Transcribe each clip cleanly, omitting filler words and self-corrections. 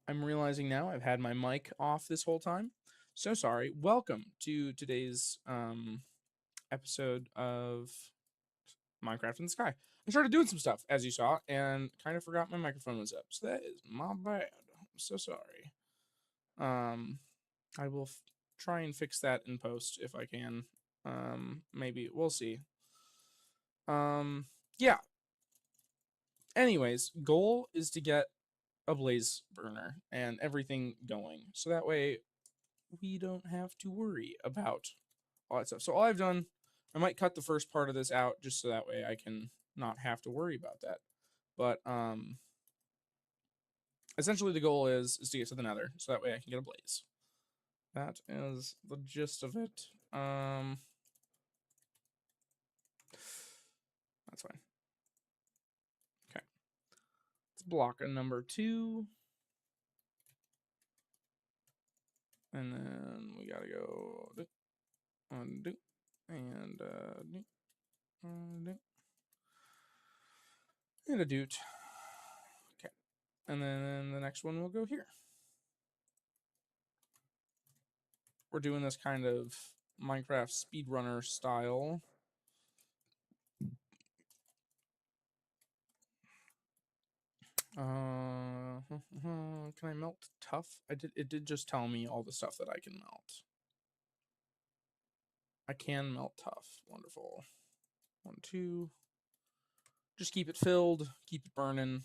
I'm realizing now I've had my mic off this whole time. So sorry. Welcome to today's episode of Minecraft in the Sky. I started doing some stuff, as you saw, and kind of forgot my microphone was up. So that is my bad. I'm so sorry. I will try and fix that in post if I can. Maybe. We'll see. Yeah. Anyways, goal is to get a blaze burner and everything going. So that way we don't have to worry about all that stuff. So all I've done, I might cut the first part of this out just so that way I can not have to worry about that. But essentially the goal is to get to the nether so that way I can get a blaze. That is the gist of it. That's fine. Okay. Let's block a number 2. And then we gotta go undo and and a doot. Okay. And then the next one will go here. We're doing this kind of Minecraft speedrunner style. Can I melt tough? It did just tell me all the stuff that I can melt. I can melt tough. Wonderful. 1, 2. Just keep it filled, keep it burning.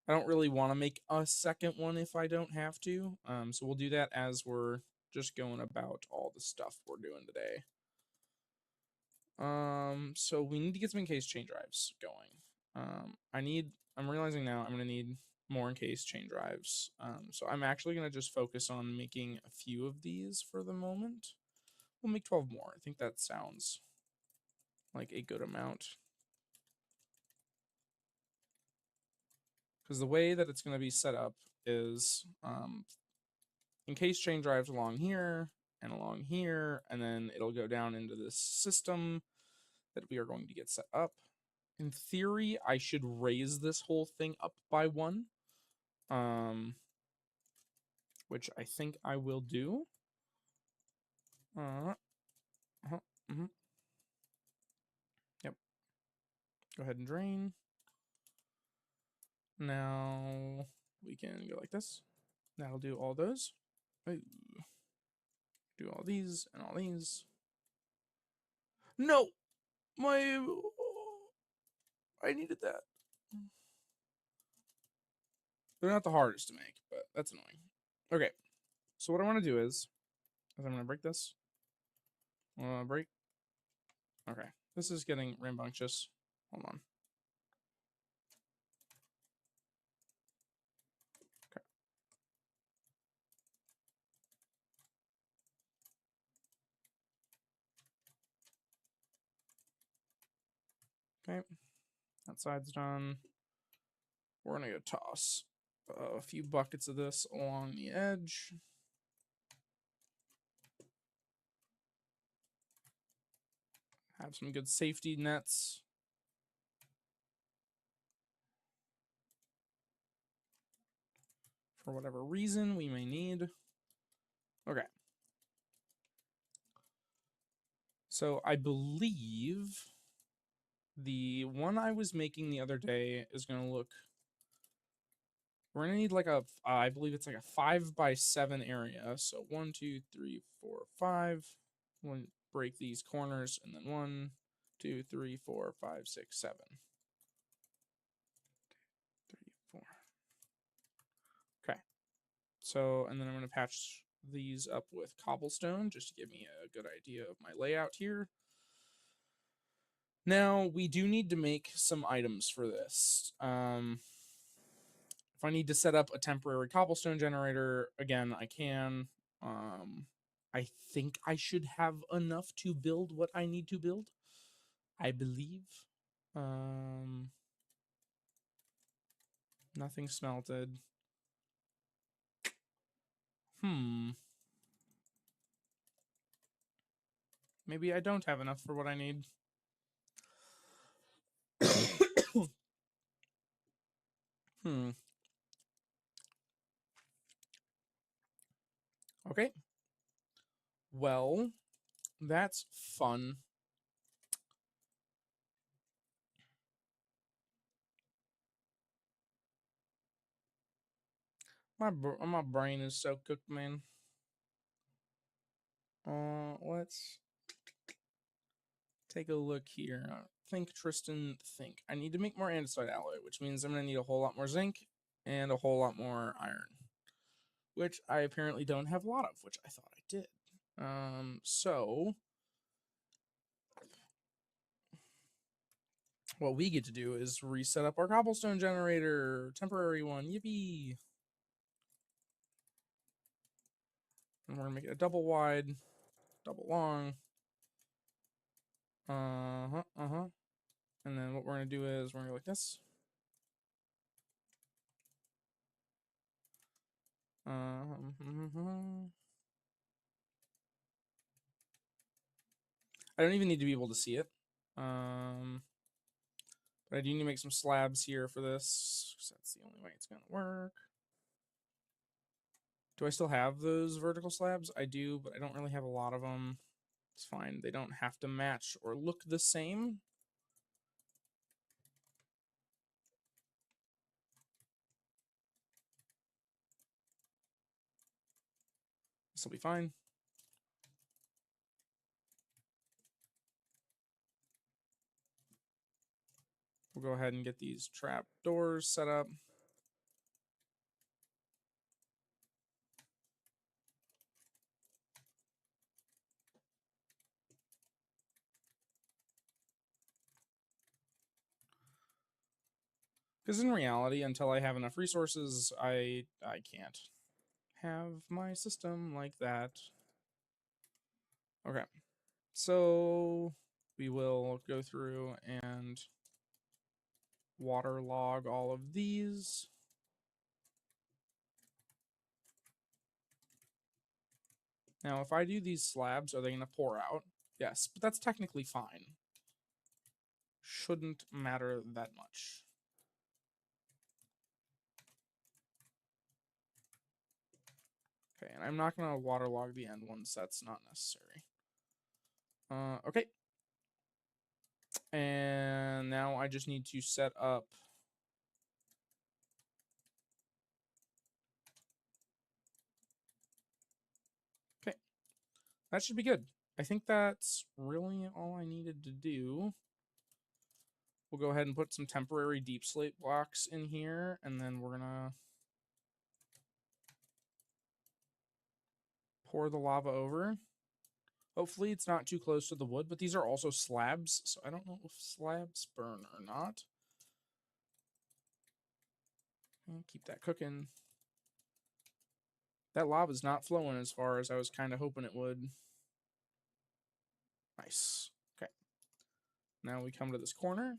I don't really want to make a second one if I don't have to. So we'll do that as we're just going about all the stuff we're doing today. So we need to get some encased chain drives going. I'm realizing now I'm gonna need more encased chain drives. So I'm actually gonna just focus on making a few of these for the moment. We'll make 12 more. I think that sounds like a good amount. Because the way that it's gonna be set up is encased chain drives along here and along here, and then it'll go down into this system that we are going to get set up. In theory, I should raise this whole thing up by 1, which I think I will do. Yep. Go ahead and drain. Now we can go like this. That'll do all those. Ooh. Do all these and all these. No! I needed that. They're not the hardest to make, but that's annoying. Okay, so what I want to do is I'm going to break this. Break. Okay, this is getting rambunctious. Hold on. Okay, that side's done. We're going to go toss a few buckets of this along the edge. Have some good safety nets. For whatever reason we may need. Okay. So I believe the one I was making the other day is going to look... We're going to need like I believe it's like a 5x7 area. So 1, 2, 3, 4, 5. We'll break these corners and then 1, 2, 3, 4, 5, 6, 7. 3, 4. Okay. So, and then I'm going to patch these up with cobblestone just to give me a good idea of my layout here. Now, we do need to make some items for this. If I need to set up a temporary cobblestone generator, again, I can. I think I should have enough to build what I need to build. I believe. Nothing smelted. Maybe I don't have enough for what I need. Okay. Well, that's fun. My brain is so cooked, man. Let's take a look here. Think, Tristan, think. I need to make more andesite alloy, which means I'm going to need a whole lot more zinc and a whole lot more iron, which I apparently don't have a lot of, which I thought I did. So what we get to do is reset up our cobblestone generator, temporary one. Yippee! And we're gonna make it a double wide, double long. And then what we're gonna do is we're gonna go like this. I don't even need to be able to see it. But I do need to make some slabs here for this, because that's the only way it's gonna work. Do I still have those vertical slabs? I do, but I don't really have a lot of them. It's fine. They don't have to match or look the same. This will be fine. We'll go ahead and get these trap doors set up. Because in reality, until I have enough resources, I can't have my system like that. Okay, so we will go through and waterlog all of these. Now, if I do these slabs, are they going to pour out? Yes, but that's technically fine. Shouldn't matter that much. Okay, and I'm not going to waterlog the end ones. That's not necessary. Okay. And now I just need to set up okay. That should be good. I think that's really all I needed to do. We'll go ahead and put some temporary deep slate blocks in here, and then we're gonna pour the lava over. Hopefully it's not too close to the wood, but these are also slabs, so I don't know if slabs burn or not. And keep that cooking. That lava's not flowing as far as I was kind of hoping it would. Nice. Okay. Now we come to this corner.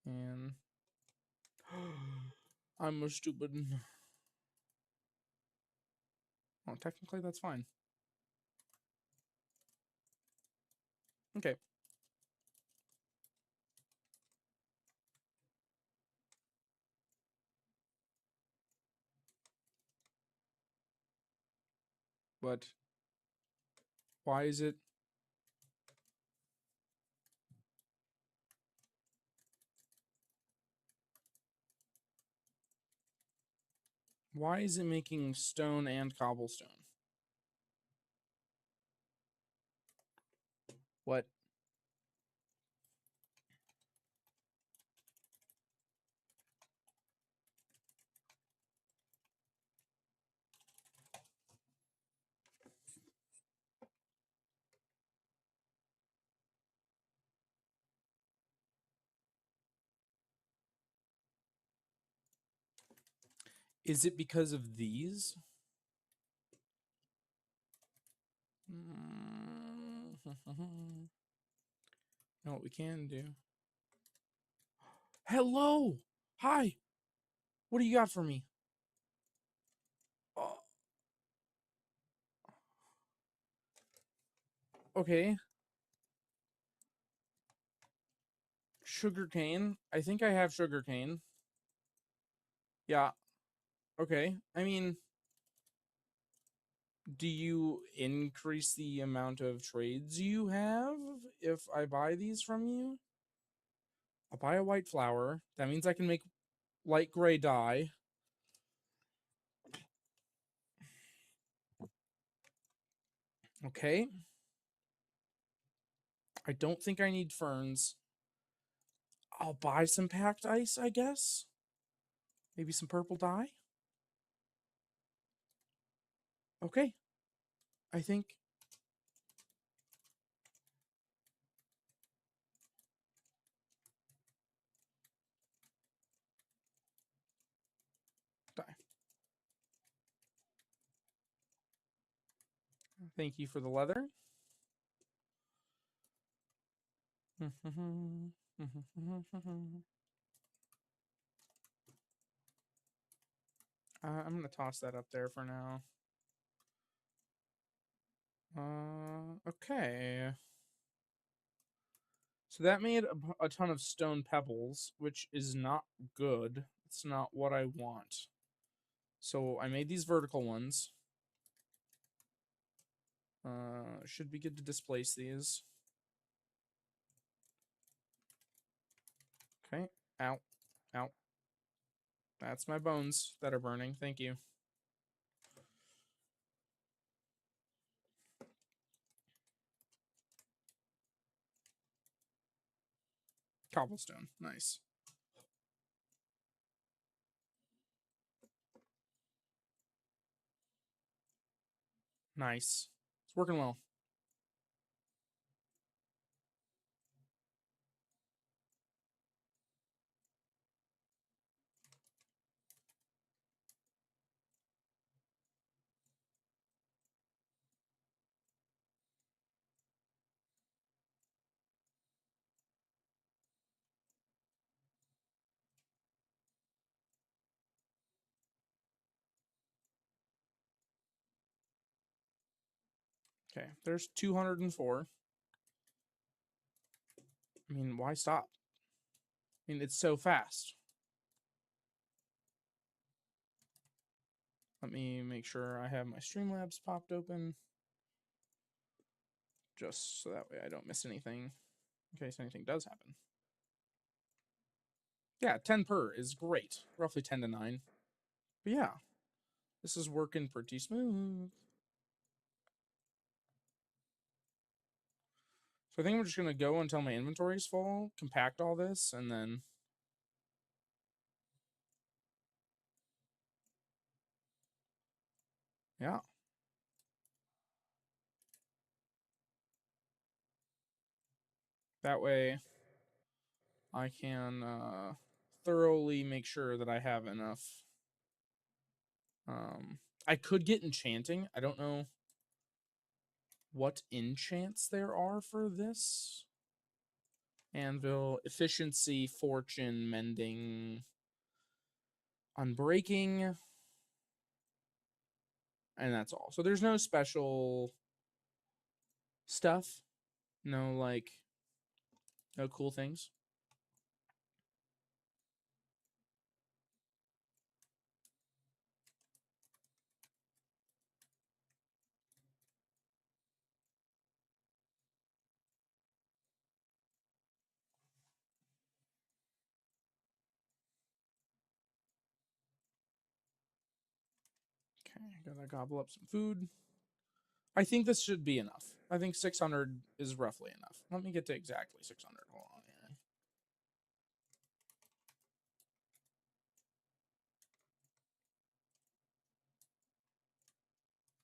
And I'm a stupid. Well, technically that's fine. Okay. But why is it? Why is it making stone and cobblestone? What? Is it because of these? Know what we can do? Hello! Hi! What do you got for me? Oh. Okay. Sugarcane. I think I have sugarcane. Yeah. Okay. I mean, Do you increase the amount of trades you have if I buy these from you? I'll buy a white flower. That means I can make light gray dye. Okay. I don't think I need ferns. I'll buy some packed ice, I guess. Maybe some purple dye. Okay. I think dye. Thank you for the leather. I'm going to toss that up there for now. Okay. So that made a ton of stone pebbles, which is not good. It's not what I want. So I made these vertical ones. Should be good to displace these. Okay. Ow. Ow. That's my bones that are burning. Thank you. Cobblestone. Nice. Nice. It's working well. Okay. There's 204. I mean, why stop? I mean, it's so fast. Let me make sure I have my Streamlabs popped open. Just so that way I don't miss anything in case anything does happen. Yeah, 10 per is great. Roughly 10 to 9. But yeah, this is working pretty smooth. So I think I'm just going to go until my inventory's full, compact all this, and then... Yeah. That way I can thoroughly make sure that I have enough. I could get enchanting. I don't know what enchants there are for this. Anvil, efficiency, fortune, mending, unbreaking, and that's all. So there's no special stuff. No, like, no cool things. Okay, gotta gobble up some food. I think this should be enough. I think 600 is roughly enough. Let me get to exactly 600. Hold on here.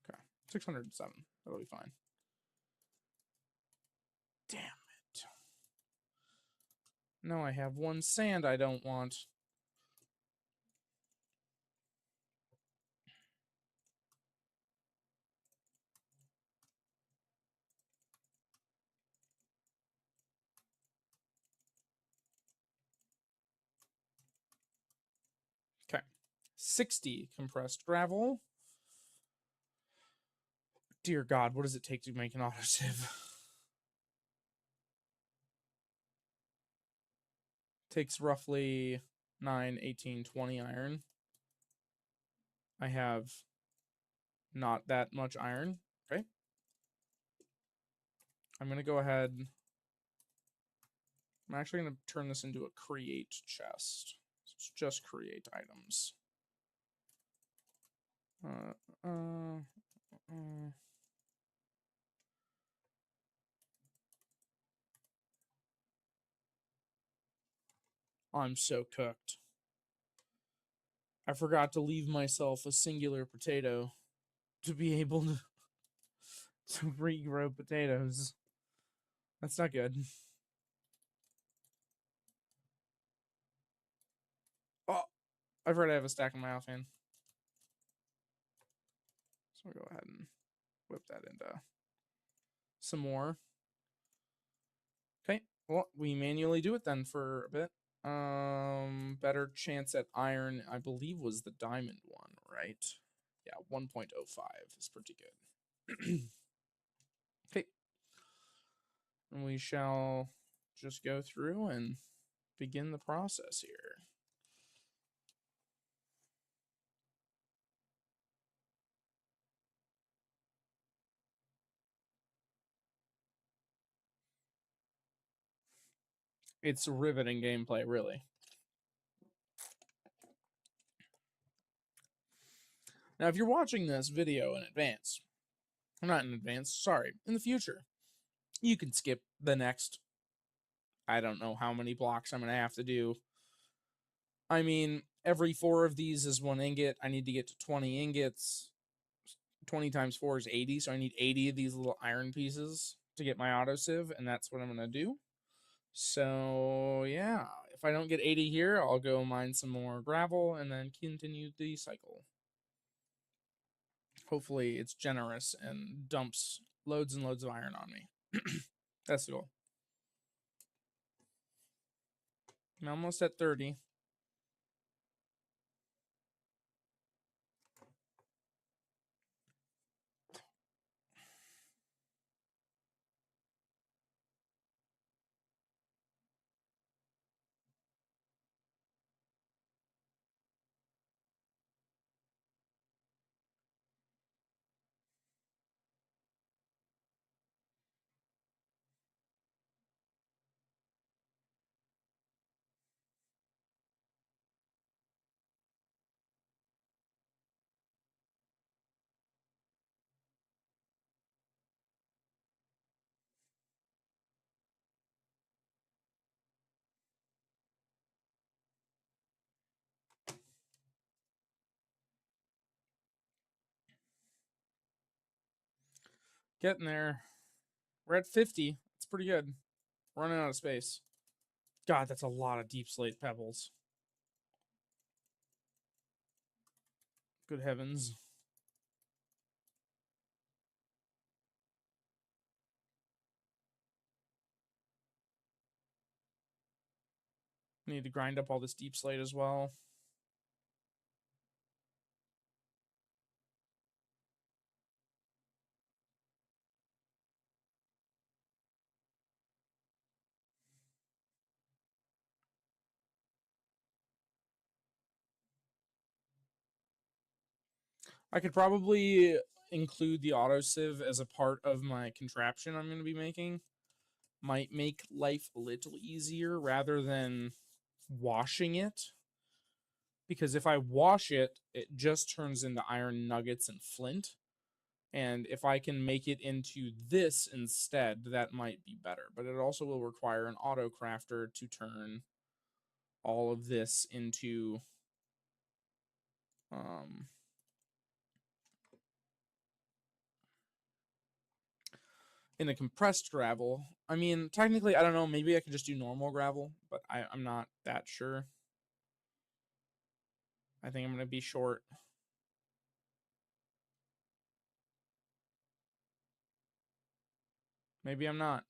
Okay, 607. That'll be fine. Damn it. No, I have one sand I don't want. Okay, 60 compressed gravel. Dear God, what does it take to make an autosieve? Takes roughly 9, 18, 20 iron. I have Not that much iron. Okay. I'm going to go ahead. I'm actually going to turn this into a create chest. So it's just create items. Uh, uh, uh. I'm so cooked. I forgot to leave myself a singular potato to be able to regrow potatoes. That's not good. Oh, I've already have a stack in my offhand. So we'll go ahead and whip that into some more. Okay, well, we manually do it then for a bit. Better chance at iron, I believe, was the diamond one, right? Yeah, 1.05 is pretty good. Okay. And we shall just go through and begin the process here. It's riveting gameplay, really. Now, if you're watching this video in advance, not in advance, sorry, in the future, you can skip the next, I don't know how many blocks I'm going to have to do. I mean, every 4 of these is 1 ingot. I need to get to 20 ingots. 20 times 4 is 80, so I need 80 of these little iron pieces to get my autosieve, and that's what I'm going to do. So, yeah, if I don't get 80 here, I'll go mine some more gravel and then continue the cycle. Hopefully it's generous and dumps loads and loads of iron on me. That's the goal. I'm almost at 30. Getting there. We're at 50. It's pretty good. Running out of space. God, that's a lot of deep slate pebbles. Good heavens. Need to grind up all this deep slate as well. I could probably include the autosieve as a part of my contraption I'm going to be making. Might make life a little easier rather than washing it. Because if I wash it, it just turns into iron nuggets and flint. And if I can make it into this instead, that might be better. But it also will require an auto crafter to turn all of this into in a compressed gravel. I mean, technically, I don't know. Maybe I could just do normal gravel, but I'm not that sure. I think I'm going to be short. Maybe I'm not.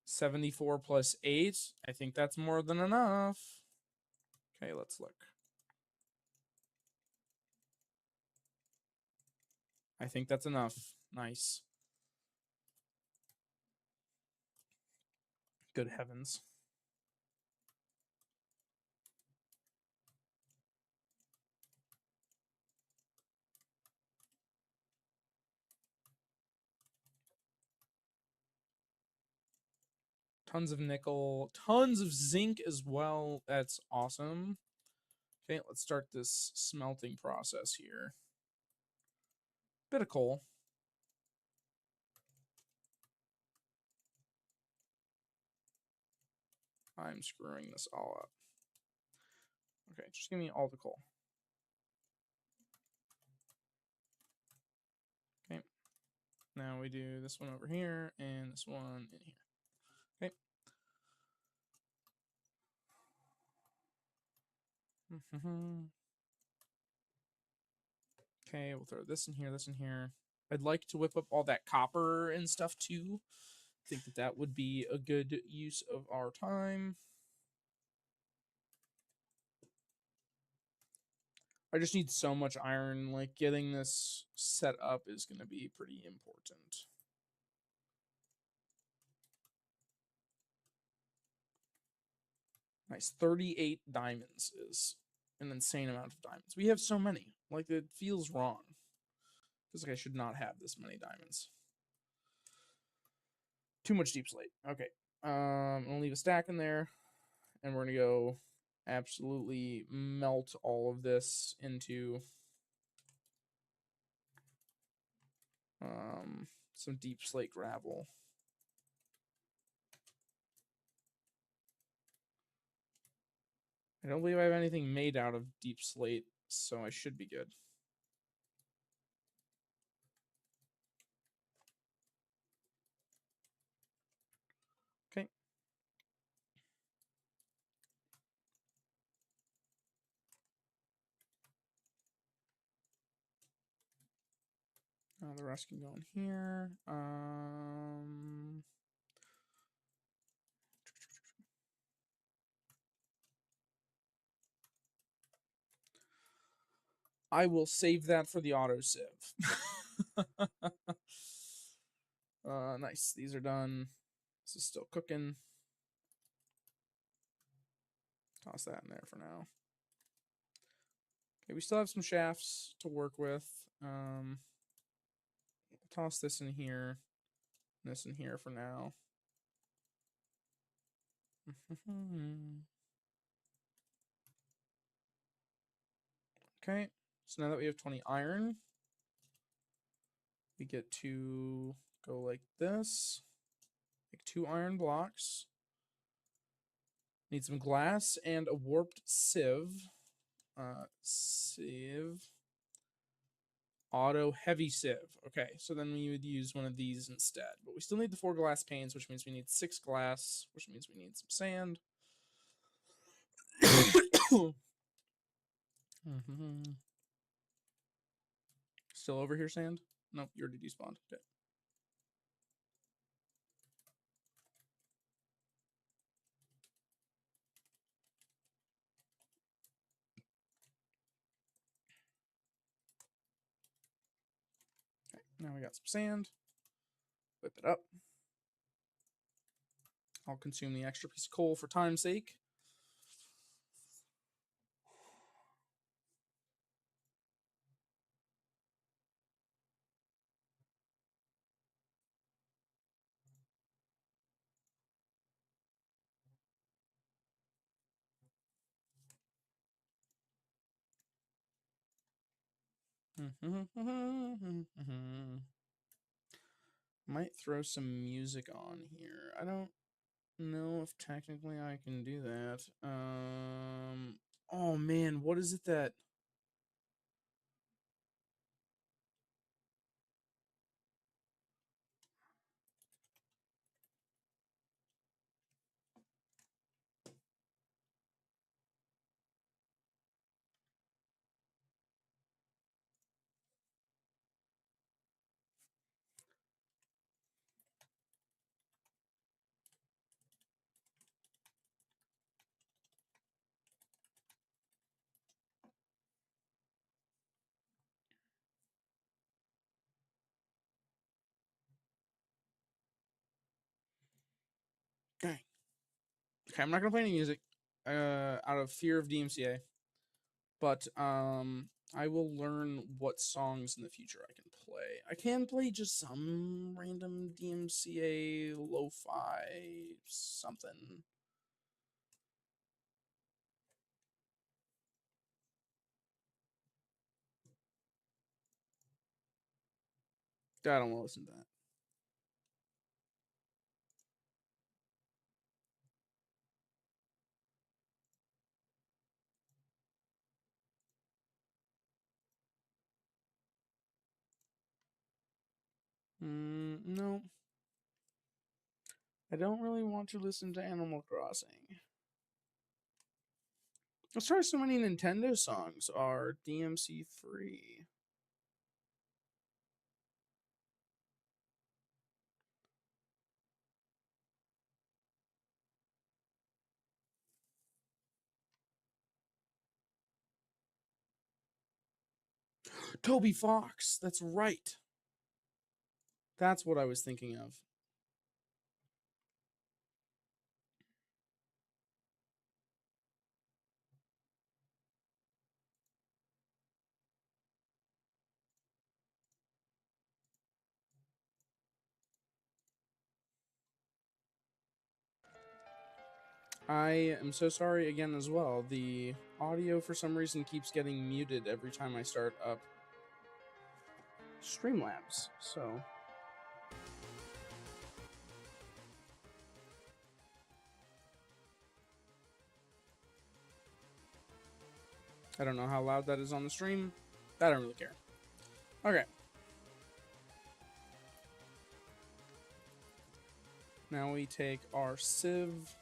74 plus 8. I think that's more than enough. Okay, let's look. I think that's enough. Nice. Good heavens. Tons of nickel, tons of zinc as well. That's awesome. Okay, let's start this smelting process here. Bit of coal. I'm screwing this all up. Okay, just give me all the coal. Okay. Now we do this one over here and this one in here. Okay. Okay, we'll throw this in here, this in here. I'd like to whip up all that copper and stuff too. I think that that would be a good use of our time. I just need so much iron. Like, getting this set up is going to be pretty important. Nice. 38 diamonds is an insane amount of diamonds. We have so many. Like, it feels wrong. Feels like I should not have this many diamonds. Too much deep slate. Okay. I'm going to leave a stack in there. And we're going to go absolutely melt all of this into some deep slate gravel. I don't believe I have anything made out of deep slate, so I should be good. Okay. Now the rest can go in here. I will save that for the autosave. Nice. These are done. This is still cooking. Toss that in there for now. Okay, we still have some shafts to work with. Toss this in here. This in here for now. Okay, so now that we have 20 iron, we get to go like this. Make 2 iron blocks. Need some glass and a warped sieve. Sieve. Auto heavy sieve. Okay, so then we would use one of these instead. But we still need the 4 glass panes, which means we need 6 glass, which means we need some sand. Still over here, sand? Nope, you already despawned. Okay. Okay, now we got some sand. Whip it up. I'll consume the extra piece of coal for time's sake. Might throw some music on here. I don't know if technically I can do that. Oh man, what is it that... Okay. Okay, I'm not gonna play any music. Out of fear of DMCA. But I will learn what songs in the future I can play. I can play just some random DMCA lo-fi something. I don't want to listen to that. No. I don't really want to listen to Animal Crossing. Let's try so many Nintendo songs are DMC free. Toby Fox. That's right. That's what I was thinking of. I am so sorry again as well. The audio for some reason keeps getting muted every time I start up Streamlabs. So I don't know how loud that is on the stream. I don't really care. Okay. Now we take our sieve.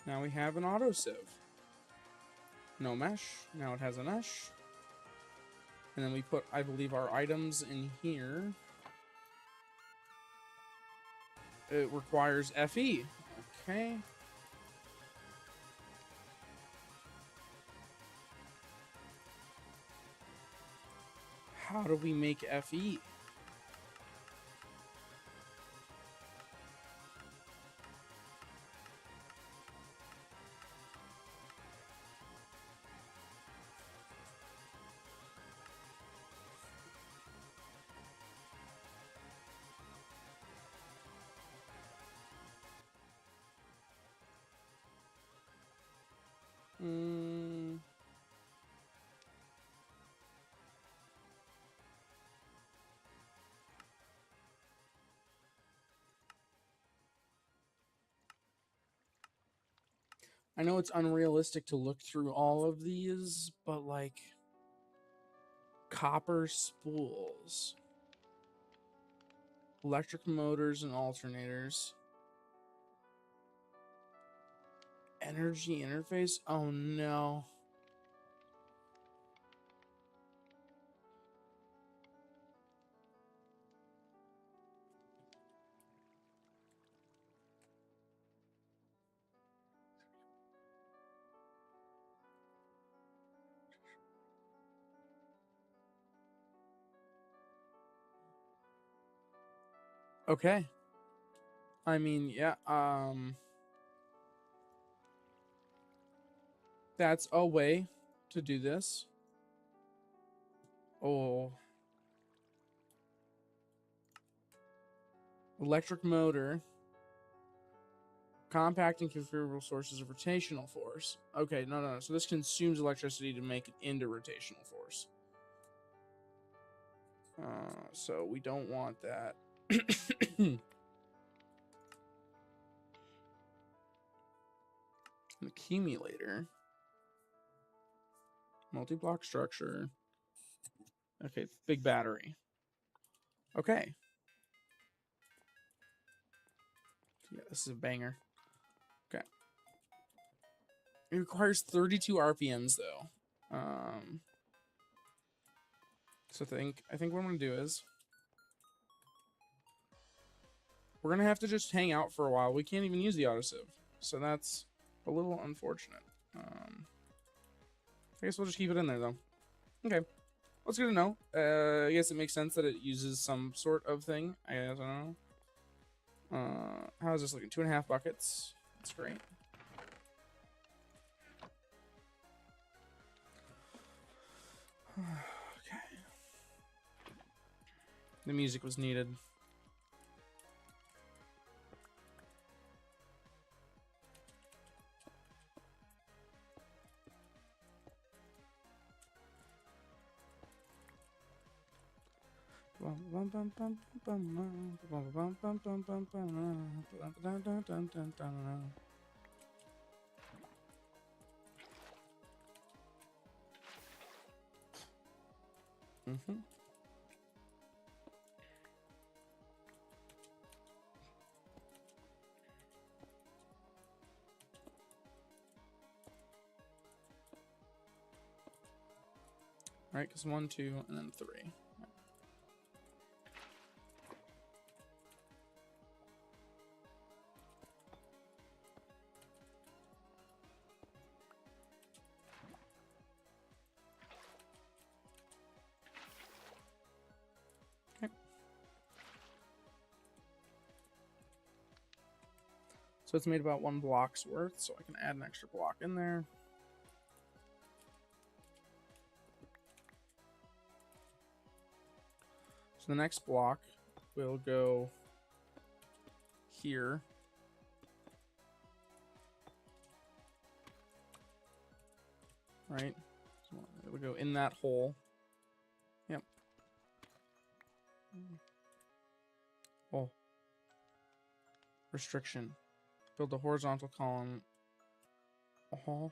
Now we have an auto sieve. No mesh. Now it has a mesh. And then we put, I believe, our items in here. It requires FE. Okay. How do we make FE? I know it's unrealistic to look through all of these, but like copper spools, electric motors and alternators, energy interface. Oh no. Okay. I mean, yeah, that's a way to do this. Oh. Electric motor. Compact and configurable sources of rotational force. Okay, no. So this consumes electricity to make it into rotational force. So we don't want that. An accumulator. Multi-block structure. Okay, big battery. Okay. Yeah, this is a banger. Okay. It requires 32 RPMs though. So I think what I'm gonna do is we're gonna have to just hang out for a while. We can't even use the autosieve, so that's a little unfortunate. I guess we'll just keep it in there though. Okay, that's good to know. I guess it makes sense that it uses some sort of thing. I don't know. How is this looking? 2.5 buckets. That's great. Okay. The music was needed. Mm-hmm. Right, because 1, 2, and then 3. Okay. So it's made about 1 block's worth, so I can add an extra block in there. So the next block will go here. Right? So it will go in that hole. Yep. Oh. Restriction. Build a horizontal column. Oh.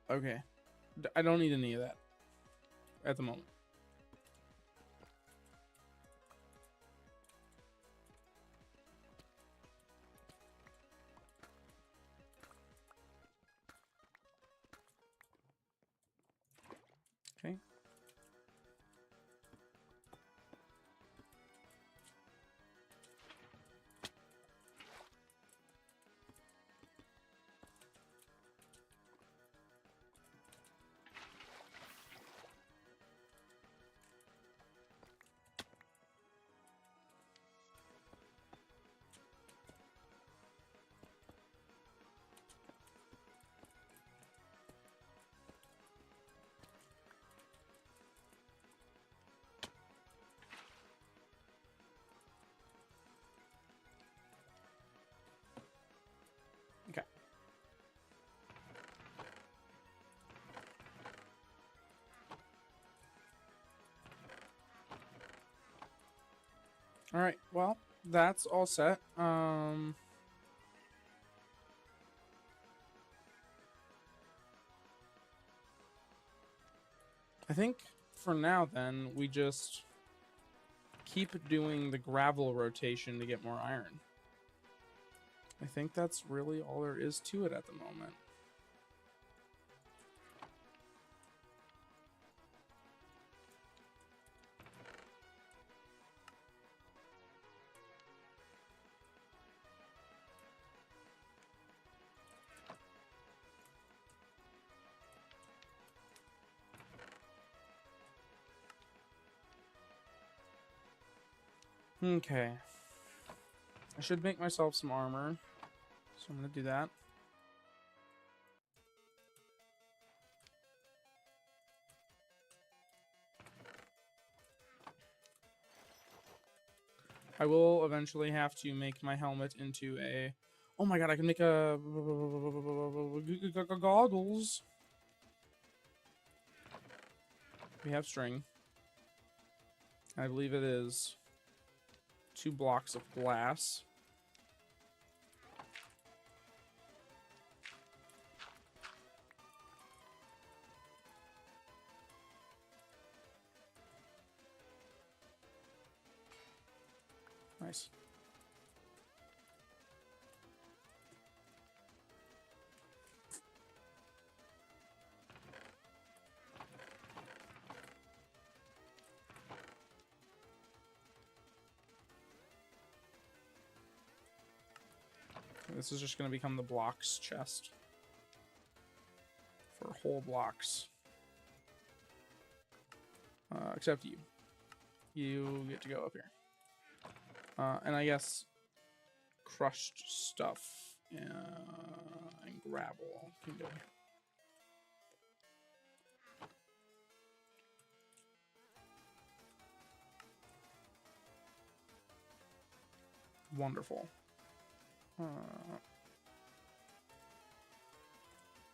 Okay. I don't need any of that at the moment. Okay. Okay. All right. Well, that's all set. I think for now, then, we just keep doing the gravel rotation to get more iron. I think that's really all there is to it at the moment. Okay. I should make myself some armor. So I'm going to do that. I will eventually have to make my helmet into a... Oh my god, I can make a... goggles. We have string. I believe it is 2 blocks of glass. Nice. This is just going to become the blocks chest for whole blocks. Except you. You get to go up here. And I guess crushed stuff and gravel can go. Wonderful.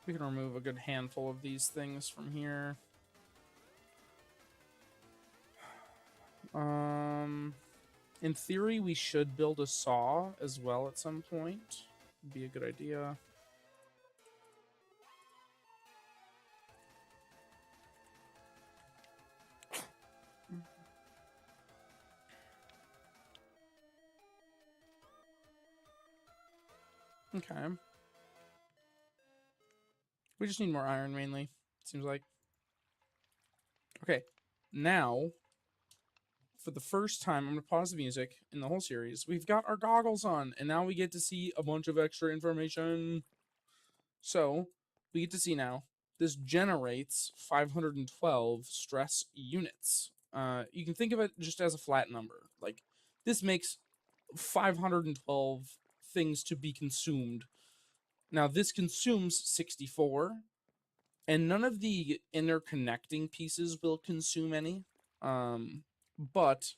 We can remove a good handful of these things from here. In theory, we should build a saw as well at some point. Would be a good idea. Okay. We just need more iron, mainly, seems like. Okay. Now, for the first time, I'm going to pause the music in the whole series. We've got our goggles on, and now we get to see a bunch of extra information. So, we get to see now, this generates 512 stress units. You can think of it just as a flat number. Like, this makes 512 things to be consumed. Now, this consumes 64, and none of the interconnecting pieces will consume any. But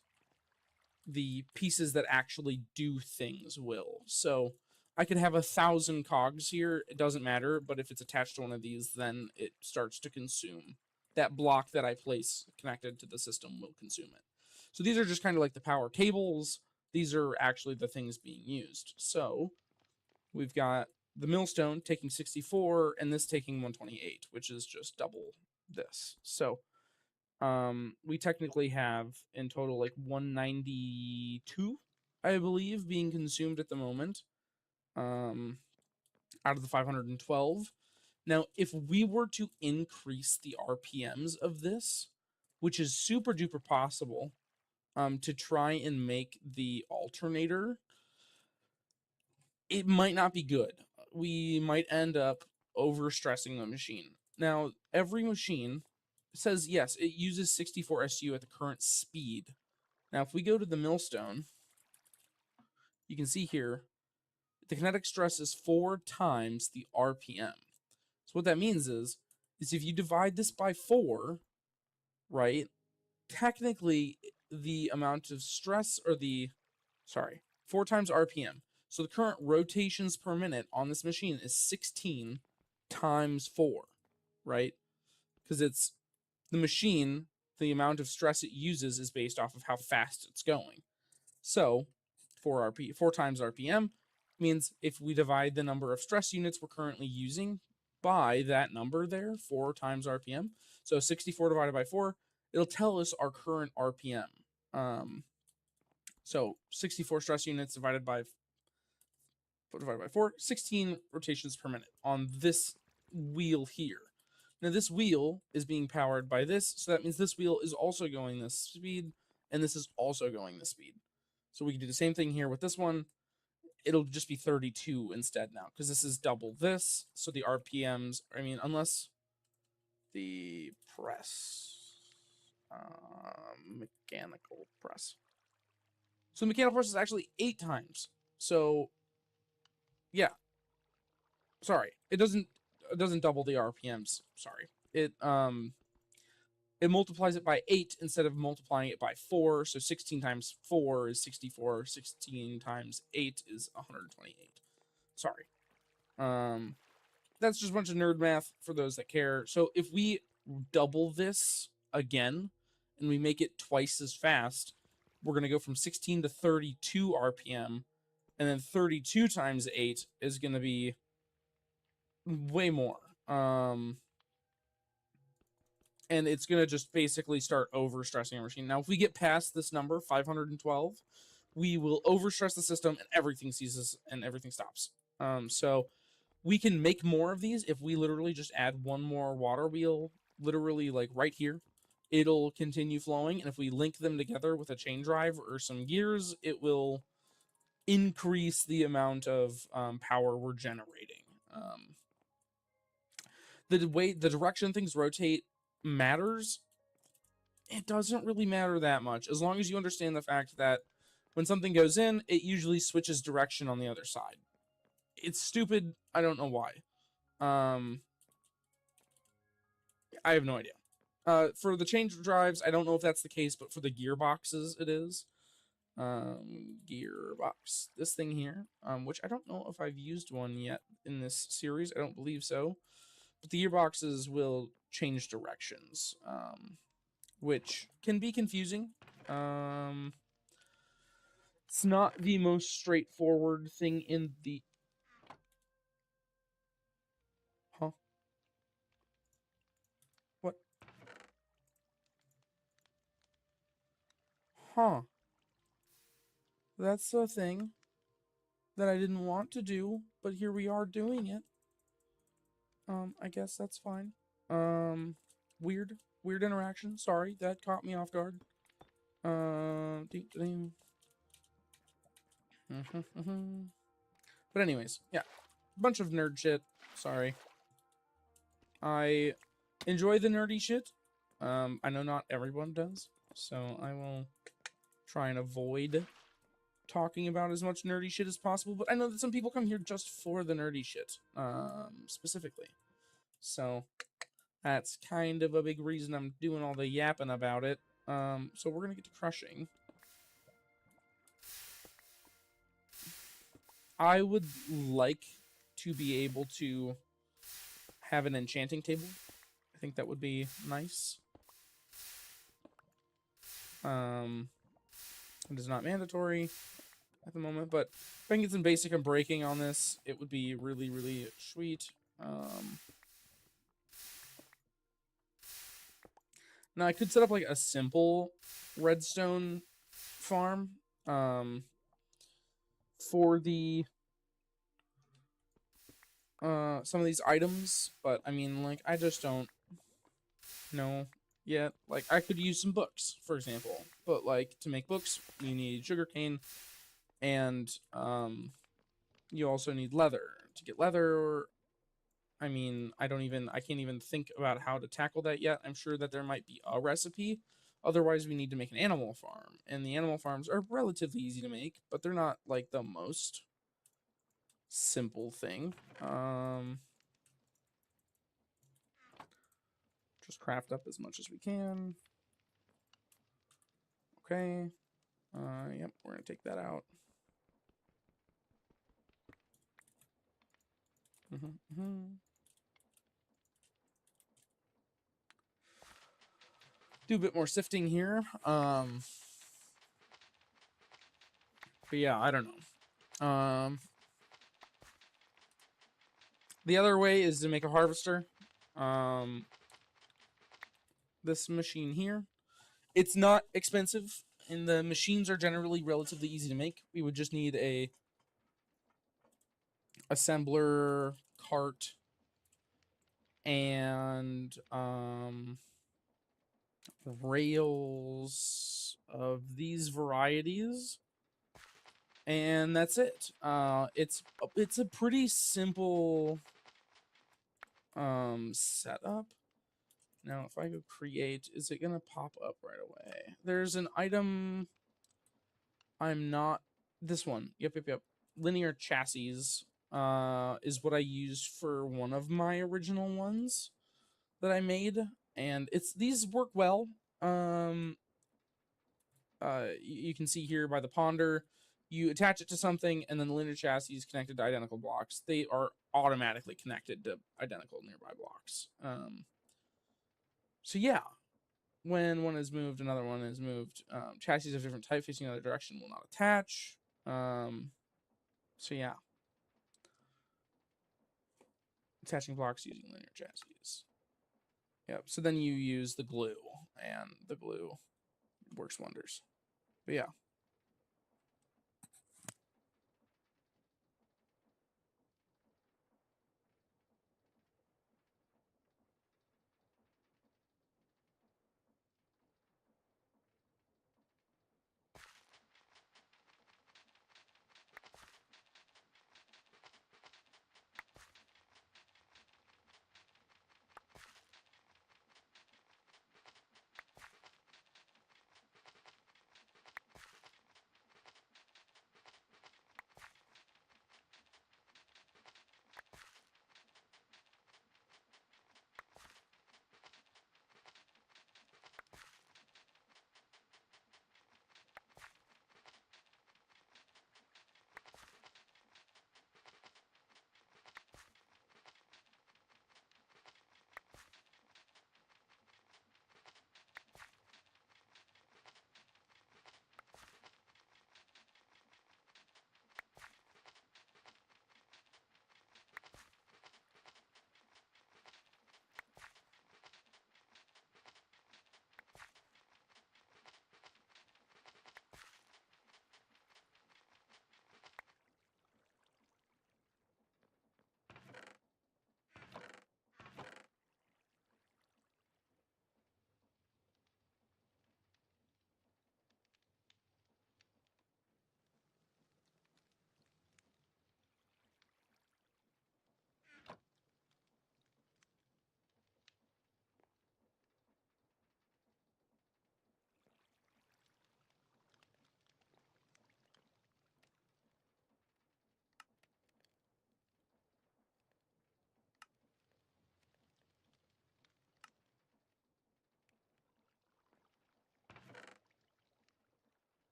the pieces that actually do things will. So I could have 1,000 cogs here. It doesn't matter, but if it's attached to one of these, then it starts to consume. That block that I place connected to the system will consume it. So these are just kind of like the power cables. These are actually the things being used. So we've got the millstone taking 64 and this taking 128, which is just double this. So we technically have in total like 192, I believe, being consumed at the moment, out of the 512. Now, if we were to increase the RPMs of this, which is super duper possible, to try and make the alternator, it might not be good. We might end up overstressing the machine. Now, every machine says, yes, it uses 64 SU at the current speed. Now, if we go to the millstone, you can see here, the kinetic stress is 4 times the RPM. So what that means is if you divide this by 4, right, technically the amount of stress, or 4 times RPM. So the current rotations per minute on this machine is 16 times 4, right? Because it's the machine, the amount of stress it uses is based off of how fast it's going. So 4 times RPM means if we divide the number of stress units we're currently using by that number there, 4 times RPM, so 64 divided by 4, it'll tell us our current RPM. So 64 stress units divided by 4, 16 rotations per minute on this wheel here. Now this wheel is being powered by this, so that means this wheel is also going this speed, and this is also going this speed. So we can do the same thing here with this one. It'll just be 32 instead now, because this is double this. So the RPMs, I mean, unless the press, mechanical press. So the mechanical press is actually 8 times. So yeah, sorry, it doesn't double the RPMs. Sorry, it multiplies it by 8 instead of multiplying it by 4. So 16 times 4 is 64. 16 times 8 is 128. Sorry. That's just a bunch of nerd math for those that care. So if we double this again and we make it twice as fast, we're going to go from 16 to 32 RPM. And then 32 times 8 is going to be way more. And it's going to just basically start overstressing our machine. Now, if we get past this number, 512, we will overstress the system and everything ceases and everything stops. So we can make more of these if we literally just add one more water wheel, literally like right here. It'll continue flowing, and if we link them together with a chain drive or some gears, it will increase the amount of power we're generating. The direction things rotate matters. It doesn't really matter that much, as long as you understand the fact that when something goes in, it usually switches direction on the other side. It's stupid. I don't know why. I have no idea. For the change drives, I don't know if that's the case, but for the gearboxes, it is. Gearbox. This thing here, which I don't know if I've used one yet in this series. I don't believe so. But the gearboxes will change directions, which can be confusing. It's not the most straightforward thing in the... Huh? What? Huh. That's a thing that I didn't want to do, but here we are doing it. I guess that's fine. Weird interaction. Sorry, that caught me off guard. But anyways, yeah, bunch of nerd shit. Sorry. I enjoy the nerdy shit. I know not everyone does, so I will try and avoid talking about as much nerdy shit as possible, but I know that some people come here just for the nerdy shit, specifically. So that's kind of a big reason I'm doing all the yapping about it. So we're gonna get to crushing. I would like to be able to have an enchanting table. I think that would be nice. It is not mandatory at the moment, but if I can get some basic and breaking on this, it would be really, really sweet. Now I could set up like a simple redstone farm for the some of these items, but I mean, like, I just don't know yet. Like, I could use some books, for example, but like to make books, you need sugarcane, and you also need leather. To get leather, I mean, I can't even think about how to tackle that yet. I'm sure that there might be a recipe. Otherwise, we need to make an animal farm, and the animal farms are relatively easy to make, but they're not like the most simple thing. Just craft up as much as we can. Okay. Yep, we're gonna take that out. Do a bit more sifting here. But yeah, I don't know. The other way is to make a harvester. This machine here. It's not expensive, and the machines are generally relatively easy to make. We would just need a assembler, cart, and rails of these varieties, and that's it. It's a pretty simple setup. Now, if I go create, is it gonna pop up right away? There's an item. I'm not this one. Yep. Linear chassis is what I used for one of my original ones that I made, and these work well. You can see here by the ponder, you attach it to something, and then the linear chassis is connected to identical blocks. They are automatically connected to identical nearby blocks. So yeah, when one is moved, another one is moved. Chassis of different type facing another direction will not attach. So yeah. Attaching blocks using linear chassis. Yep, so then you use the glue, and the glue works wonders. But yeah.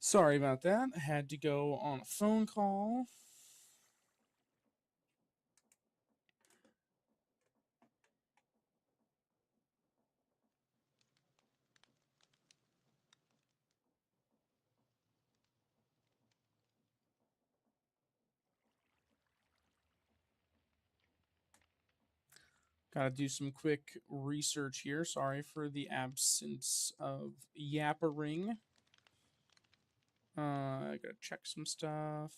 Sorry about that. I had to go on a phone call. Gotta do some quick research here. Sorry for the absence of yappering. I gotta check some stuff.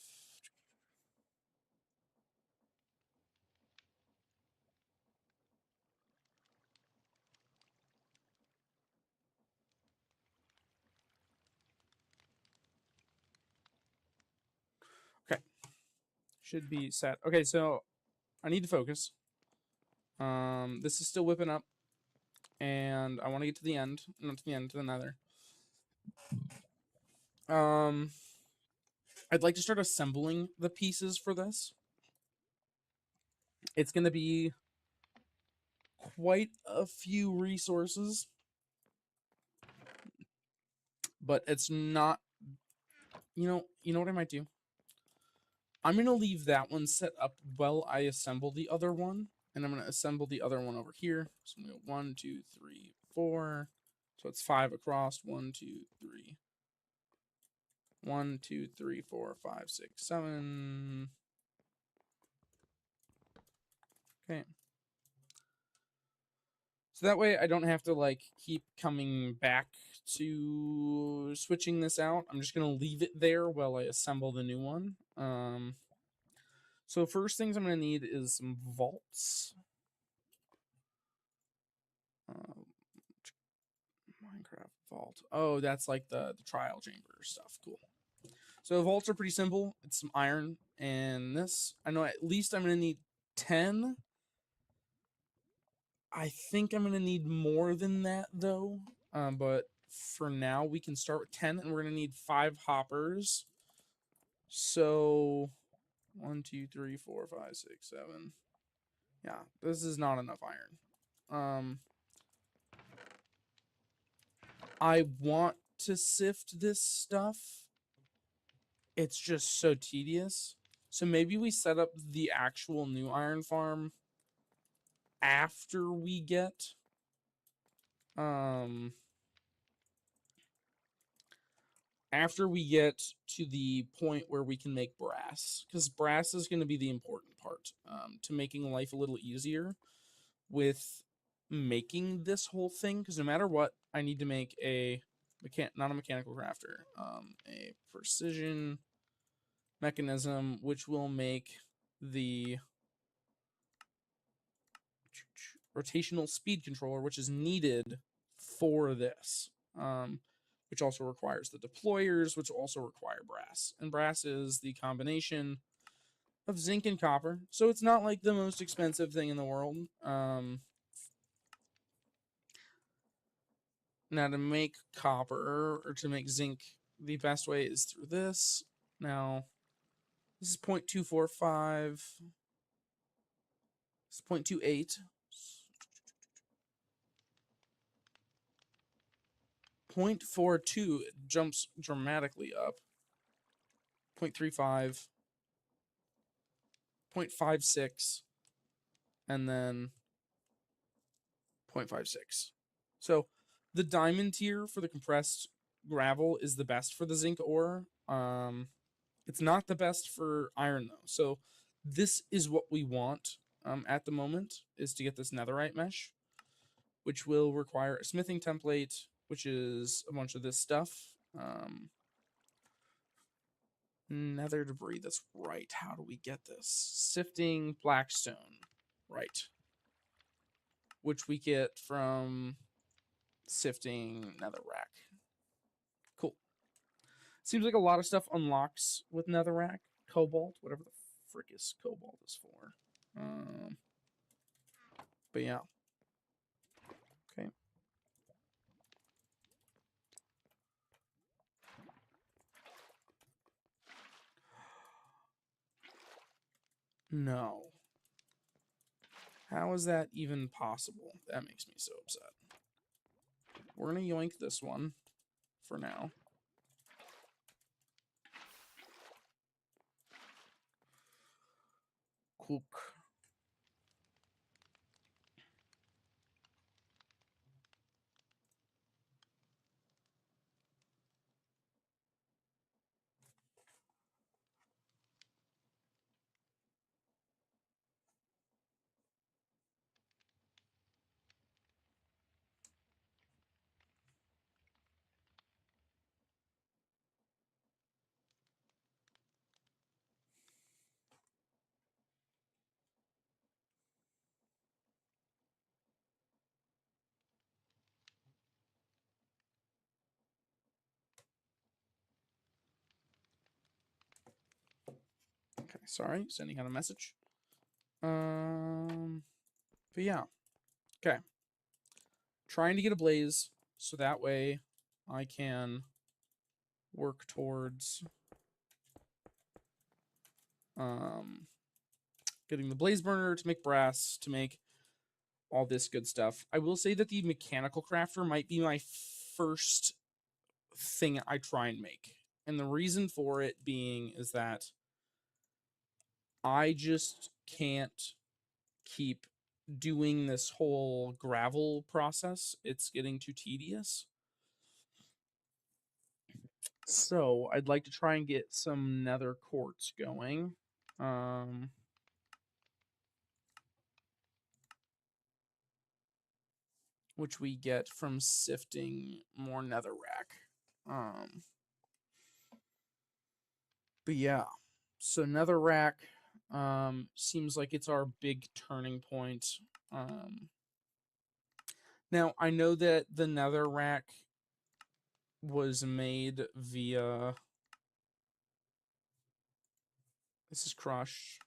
Okay. Should be set. Okay, so I need to focus. This is still whipping up, and I want to get to the end. Not to the end, to the nether. I'd like to start assembling the pieces for this. It's going to be quite a few resources, but it's not. You know what I might do? I'm going to leave that one set up while I assemble the other one, and I'm going to assemble the other one over here. So I'm going to go 1, 2, 3, 4. So it's 5 across. 1, 2, 3. 1, 2, 3, 4, 5, 6, 7. Okay. So that way I don't have to like keep coming back to switching this out. I'm just going to leave it there while I assemble the new one. So first things I'm going to need is some vaults. Minecraft vault. Oh, that's like the trial chamber stuff. Cool. So vaults are pretty simple. It's some iron and this. I know at least I'm going to need 10. I think I'm going to need more than that though. But for now we can start with 10 and we're going to need 5 hoppers. So 1, 2, 3, 4, 5, 6, 7. Yeah, this is not enough iron. I want to sift this stuff. It's just so tedious. So maybe we set up the actual new iron farm after we get to the point where we can make brass, because brass is going to be the important part to making life a little easier with making this whole thing, because no matter what, I need to make not a mechanical crafter, a precision mechanism, which will make the rotational speed controller, which is needed for this, which also requires the deployers, which also require brass. And brass is the combination of zinc and copper, so it's not like the most expensive thing in the world. Now, to make copper, or to make zinc, the best way is through this. Now, this is 0.245. It's 0.28. 0.42, it jumps dramatically up. 0.35. 0.56. And then 0.56. So the diamond tier for the compressed gravel is the best for the zinc ore. It's not the best for iron though. So this is what we want at the moment, is to get this netherite mesh, which will require a smithing template, which is a bunch of this stuff. Nether debris, that's right. How do we get this? Sifting blackstone, right. Which we get from sifting netherrack. Cool. Seems like a lot of stuff unlocks with netherrack. Cobalt, whatever the frick is cobalt is for. But yeah. Okay. No. How is that even possible? That makes me so upset. We're going to yoink this one for now. cook. Okay, sorry, sending out a message. But yeah, okay. Trying to get a blaze so that way I can work towards getting the blaze burner to make brass, to make all this good stuff. I will say that the mechanical crafter might be my first thing I try and make. And the reason for it being is that I just can't keep doing this whole gravel process. It's getting too tedious. So I'd like to try and get some nether quartz going. Which we get from sifting more netherrack. But yeah, so netherrack seems like it's our big turning point. Now I know that the netherrack was made via. This is crushed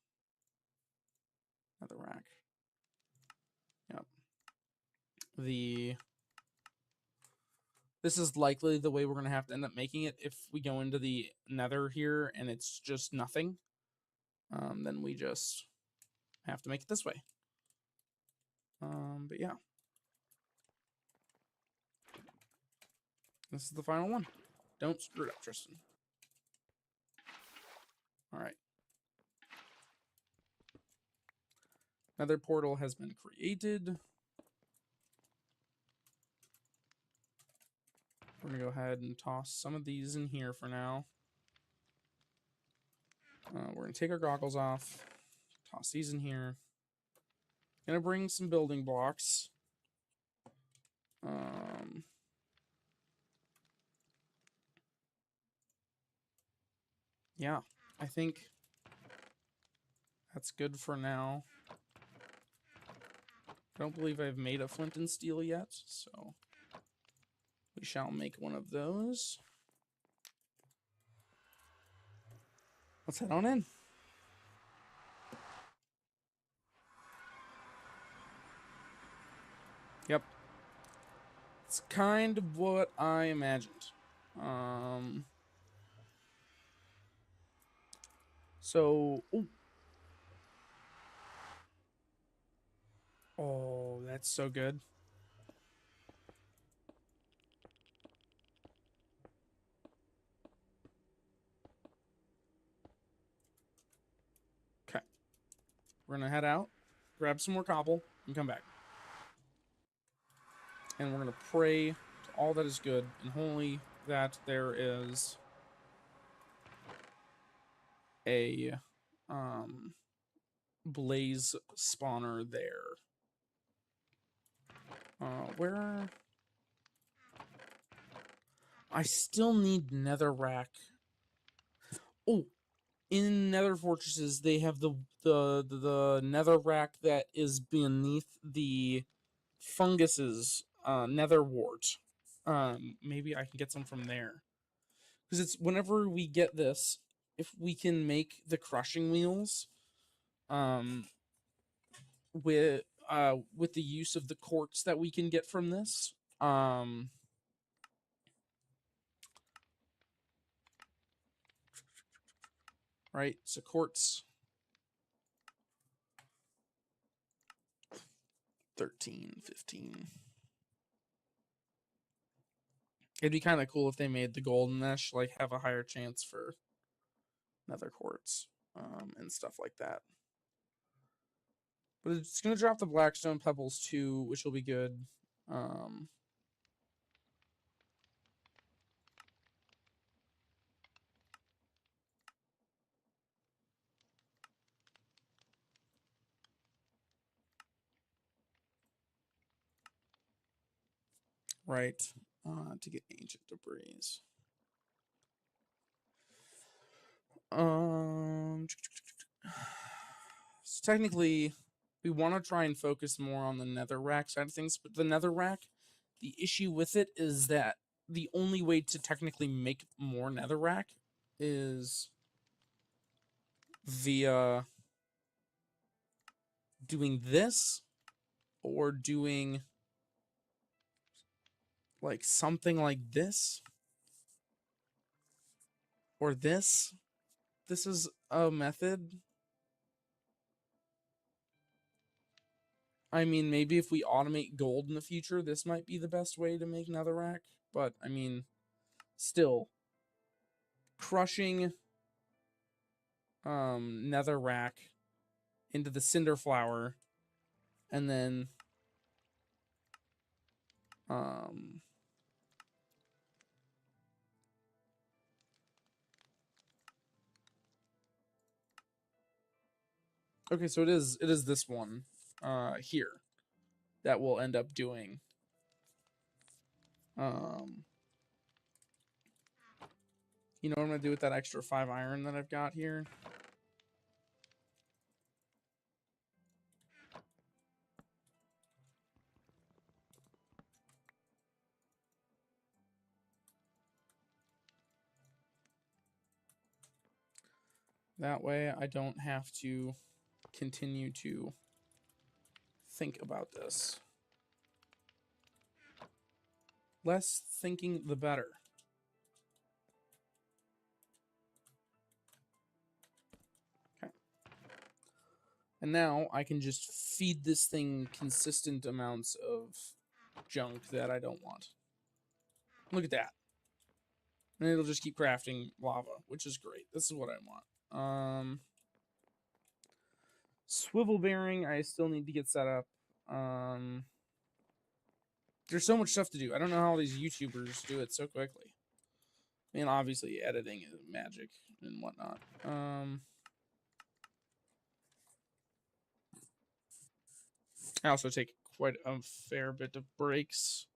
netherrack. Yep. This is likely the way we're going to have to end up making it if we go into the nether here and it's just nothing. Then we just have to make it this way. But yeah. This is the final one. Don't screw it up, Tristan. All right. Another portal has been created. We're going to go ahead and toss some of these in here for now. We're going to take our goggles off. Toss these in here. Going to bring some building blocks. Yeah, I think that's good for now. I don't believe I've made a flint and steel yet, so we shall make one of those. Let's head on in. Yep. It's kind of what I imagined. So, ooh. Oh, that's so good. Okay. We're going to head out, grab some more cobble, and come back. And we're going to pray to all that is good, and holy that there is a blaze spawner there. Where? I still need netherrack. Oh, in nether fortresses, they have the netherrack that is beneath the funguses, nether wart. Maybe I can get some from there. Because it's whenever we get this, if we can make the crushing wheels, with the use of the quartz that we can get from this, right? So quartz 13, 15. It'd be kind of cool if they made the golden mesh like have a higher chance for nether quartz, and stuff like that. But it's going to drop the Blackstone Pebbles too, which will be good. Right. To get ancient debris. So technically, we want to try and focus more on the netherrack side of things, but the netherrack, the issue with it is that the only way to technically make more netherrack is via doing this or doing like something like this or this. This is a method. I mean, maybe if we automate gold in the future, this might be the best way to make netherrack. But, I mean, still, crushing netherrack into the cinder flower and then okay, so it is this one here that we'll end up doing you know what I'm gonna do with that extra 5 iron that I've got here? That way I don't have to continue to think about this. Less thinking, the better. Okay. And now I can just feed this thing consistent amounts of junk that I don't want. Look at that. And it'll just keep crafting lava, which is great. This is what I want. Swivel bearing, I still need to get set up. There's so much stuff to do. I don't know how all these YouTubers do it so quickly. I mean, obviously, editing is magic and whatnot. I also take quite a fair bit of breaks.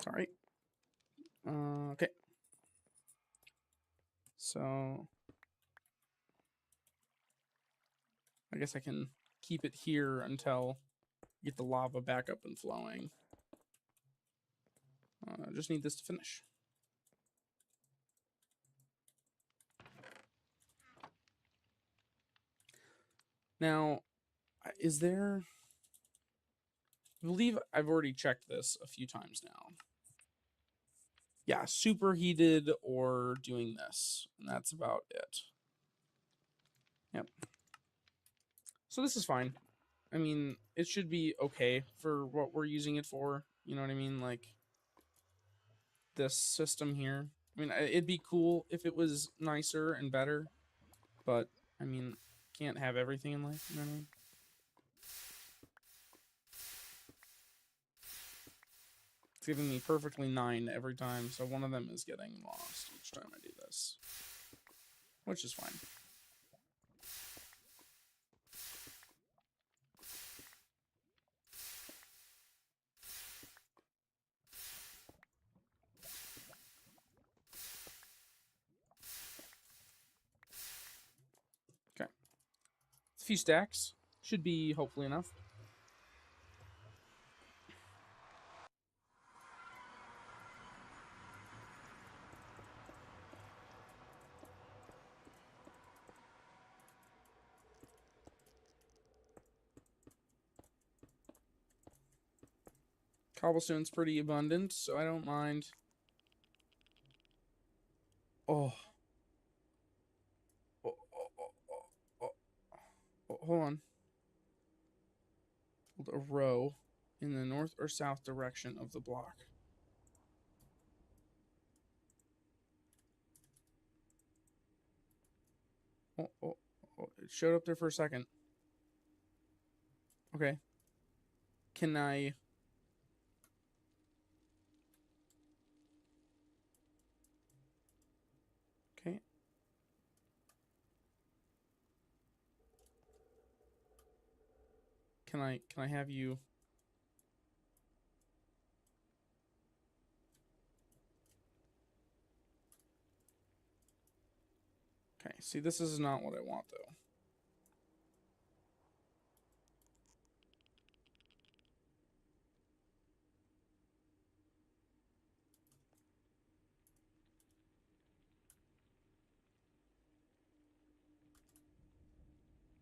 All right. Okay. So I guess I can keep it here until I get the lava back up and flowing. I just need this to finish. Now, is there... I believe I've already checked this a few times now. Yeah, superheated or doing this. And that's about it. Yep. So this is fine. I mean, it should be okay for what we're using it for. You know what I mean? Like, this system here. I mean, it'd be cool if it was nicer and better. But, I mean, can't have everything in life. You know what I mean? It's giving me perfectly 9 every time, so one of them is getting lost each time I do this. Which is fine. A few stacks. Should be hopefully enough. Cobblestone's pretty abundant, so I don't mind. Oh. Oh, oh, oh, oh, oh. Hold on. A row in the north or south direction of the block. Oh, oh, oh, it showed up there for a second. Okay. Can I... Okay. Can I have you... Okay, see, this is not what I want, though.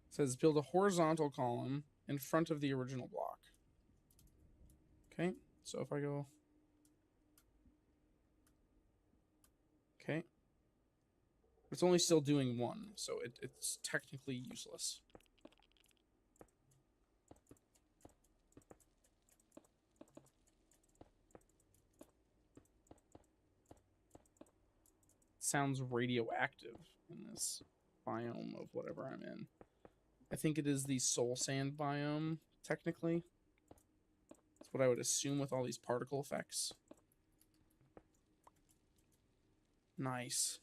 It says build a horizontal column in front of the original block. Okay, so if I go... Okay. It's only still doing one, so it's technically useless. It sounds radioactive in this biome of whatever I'm in. I think it is the soul sand biome, technically. That's what I would assume with all these particle effects. Nice.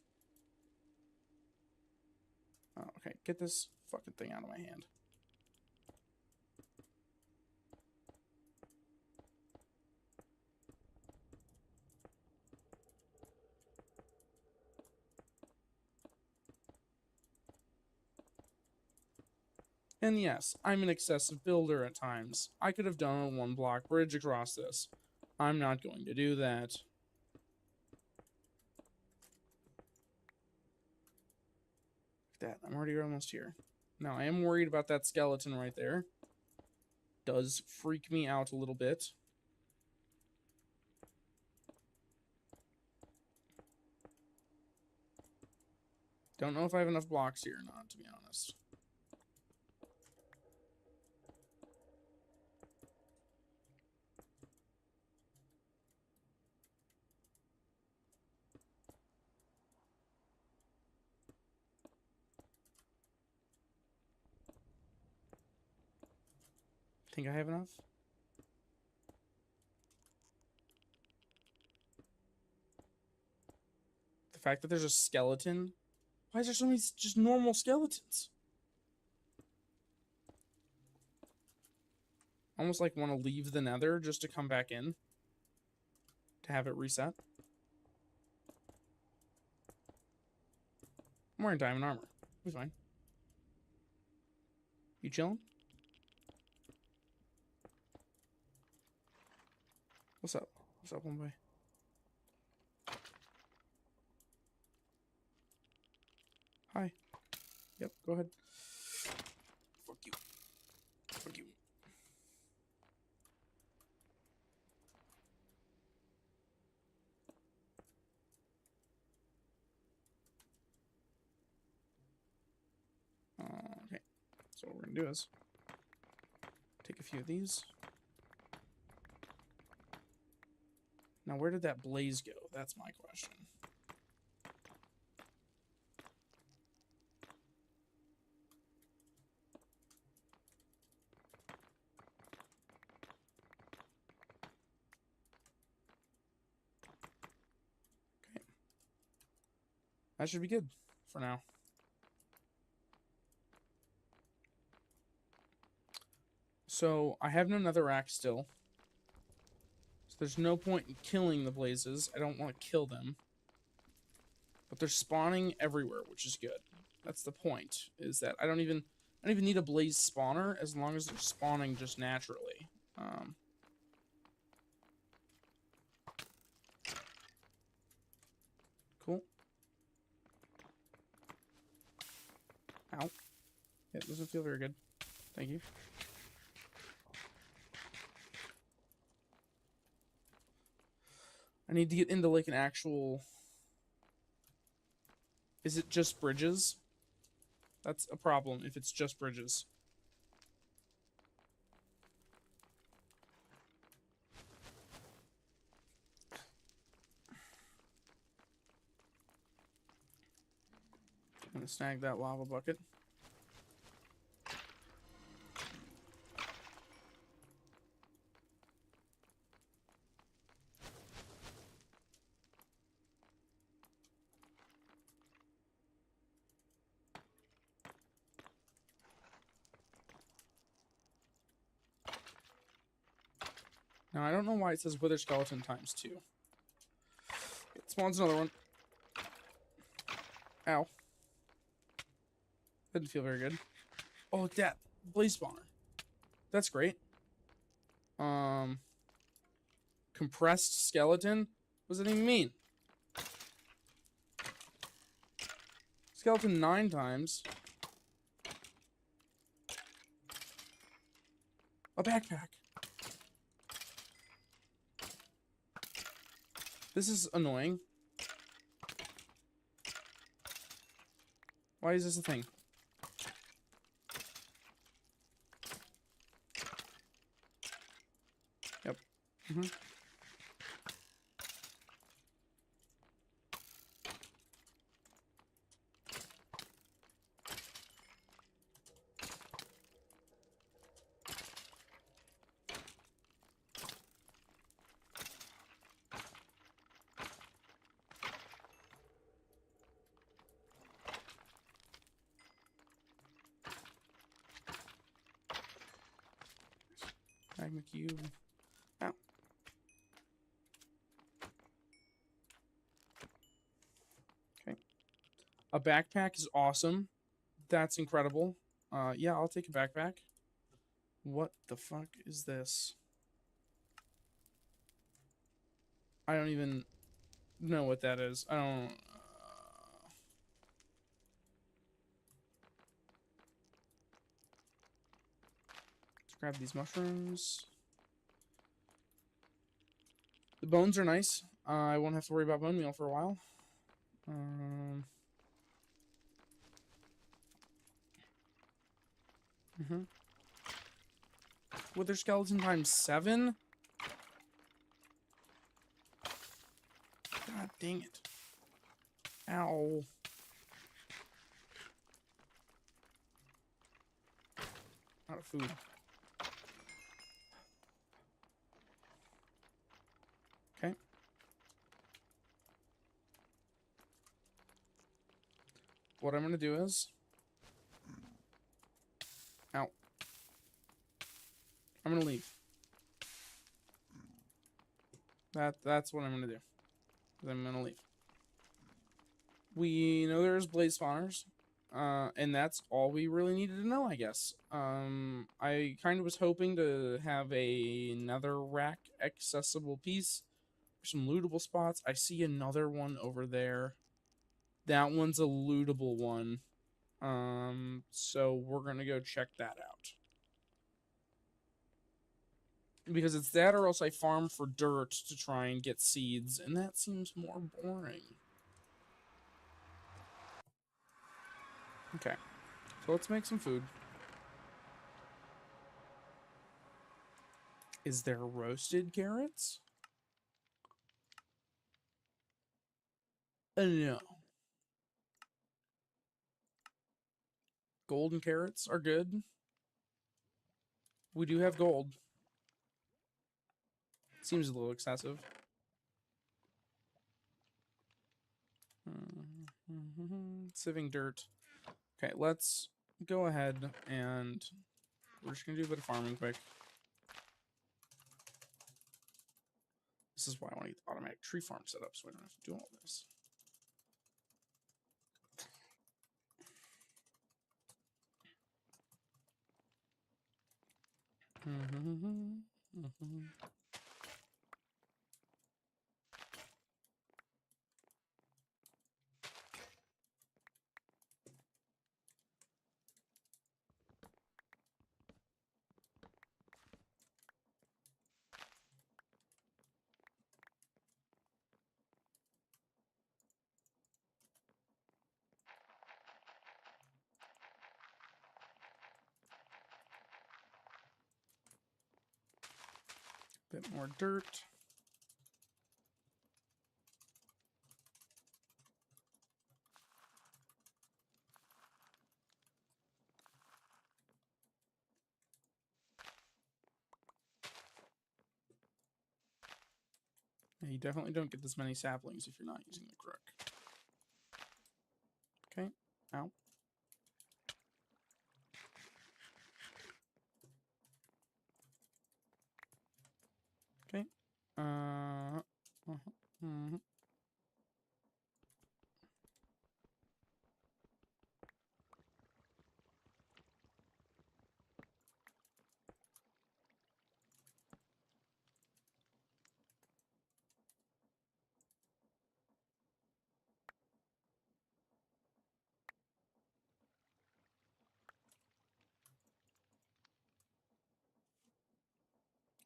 Oh, okay, get this fucking thing out of my hand. And yes, I'm an excessive builder at times. I could have done a one-block bridge across this. I'm not going to do that. That, I'm already almost here. Now, I am worried about that skeleton right there. Does freak me out a little bit. Don't know if I have enough blocks here or not, to be honest. Think I have enough? The fact that there's a skeleton. Why is there so many just normal skeletons? Almost like want to leave the nether just to come back in. To have it reset. I'm wearing diamond armor. We're fine. You chilling? What's up? What's up, homeboy? Hi. Yep, go ahead. Fuck you. Fuck you. Okay. So what we're gonna do is take a few of these. Now, where did that blaze go? That's my question. Okay. That should be good for now. So, I have no netherrack still. So there's no point in killing the blazes. I don't want to kill them. But they're spawning everywhere, which is good. That's the point, is that I don't even... I don't even need a blaze spawner as long as they're spawning just naturally. Cool. Ow. Yeah, it doesn't feel very good. Thank you. I need to get into like an actual... Is it just bridges? That's a problem if it's just bridges. I'm gonna snag that lava bucket. Now, I don't know why it says wither skeleton ×2. It spawns another one. Ow. Didn't feel very good. Oh, that blaze spawner. That's great. Compressed skeleton? What does that even mean? Skeleton 9 times. A backpack. This is annoying. Why is this a thing? Yep. Magma cube. Ow. Okay. A backpack is awesome. That's incredible. Yeah, I'll take a backpack. What the fuck is this? I don't even know what that is. I don't... Let's grab these mushrooms. The bones are nice. I won't have to worry about bone meal for a while. Wither skeleton ×7? God dang it. Ow. Out of food. Okay. What I'm gonna do is... Ow. I'm gonna leave. That's what I'm gonna do. I'm gonna leave. We know there's blaze spawners. And that's all we really needed to know, I guess. I kind of was hoping to have another rack accessible piece for some lootable spots. I see another one over there. That one's a lootable one. So we're gonna go check that out. Because it's that or else I farm for dirt to try and get seeds, and that seems more boring. Okay. So let's make some food. Is there roasted carrots? No. Golden carrots are good. We do have gold. Seems a little excessive. Sieving dirt. Okay, let's go ahead and we're just gonna do a bit of farming quick. This is why I want to get the automatic tree farm set up so I don't have to do all this. Bit more dirt. Yeah, you definitely don't get this many saplings if you're not using the crook. Okay. Ow. Okay.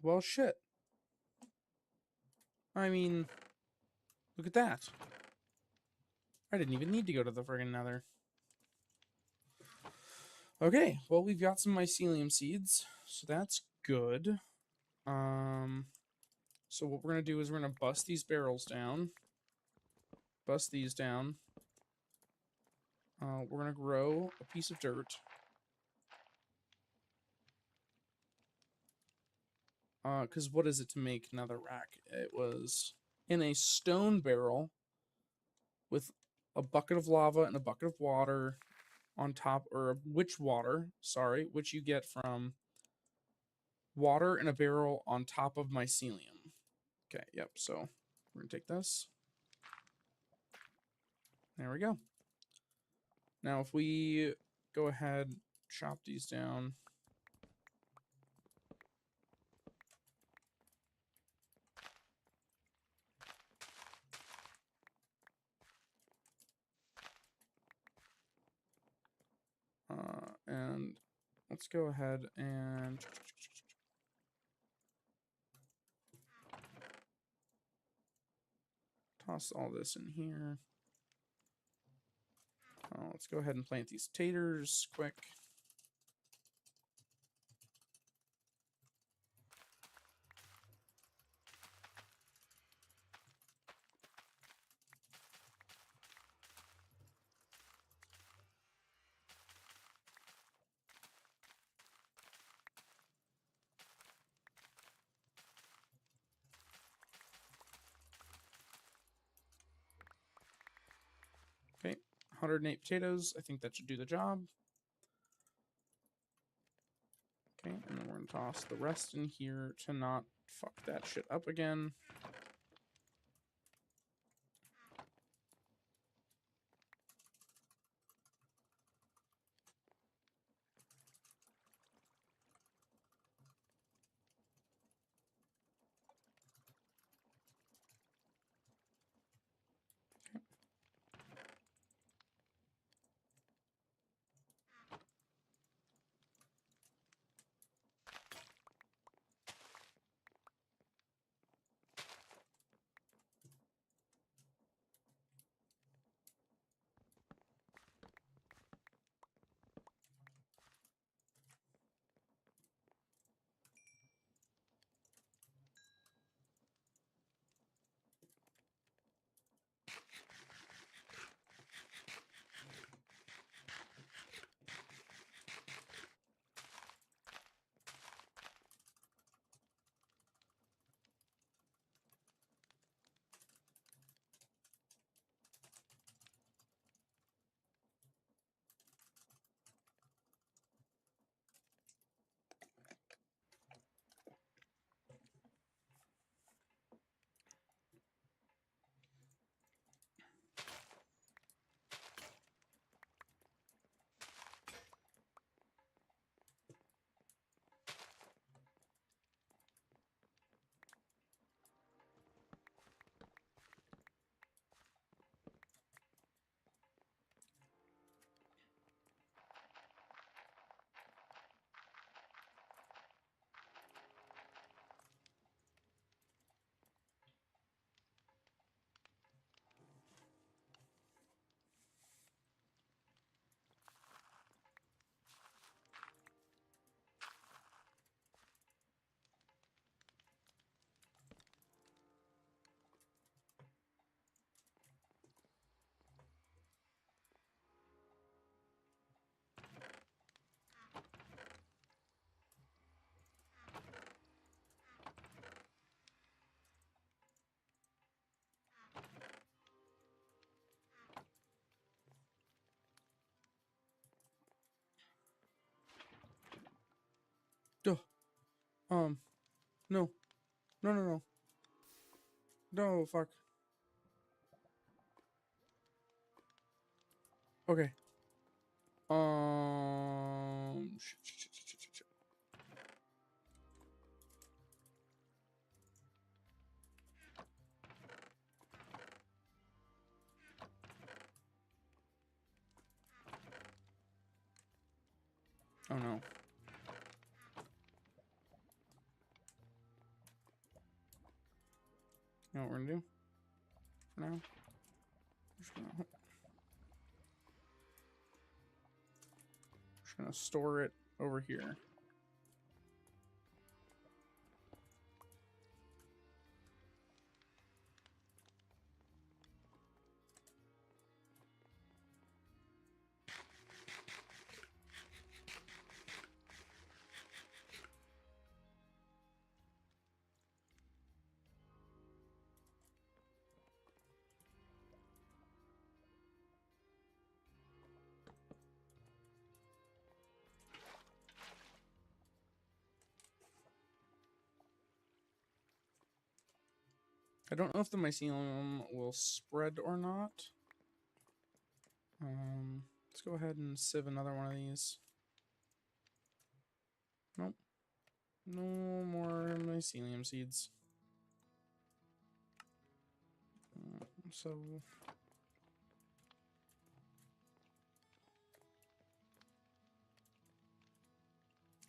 Well, shit. I mean, look at that. I didn't even need to go to the friggin' nether. Okay, well, we've got some mycelium seeds, so that's good. So what we're going to do is we're going to bust these barrels down. Bust these down. We're going to grow a piece of dirt. Because what is it to make another rack? It was in a stone barrel with a bucket of lava and a bucket of water on top, or witch water, sorry, which you get from water in a barrel on top of mycelium. Okay, yep, so we're going to take this. There we go. Now, if we go ahead, chop these down. And let's go ahead and toss all this in here. Let's go ahead and plant these taters quick. Okay, 108 potatoes. I think that should do the job. Okay, and then we're going to toss the rest in here to not fuck that shit up again. No. No, no, no. No, fuck. Okay. Shit. Oh no. You know what we're gonna do? For now? Just gonna store it over here. I don't know if the mycelium will spread or not. Let's go ahead and sieve another one of these. Nope. No more mycelium seeds. So...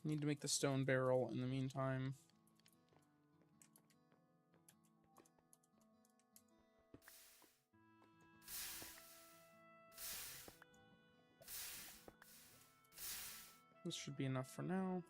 need to make the stone barrel in the meantime. This should be enough for now.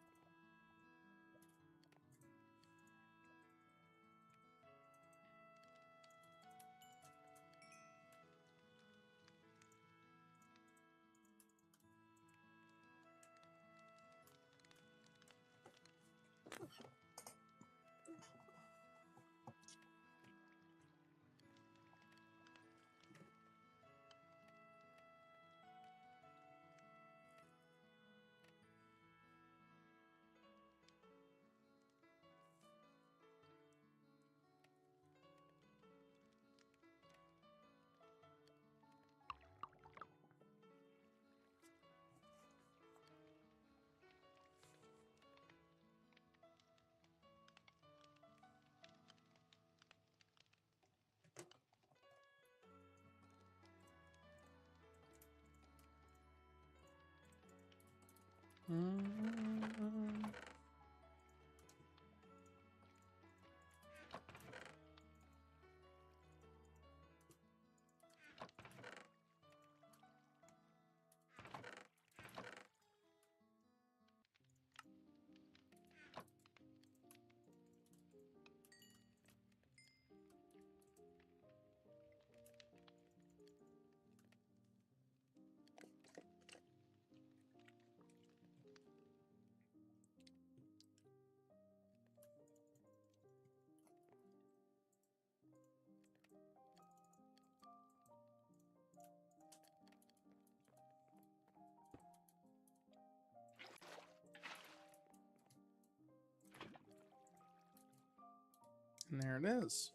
And there it is.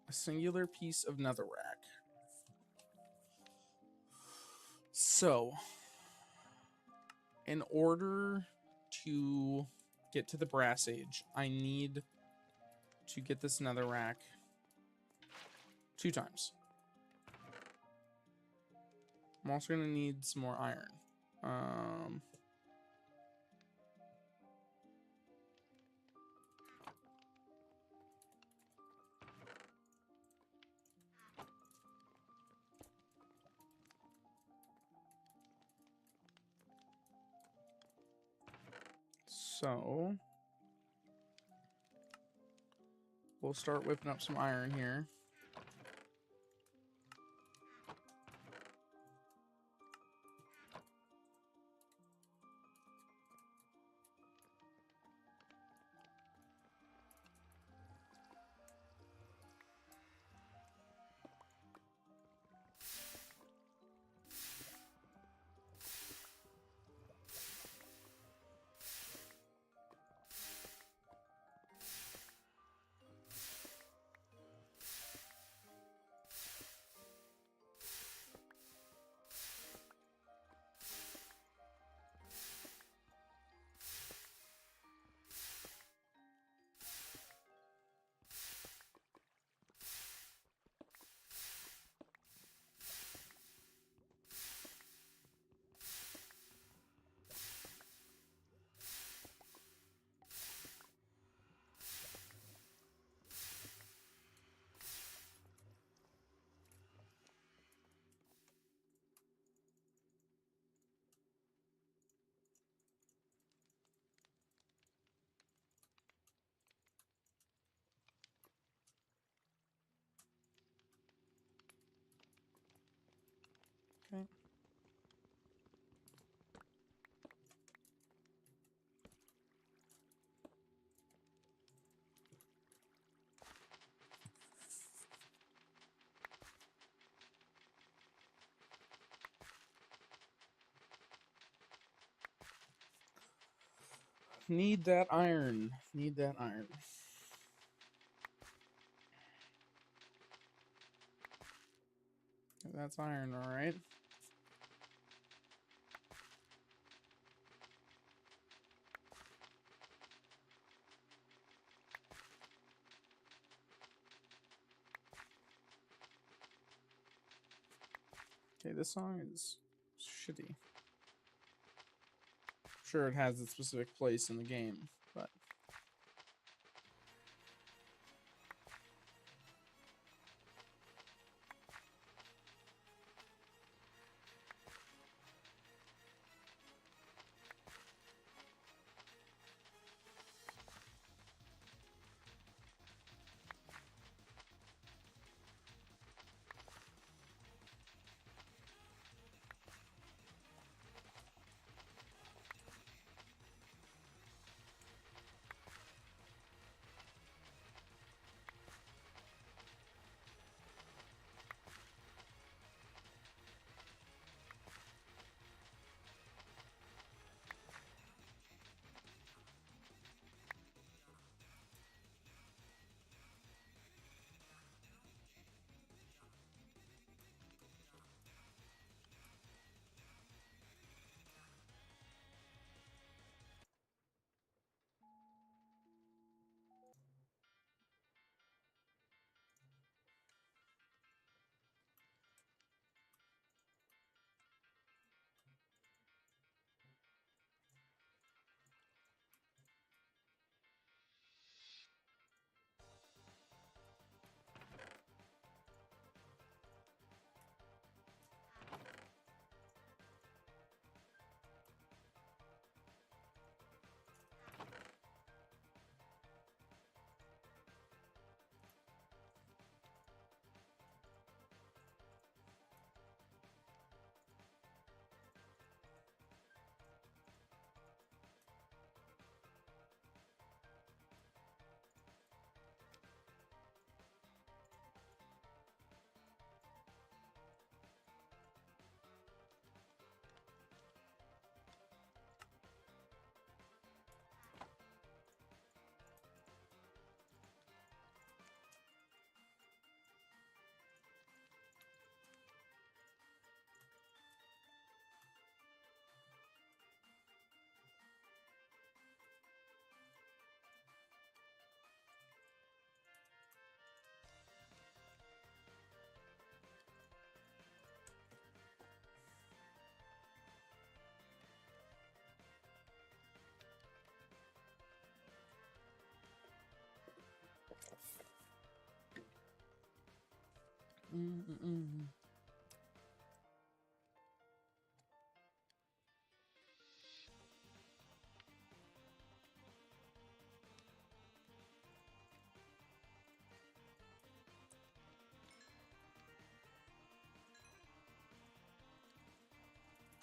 A singular piece of netherrack. So, in order to get to the brass age, I need to get this netherrack 2 times. I'm also going to need some more iron. So, we'll start whipping up some iron here. Okay. Need that iron. Need that iron. That's iron, all right. Okay, this song is shitty. Sure, it has its specific place in the game, but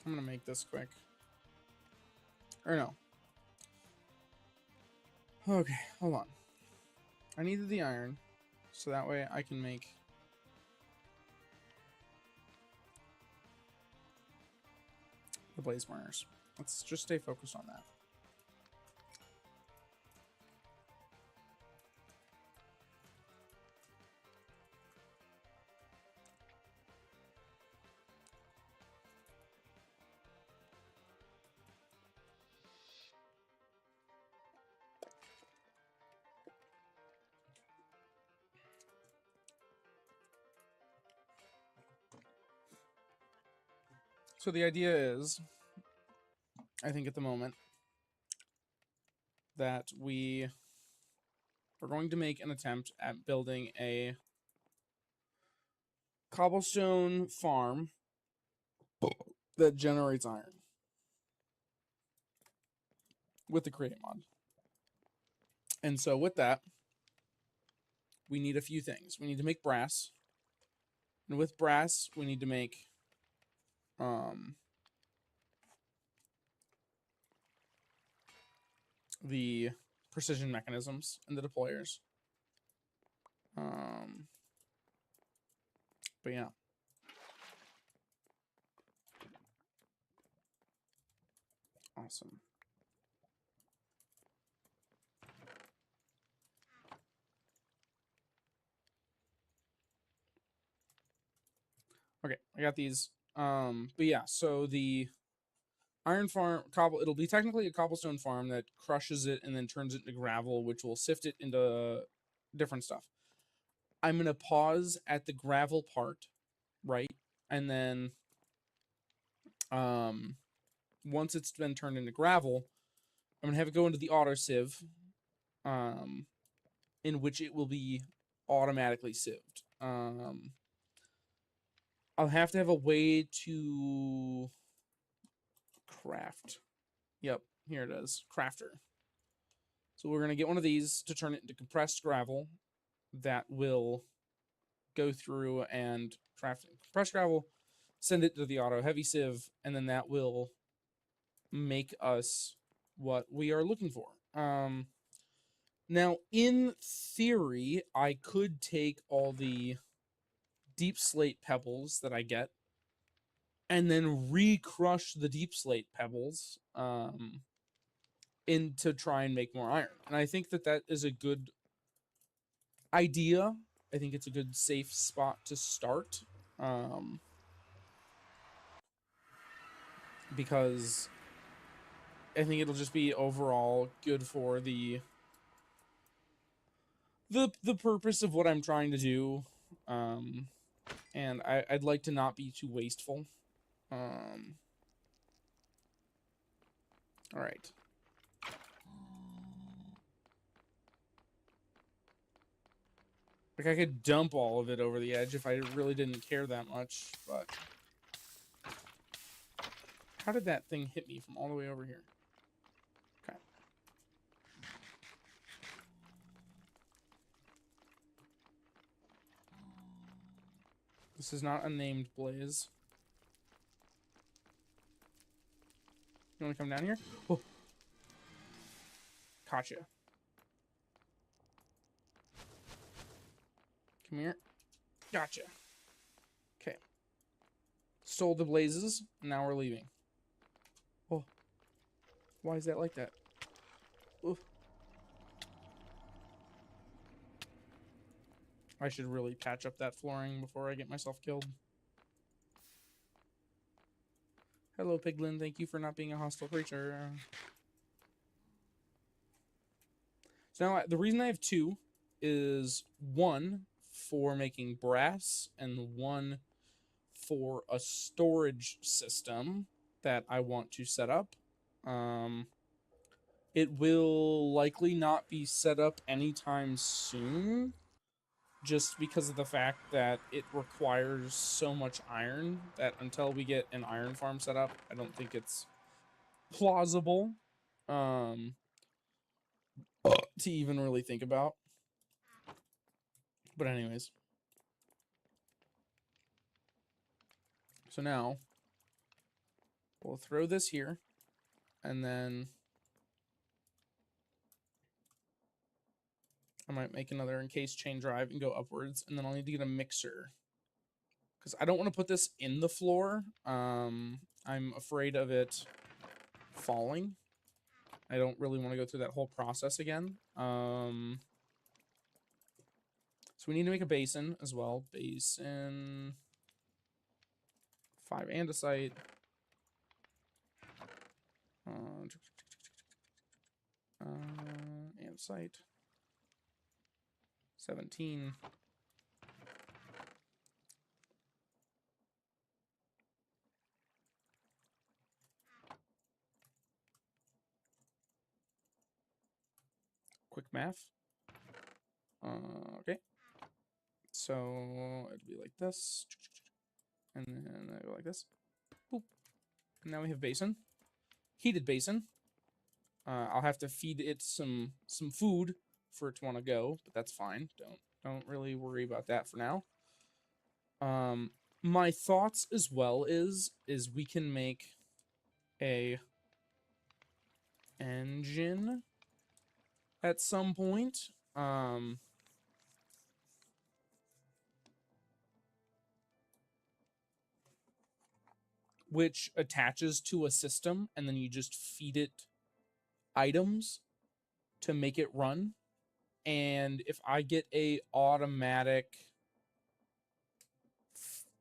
I'm gonna make this quick. Or no. Okay, hold on. I needed the iron, so that way I can make the blaze burners. Let's just stay focused on that. So the idea is, I think at the moment, that we are going to make an attempt at building a cobblestone farm that generates iron with the create mod. And so with that, we need a few things. We need to make brass. And with brass, we need to make the precision mechanisms and the deployers. But yeah. Awesome. Okay, I got these. But yeah, so the iron farm it'll be technically a cobblestone farm that crushes it and then turns it into gravel, which will sift it into different stuff. I'm gonna pause at the gravel part, right? And then once it's been turned into gravel, I'm gonna have it go into the auto sieve, in which it will be automatically sieved. I'll have to have a way to craft. Yep, here it is, crafter. So we're gonna get one of these to turn it into compressed gravel that will go through and craft compressed gravel, send it to the auto heavy sieve, and then that will make us what we are looking for. Now, in theory, I could take all the deep slate pebbles that I get and then re-crush the deep slate pebbles in to try and make more iron. And I think that that is a good idea. I think it's a good safe spot to start. Because I think it'll just be overall good for the purpose of what I'm trying to do. And I'd like to not be too wasteful. All right. Like, I could dump all of it over the edge if I really didn't care that much, but... How did that thing hit me from all the way over here? Okay. This is not a named blaze. You want to come down here? Oh. Caught you. Come here. Gotcha. Okay. Stole the blazes. Now we're leaving. Oh. Why is that like that? Oof. I should really patch up that flooring before I get myself killed. Hello, Piglin. Thank you for not being a hostile creature. So now, the reason I have two is one for making brass and one for a storage system that I want to set up. It will likely not be set up anytime soon, just because of the fact that it requires so much iron that until we get an iron farm set up, I don't think it's plausible to even really think about. But anyways. So now, we'll throw this here, and then I might make another encased chain drive and go upwards, and then I'll need to get a mixer. Because I don't want to put this in the floor. I'm afraid of it falling. I don't really want to go through that whole process again. So we need to make a basin as well. Basin 5 andesite. Andesite 17. Quick math. Okay. So it'll be like this. And then I go like this. Boop. And now we have basin. Heated basin. I'll have to feed it some food for it to want to go, but that's fine. Don't really worry about that for now. My thoughts as well is we can make a engine at some point. Which attaches to a system, and then you just feed it items to make it run. And if I get a automatic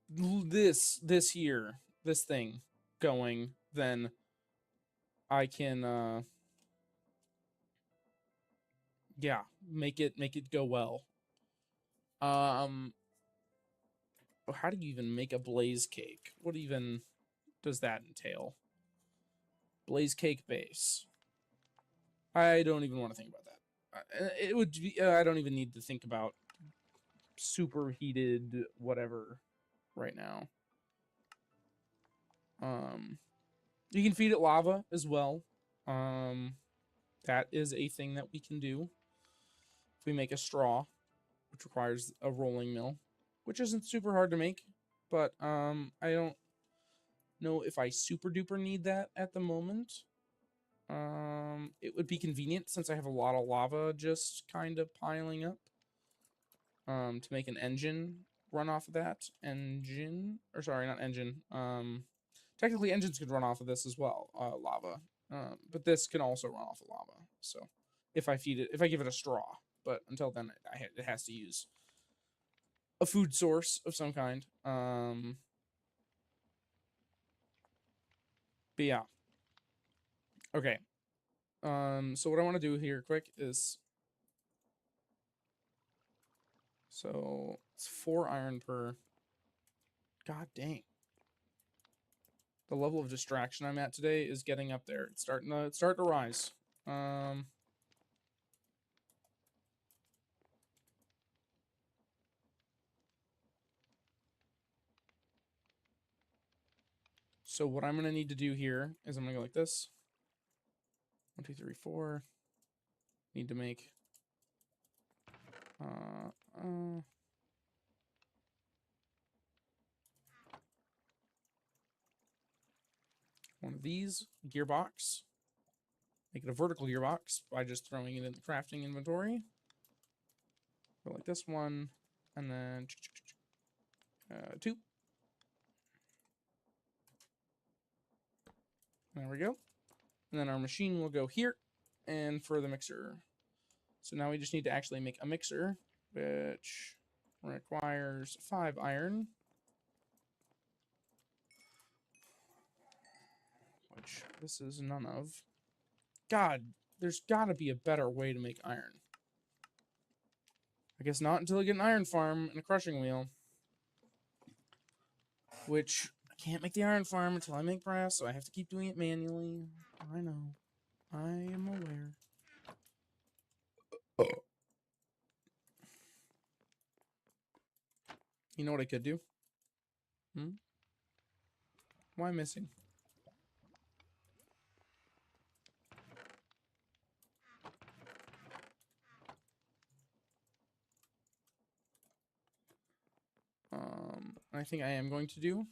this thing going, then I can yeah, make it go well. How do you even make a blaze cake? What even does that entail? Blaze cake base. I don't even want to think about that. It would be, I don't even need to think about superheated whatever right now. You can feed it lava as well. That is a thing that we can do. If we make a straw, which requires a rolling mill, which isn't super hard to make, but I don't know if I super duper need that at the moment. It would be convenient since I have a lot of lava just kind of piling up. To make an engine run off of that. Technically engines could run off of this as well, lava. But this can also run off of lava. So if I give it a straw, but until then it has to use a food source of some kind. But yeah. Okay. So what I want to do here quick is, so it's 4 iron per. God dang. The level of distraction I'm at today is getting up there. It's starting to rise. So what I'm gonna need to do here is I'm gonna go like this. 1, 2, 3, 4. Need to make one of these gearbox. Make it a vertical gearbox by just throwing it in the crafting inventory. Go like this one, and then 2. There we go. And then our machine will go here, and for the mixer. So now we just need to actually make a mixer, which requires 5 iron. Which this is none of. God, there's gotta be a better way to make iron. I guess not until I get an iron farm and a crushing wheel. Which, I can't make the iron farm until I make brass, so I have to keep doing it manually. I know. I am aware. You know what I could do? Why missing? I think I am going to do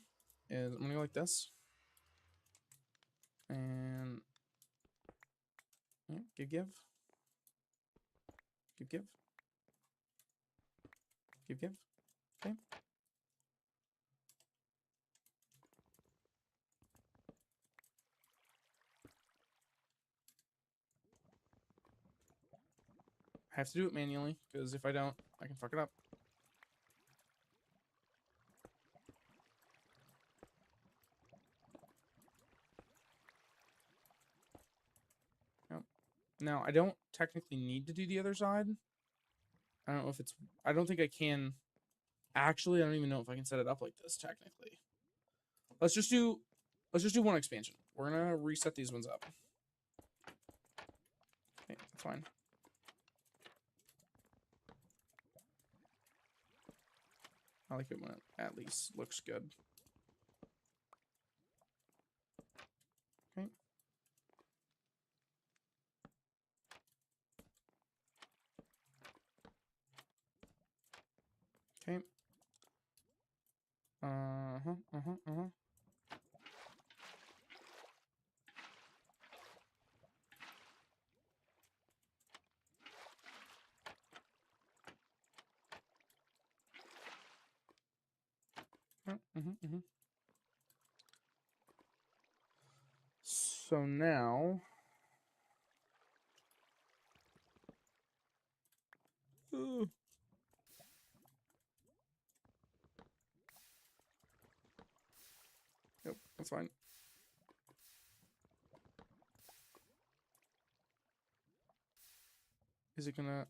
is I'm gonna go like this. And yeah, give. Give. Okay. I have to do it manually, because if I don't, I can fuck it up. Yep. Now, I don't technically need to do the other side. I don't know if it's... I don't think I can... Actually, I don't even know if I can set it up like this, technically. Let's just do one expansion. We're gonna reset these ones up. Okay, that's fine. I like it when it at least looks good. Okay. Okay. So now... Ugh. Nope, that's fine. Is it gonna...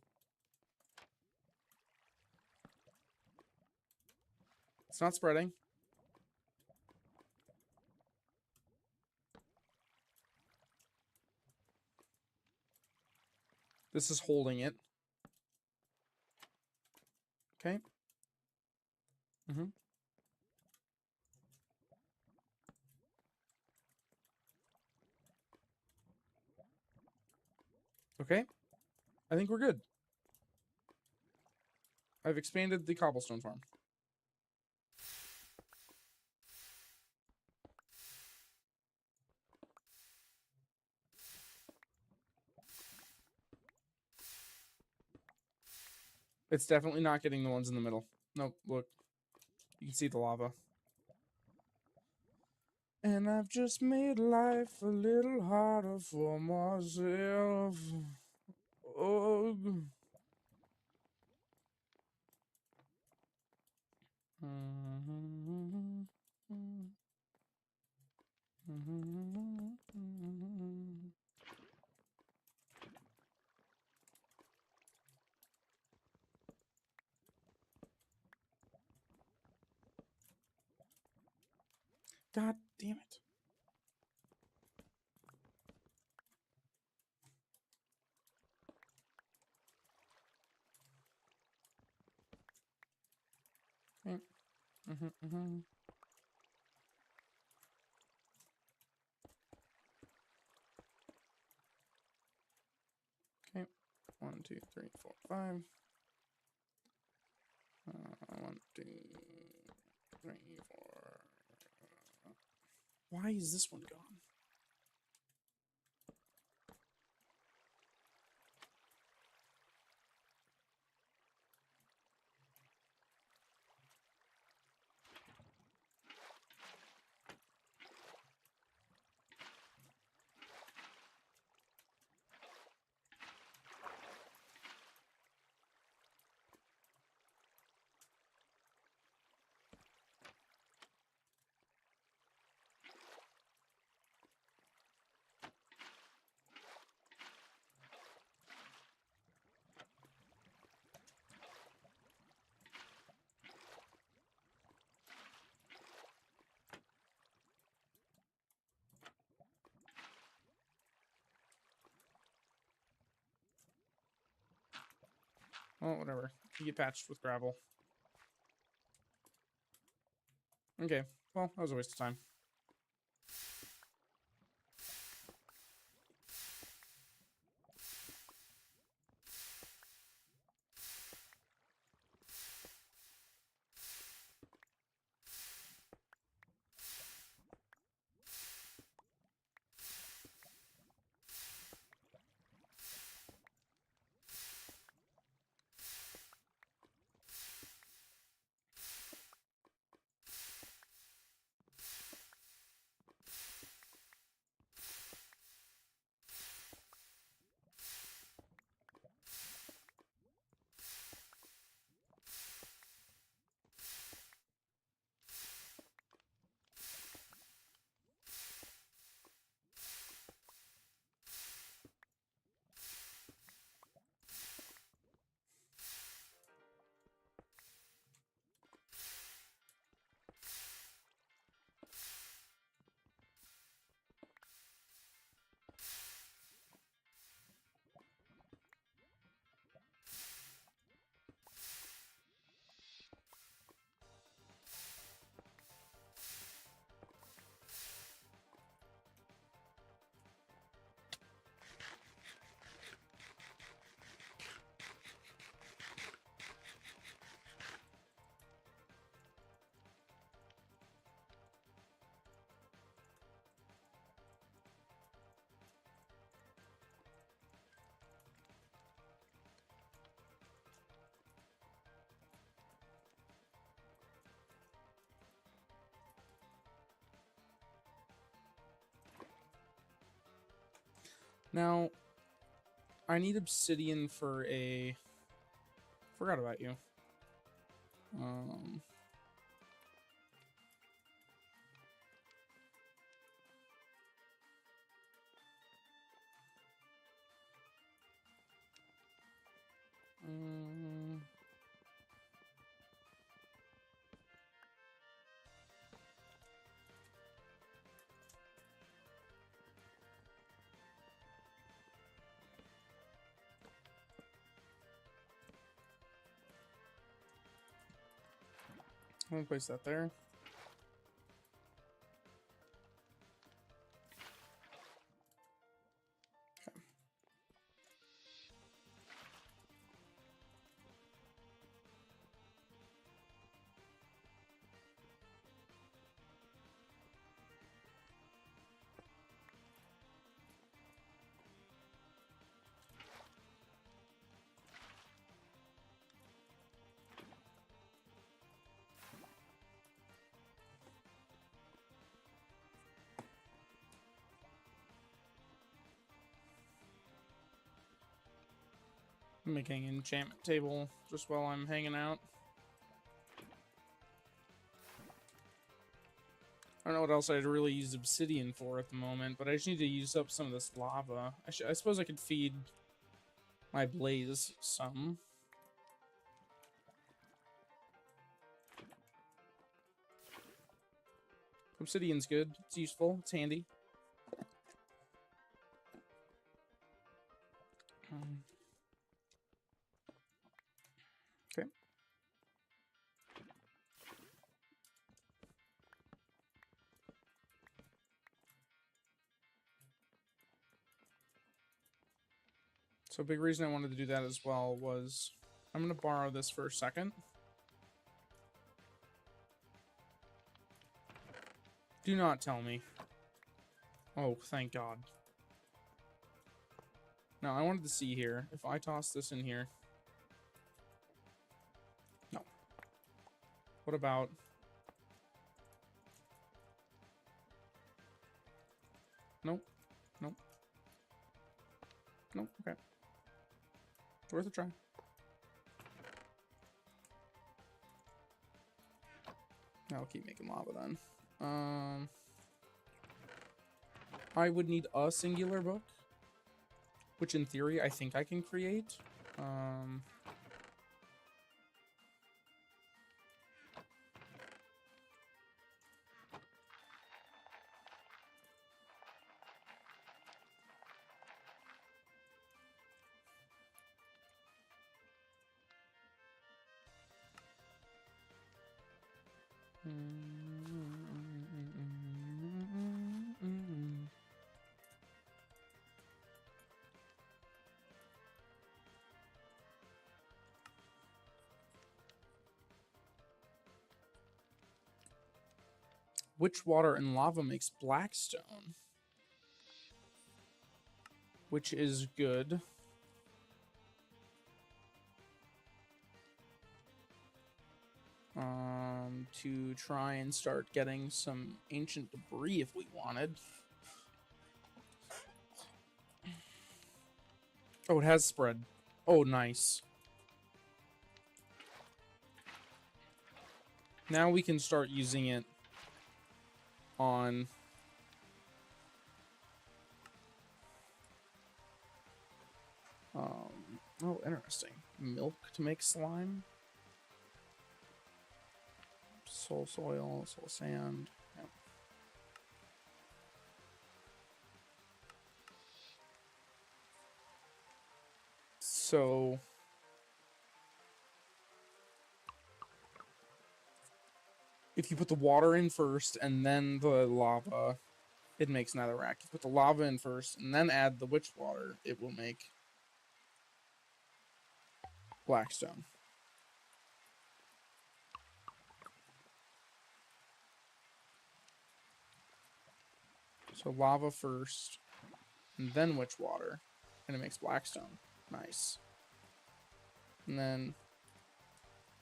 It's not spreading. This is holding it. Okay. Okay. I think we're good. I've expanded the cobblestone farm. It's definitely not getting the ones in the middle. Nope, look. You can see the lava. And I've just made life a little harder for myself. Oh. God damn it. Okay. Okay. 1, 2, 3, 4, 5. 1, 2, 3, 4. Why is this one gone? Well, whatever. You get patched with gravel. Okay. Well, that was a waste of time. Now, I need obsidian for a... Forgot about you. I'm gonna place that there. Okay. I'm making an enchantment table just while I'm hanging out. I don't know what else I'd really use obsidian for at the moment, but I just need to use up some of this lava. I suppose I could feed my blaze some. Obsidian's good. It's useful. It's handy. Okay. So a big reason I wanted to do that as well was I'm going to borrow this for a second. Do not tell me. Oh, thank God. Now, I wanted to see here. If I toss this in here. No. What about... Nope. Nope. Nope. Okay. Worth a try. I'll keep making lava then. I would need a singular book, which in theory I think I can create. Witch water and lava makes blackstone, which is good. To try and start getting some ancient debris if we wanted. Oh, it has spread. Oh, nice. Now we can start using it on... oh, interesting. Milk to make slime. Soul soil, soul sand. Yep. So... if you put the water in first and then the lava, it makes netherrack. If you put the lava in first and then add the witch water, it will make blackstone. So lava first, and then witch water, and it makes blackstone. Nice. And then...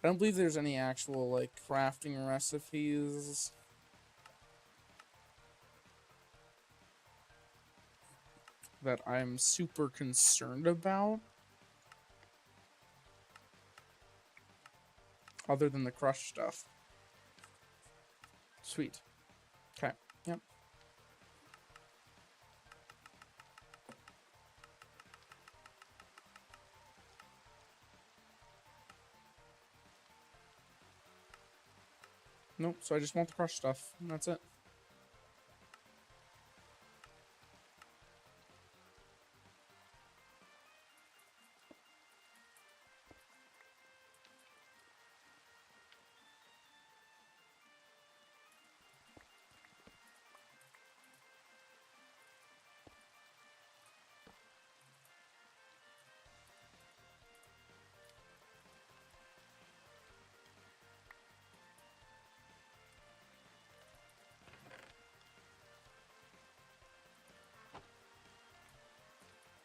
I don't believe there's any actual, like, crafting recipes. that I'm super concerned about. Other than the crush stuff. Sweet. Okay. Yep. Nope, so I just want the crush stuff, and that's it.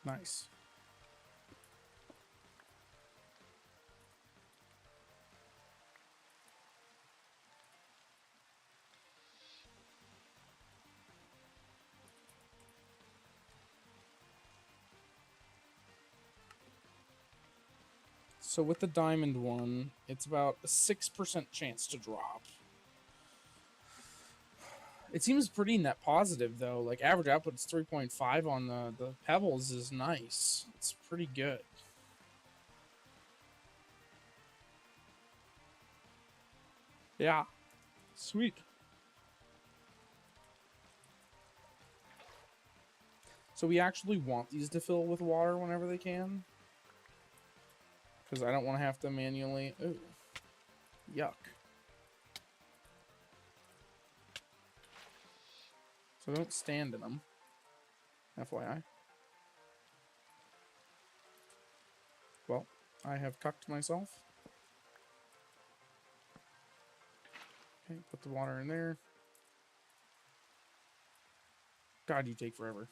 Nice. So with the diamond one, it's about a 6% chance to drop. It seems pretty net positive, though. Like, average output is 3.5 on the pebbles is nice. It's pretty good. Yeah. Sweet. So we actually want these to fill with water whenever they can. Because I don't want to have to manually... Ooh. Yuck. So don't stand in them. FYI. Well, I have cucked myself. Okay, put the water in there. God, you take forever.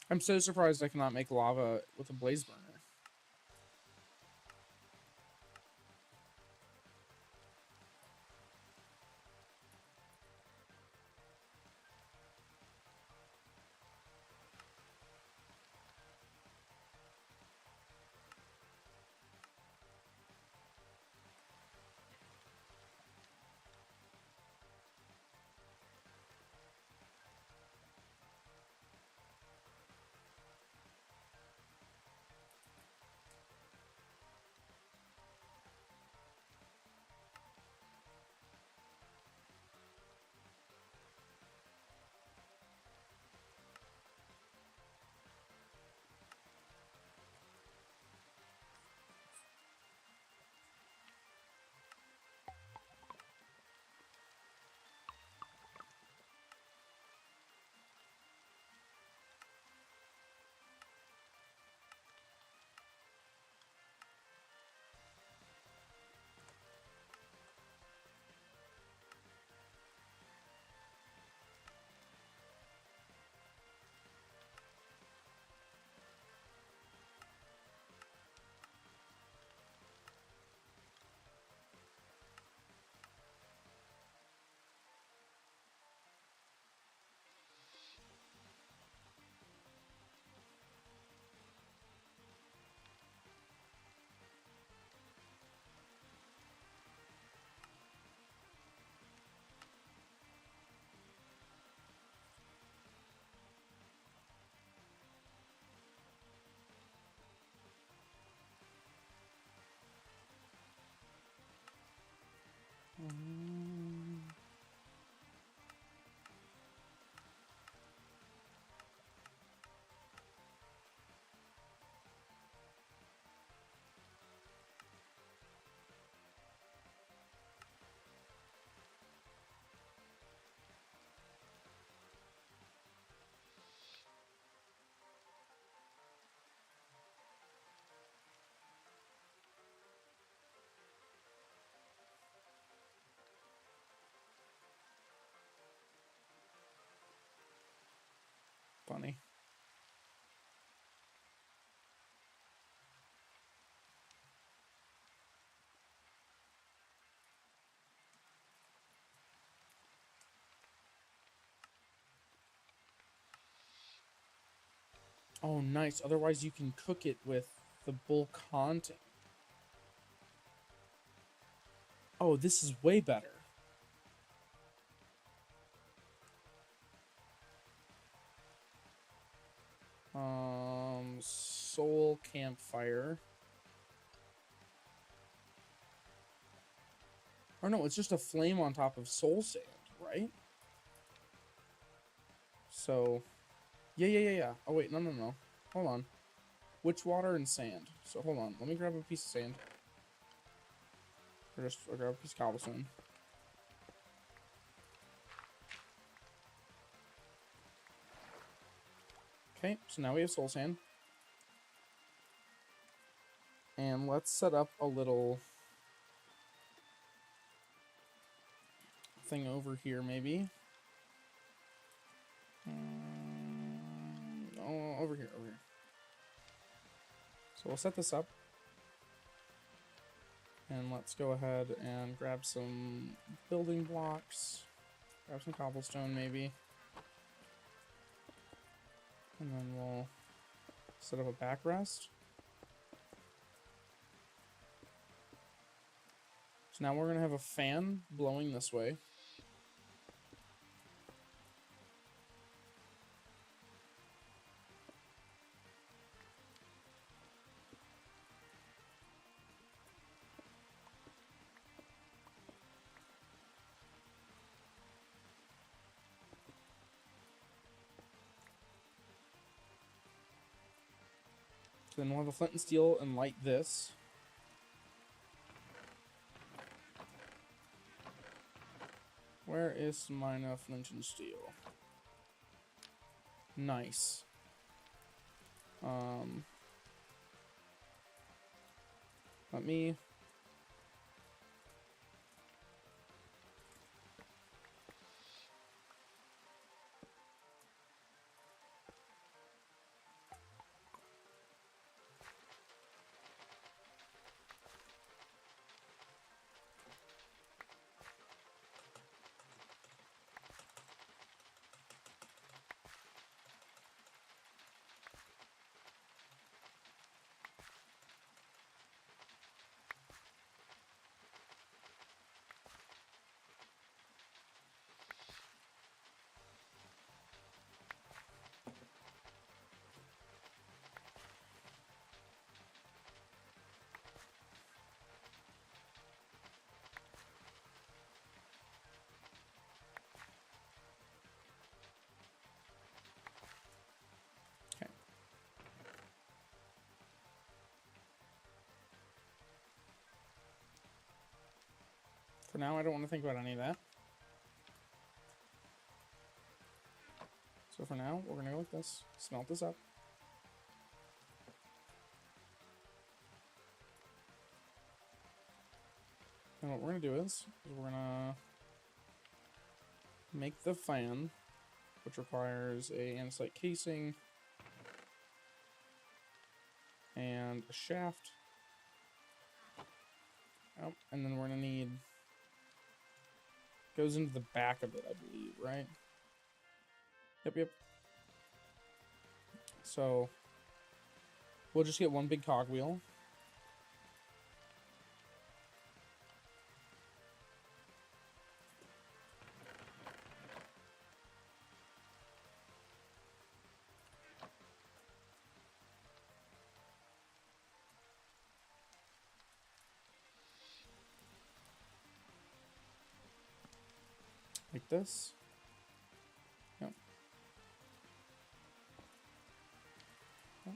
I'm so surprised I cannot make lava with a blaze burner. Funny. Oh, nice. Otherwise, you can cook it with the bulk content. Oh, this is way better. Soul campfire. Or no, it's just a flame on top of soul sand, right? So, yeah. Oh, wait, no. Hold on. Witch water and sand. So, hold on. Let me grab a piece of sand. Or just I'll grab a piece of cobblestone. Okay, so now we have soul sand. And let's set up a little thing over here, maybe. Oh, over here. So we'll set this up. And let's go ahead and grab some building blocks. Grab some cobblestone, maybe. And then we'll set up a backrest. So now we're going to have a fan blowing this way. So then we'll have a flint and steel and light this. Where is my flint and steel? Nice. Let me... Okay. For now, I don't want to think about any of that. So for now, we're going to go like this. Smelt this up. And what we're going to do is we're going to make the fan, which requires a andesite casing and a shaft. Oh, and then we're going to need... Goes into the back of it, I believe, right? Yep. So we'll just get one big cogwheel. Like this. Yep. Oh,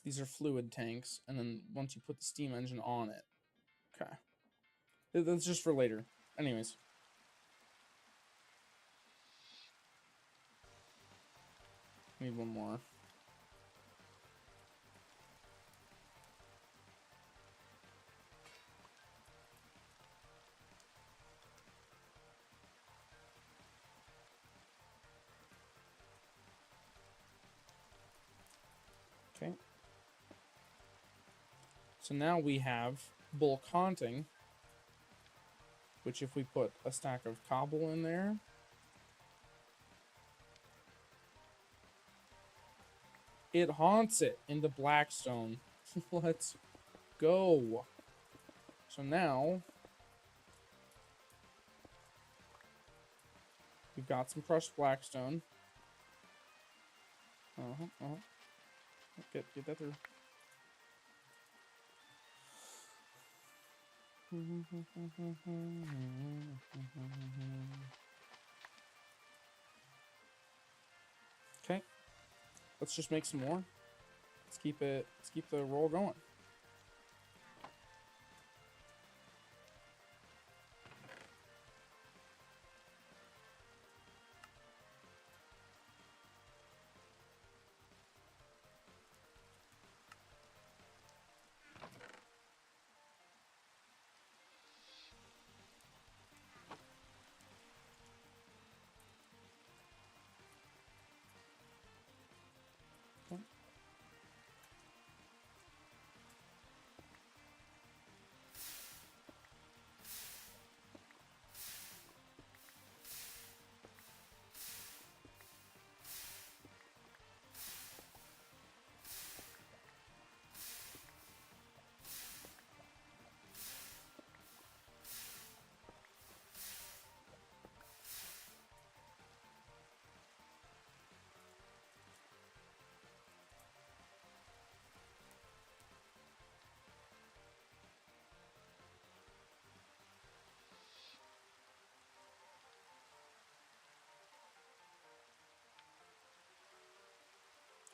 These are fluid tanks, and then once you put the steam engine on it. Okay. That's just for later. Anyways. Need one more. Okay. So now we have bulk haunting, which if we put a stack of cobble in there, it haunts it into Blackstone. Let's go. So now we've got some crushed Blackstone. Get that through. Okay. Let's just make some more. Let's keep the roll going.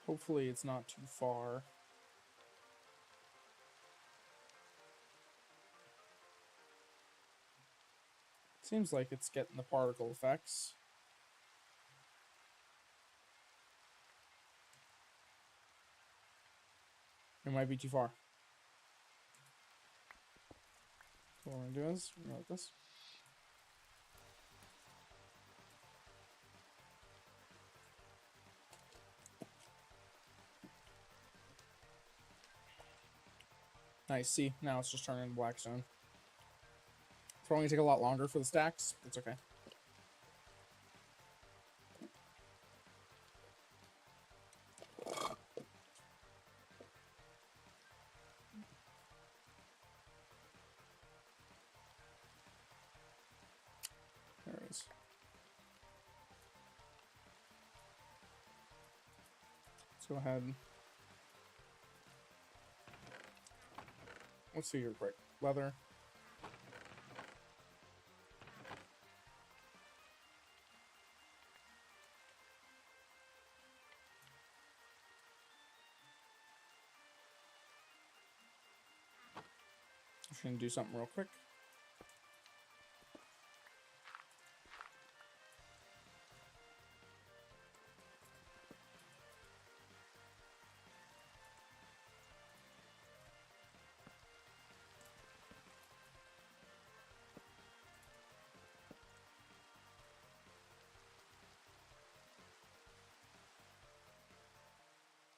Hopefully it's not too far. Seems like it's getting the particle effects. It might be too far. So what we're gonna do is we're gonna like this. Nice. See, now it's just turning into Blackstone. It's probably gonna take a lot longer for the stacks. It's okay. There it is. Let's go ahead. Let's see here quick. Leather. I'm just gonna do something real quick.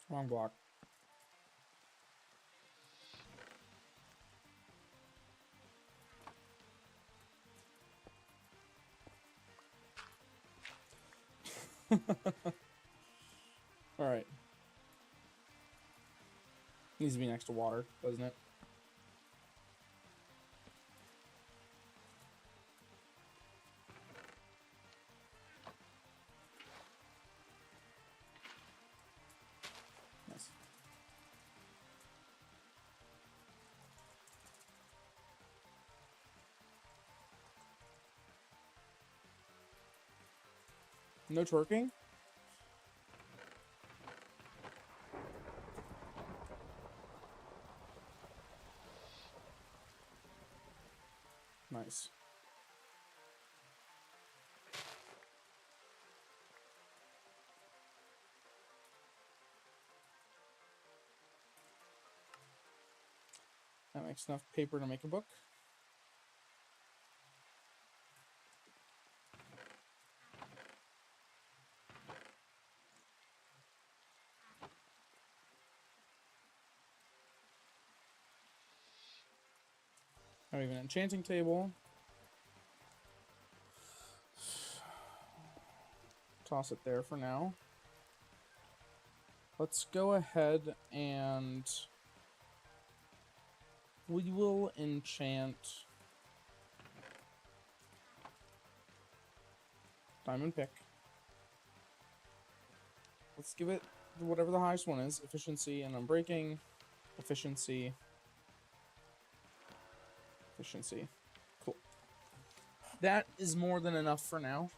Wrong block. All right. Needs to be next to water, doesn't it? Nice. No twerking? Nice. That makes enough paper to make a book. I have an enchanting table. Toss it there for now. Let's go ahead and we will enchant diamond pick. Let's give it whatever the highest one is. Efficiency and unbreaking. Efficiency. Efficiency. Cool. That is more than enough for now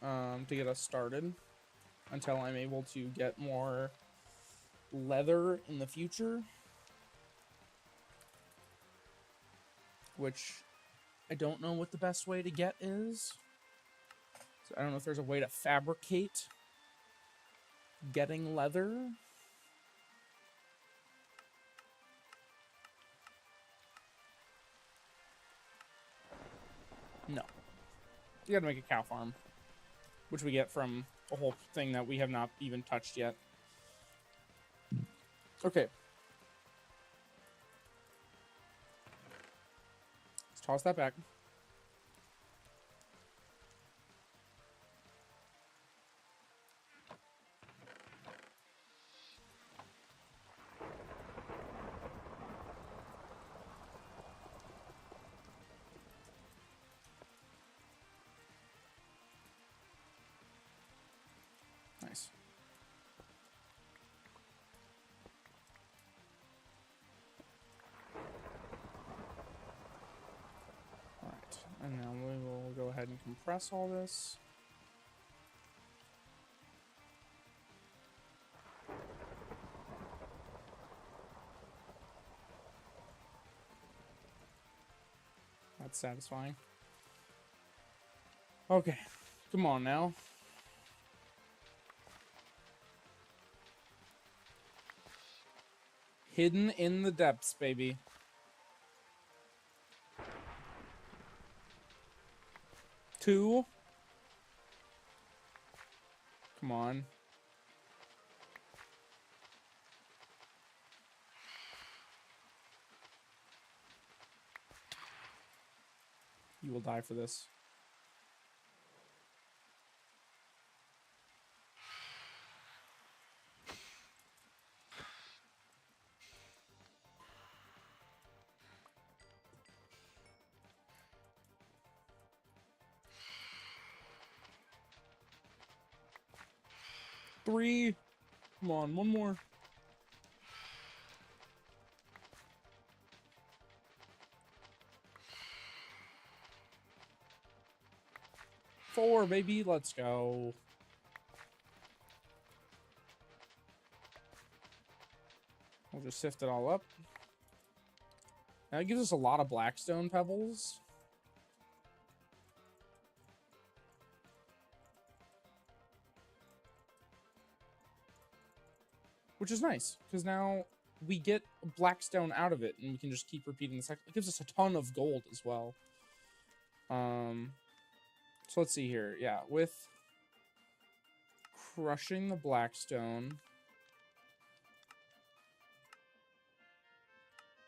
to get us started until I'm able to get more leather in the future, which I don't know what the best way to get is. So I don't know if there's a way to fabricate getting leather. No. You gotta make a cow farm, which we get from a whole thing that we have not even touched yet. Okay. Let's toss that back. Nice. Alright, and now we will go ahead and compress all this. That's satisfying. Okay, come on now. Hidden in the depths, baby. Two. Come on. You will die for this. Three. Come on, one more. Four, baby. Let's go. We'll just sift it all up. Now it gives us a lot of blackstone pebbles. Which is nice, because now we get blackstone out of it, and we can just keep repeating the cycle. It gives us a ton of gold as well. So let's see here. Yeah, with crushing the blackstone.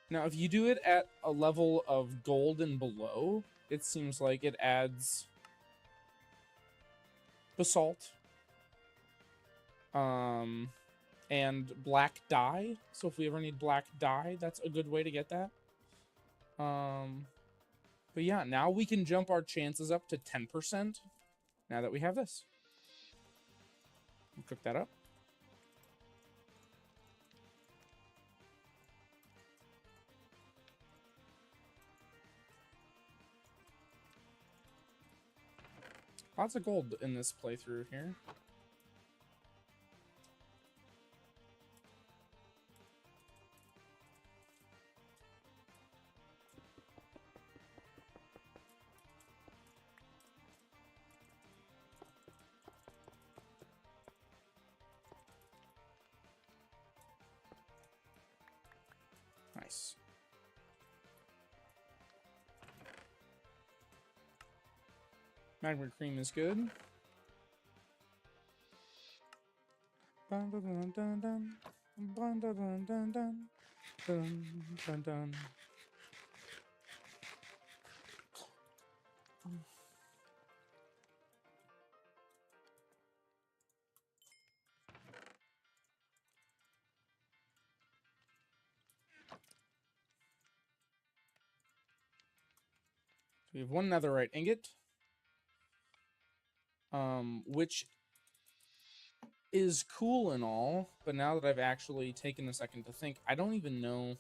Now, if you do it at a level of gold and below, it seems like it adds basalt. And black dye. So if we ever need black dye, that's a good way to get that. But yeah, now we can jump our chances up to 10% now that we have this. We'll cook that up. Lots of gold in this playthrough here. Nice. Magma cream is good. Dun, dun, dun, dun, dun. Dun, dun, dun, dun, dun. Dun, dun, dun. We have one netherite ingot, which is cool and all, but now that I've actually taken a second to think, I don't even know.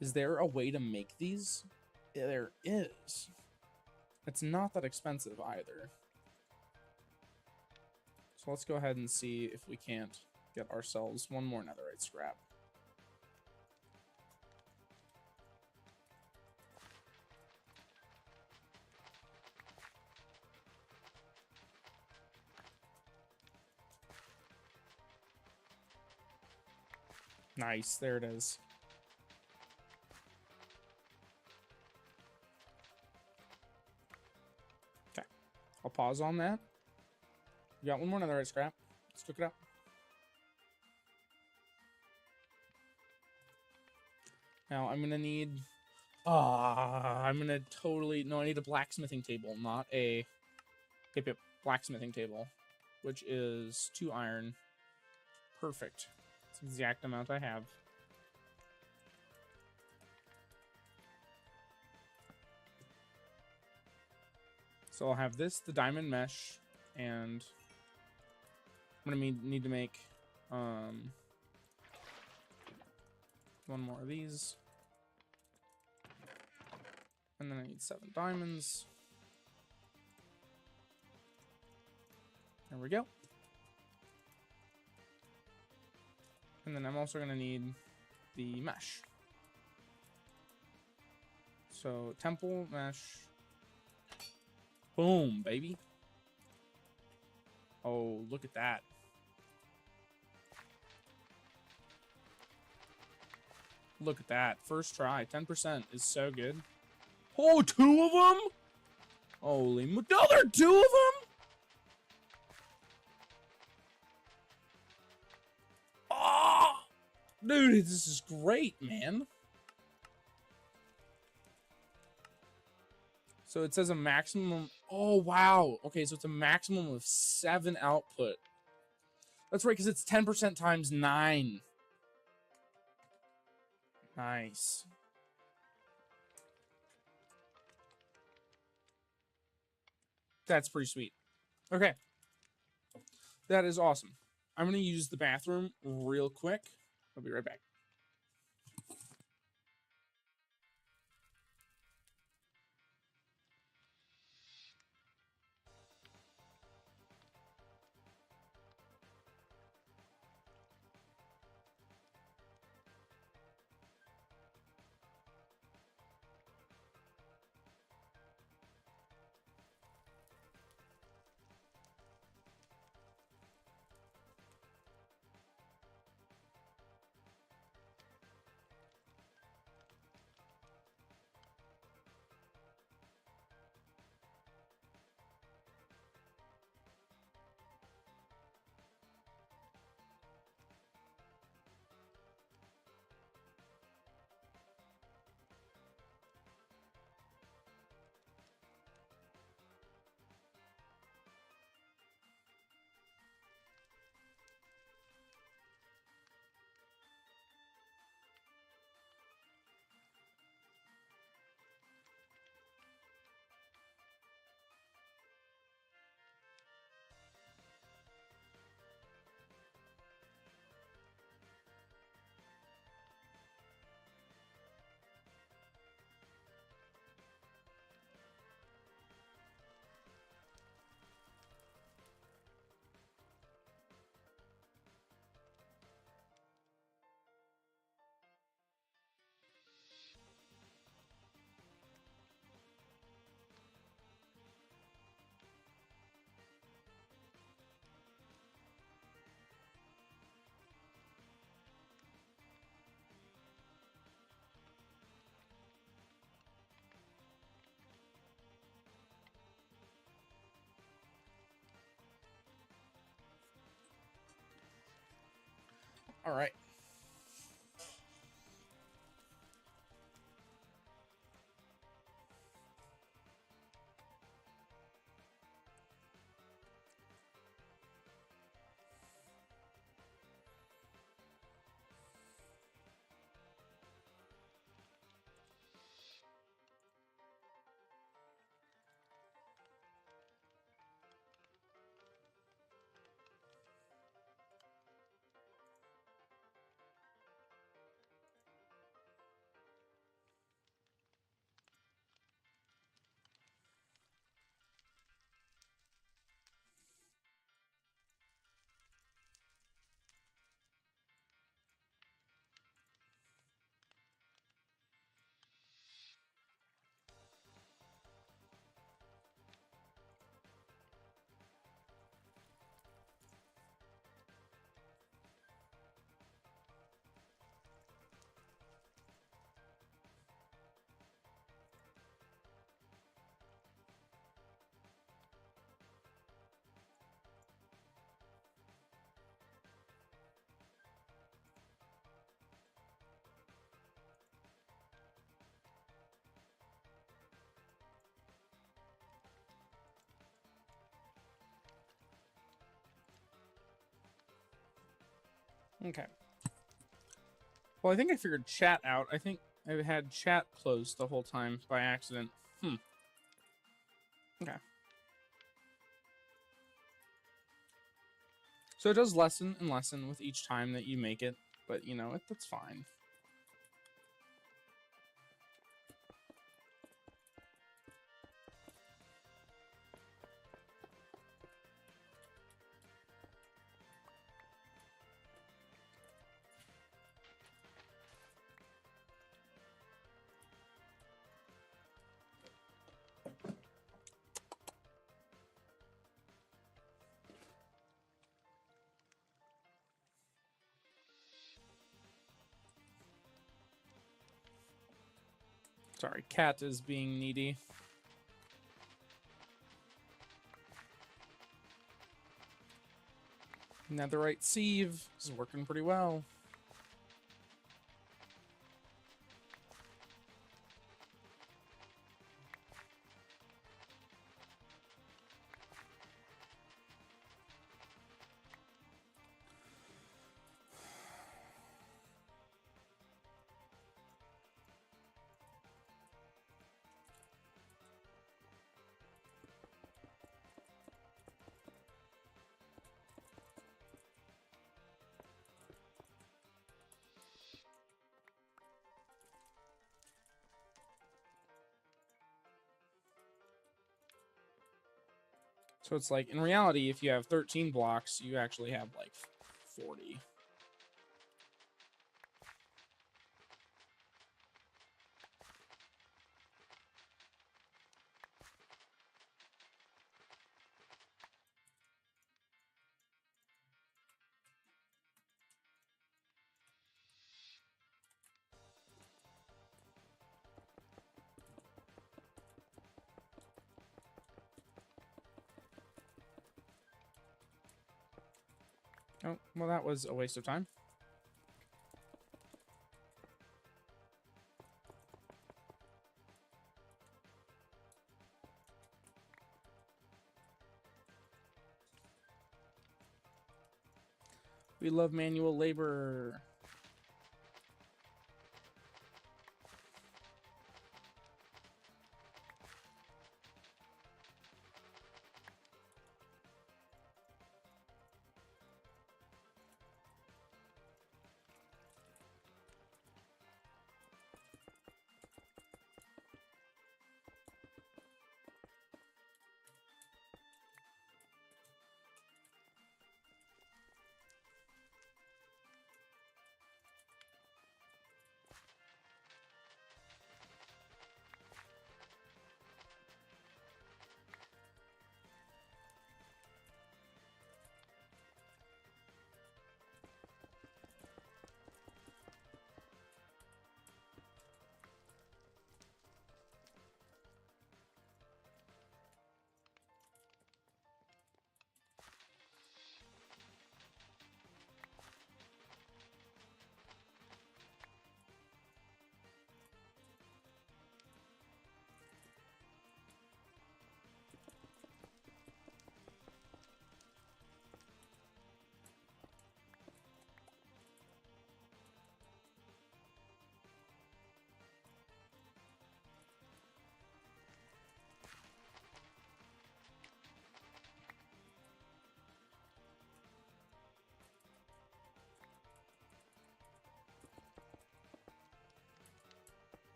Is there a way to make these? Yeah, there is. It's not that expensive either. So let's go ahead and see if we can't get ourselves one more netherite scrap. Nice, there it is. Okay, I'll pause on that. We got one more netherite scrap. Let's cook it up. Now I'm gonna need. I'm gonna totally no. I need a blacksmithing table, not a. Yep, blacksmithing table, which is 2 iron. Perfect. It's the exact amount I have. So I'll have this, the diamond mesh, and I'm gonna need to make one more of these, and then I need 7 diamonds. There we go. And then I'm also gonna need the mesh. So temple mesh. Boom, baby. Oh, look at that. Look at that. First try. 10% is so good. Oh, 2 of them? Holy, no, there are 2 of them? Oh, dude, this is great, man. So it says a maximum. Oh, wow. Okay, so it's a maximum of 7 output. That's right, because it's 10% times 9. Nice. That's pretty sweet. Okay. That is awesome. I'm going to use the bathroom real quick. I'll be right back. All right. Okay. Well, I think I figured chat out. I think I had chat closed the whole time by accident. Okay. So it does lessen and lessen with each time that you make it, but you know, that's fine. Sorry, cat is being needy. Netherite sieve is working pretty well. So it's like, in reality, if you have 13 blocks, you actually have like 40. Oh, well, that was a waste of time. We love manual labor.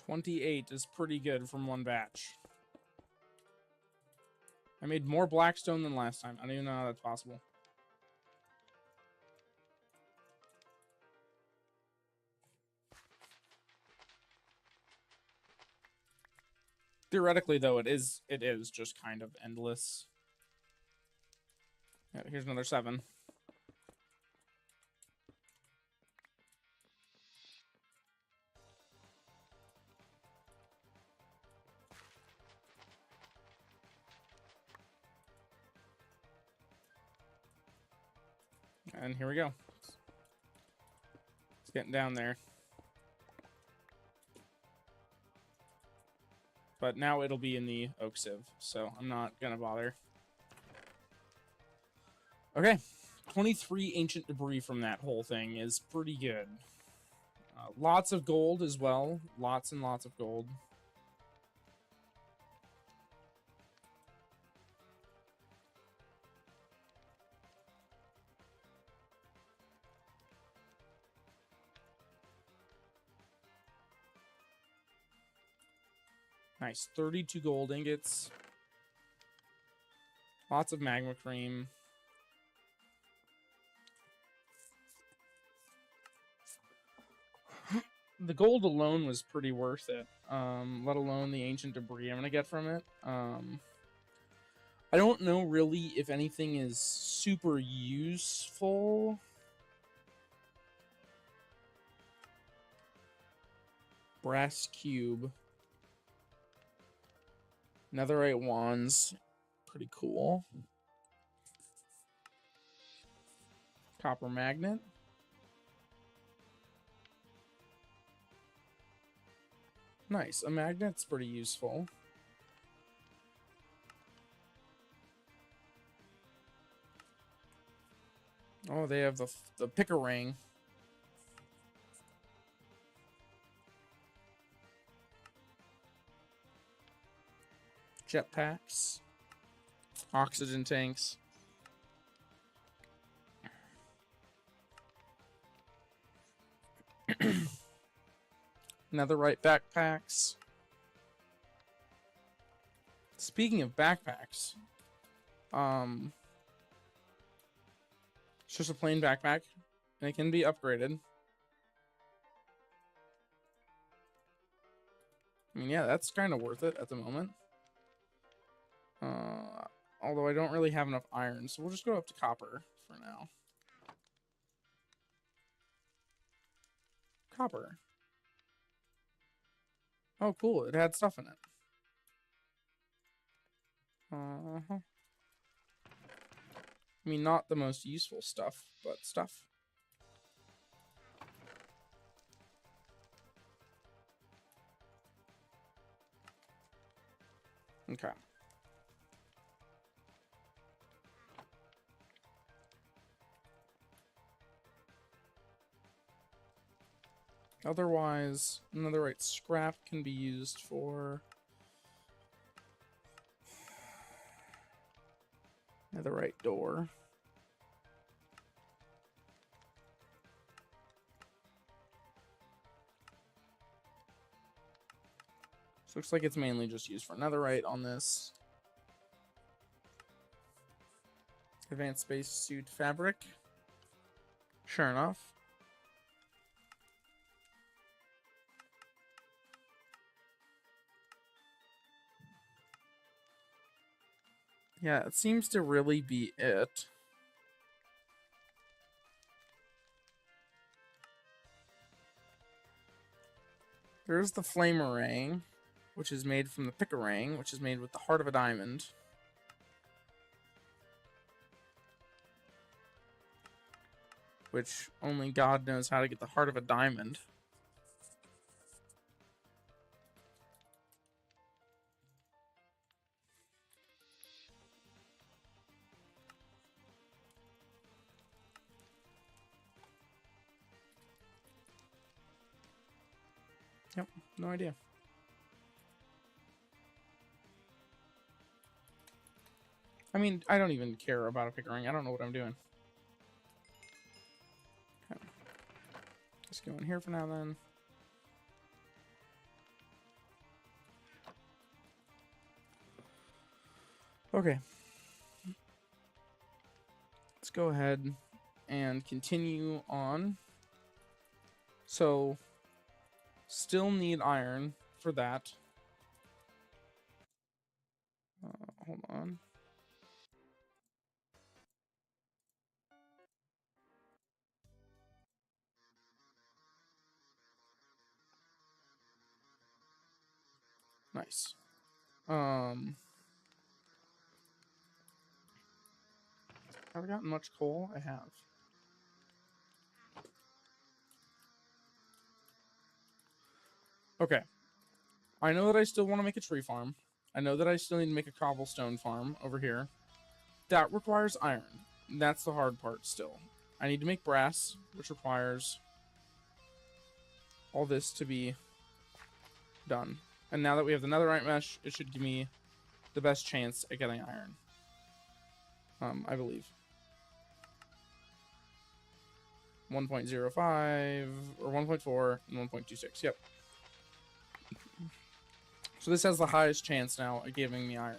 28 is pretty good from one batch. I made more blackstone than last time. I don't even know how that's possible. Theoretically, though, it is just kind of endless. Yeah, here's another 7. And here we go. It's getting down there. But now it'll be in the oak sieve, so I'm not gonna bother. Okay, 23 ancient debris from that whole thing is pretty good. Lots of gold as well. Lots and lots of gold. Nice, 32 gold ingots. Lots of magma cream. The gold alone was pretty worth it, let alone the ancient debris I'm going to get from it. I don't know really if anything is super useful. Brass cube. Netherite wands. Pretty cool. Copper magnet. Nice. A magnet's pretty useful. Oh, they have the picker ring. Jetpacks. Oxygen tanks. Netherite backpacks. Speaking of backpacks, it's just a plain backpack, and it can be upgraded. I mean, yeah, that's kind of worth it at the moment. Although I don't really have enough iron, so we'll just go up to copper for now. Copper. Oh, cool. It had stuff in it. I mean, not the most useful stuff, but stuff. Okay. Otherwise, netherite scrap can be used for netherite door. So looks like it's mainly just used for netherite on this. Advanced spacesuit fabric. Sure enough. Yeah, it seems to really be it. There's the flamerang, which is made from the pickerang, which is made with the heart of a diamond. Which only God knows how to get the heart of a diamond. Yep, no idea. I mean, I don't even care about a pickering. I don't know what I'm doing. Okay. Just go in here for now, then. Okay. Let's go ahead and continue on. So, still need iron for that. Hold on. Nice. Have I gotten much coal? I have. Okay. I know that I still want to make a tree farm. I know that I still need to make a cobblestone farm over here. That requires iron. That's the hard part still. I need to make brass, which requires all this to be done. And now that we have the netherite mesh, it should give me the best chance at getting iron. I believe. 1.05 or 1.4 and 1.26. Yep. So this has the highest chance now at giving me iron.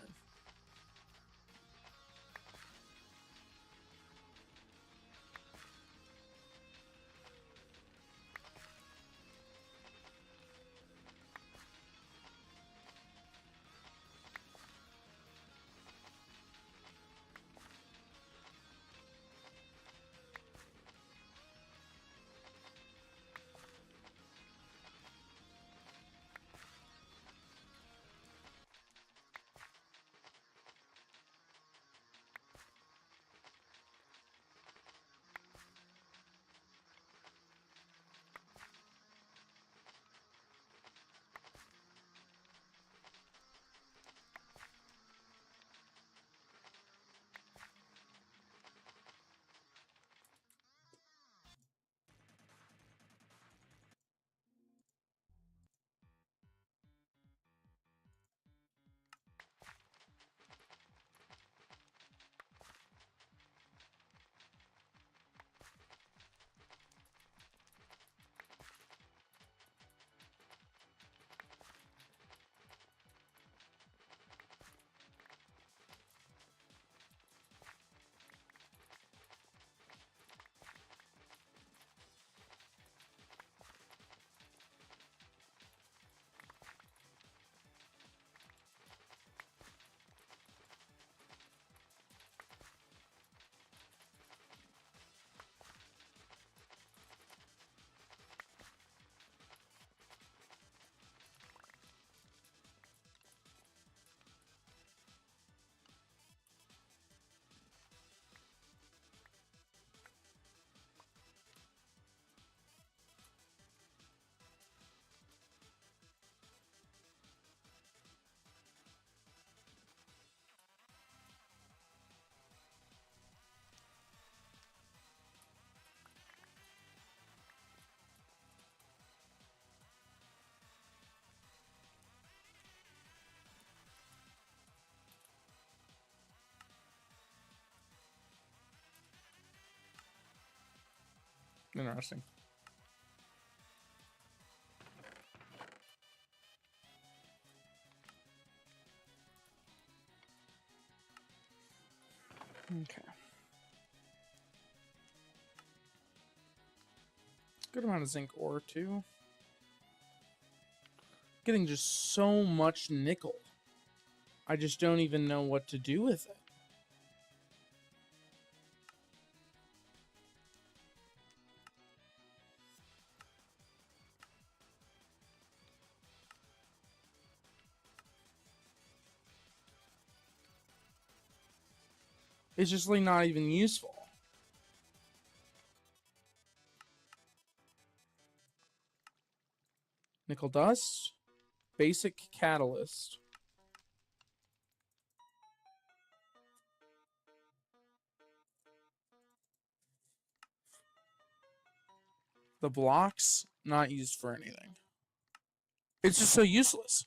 Interesting. Okay. Good amount of zinc ore, too. Getting just so much nickel. I just don't even know what to do with it. It's just like not even useful. Nickel dust. Basic catalyst. The blocks, not used for anything. It's just so useless.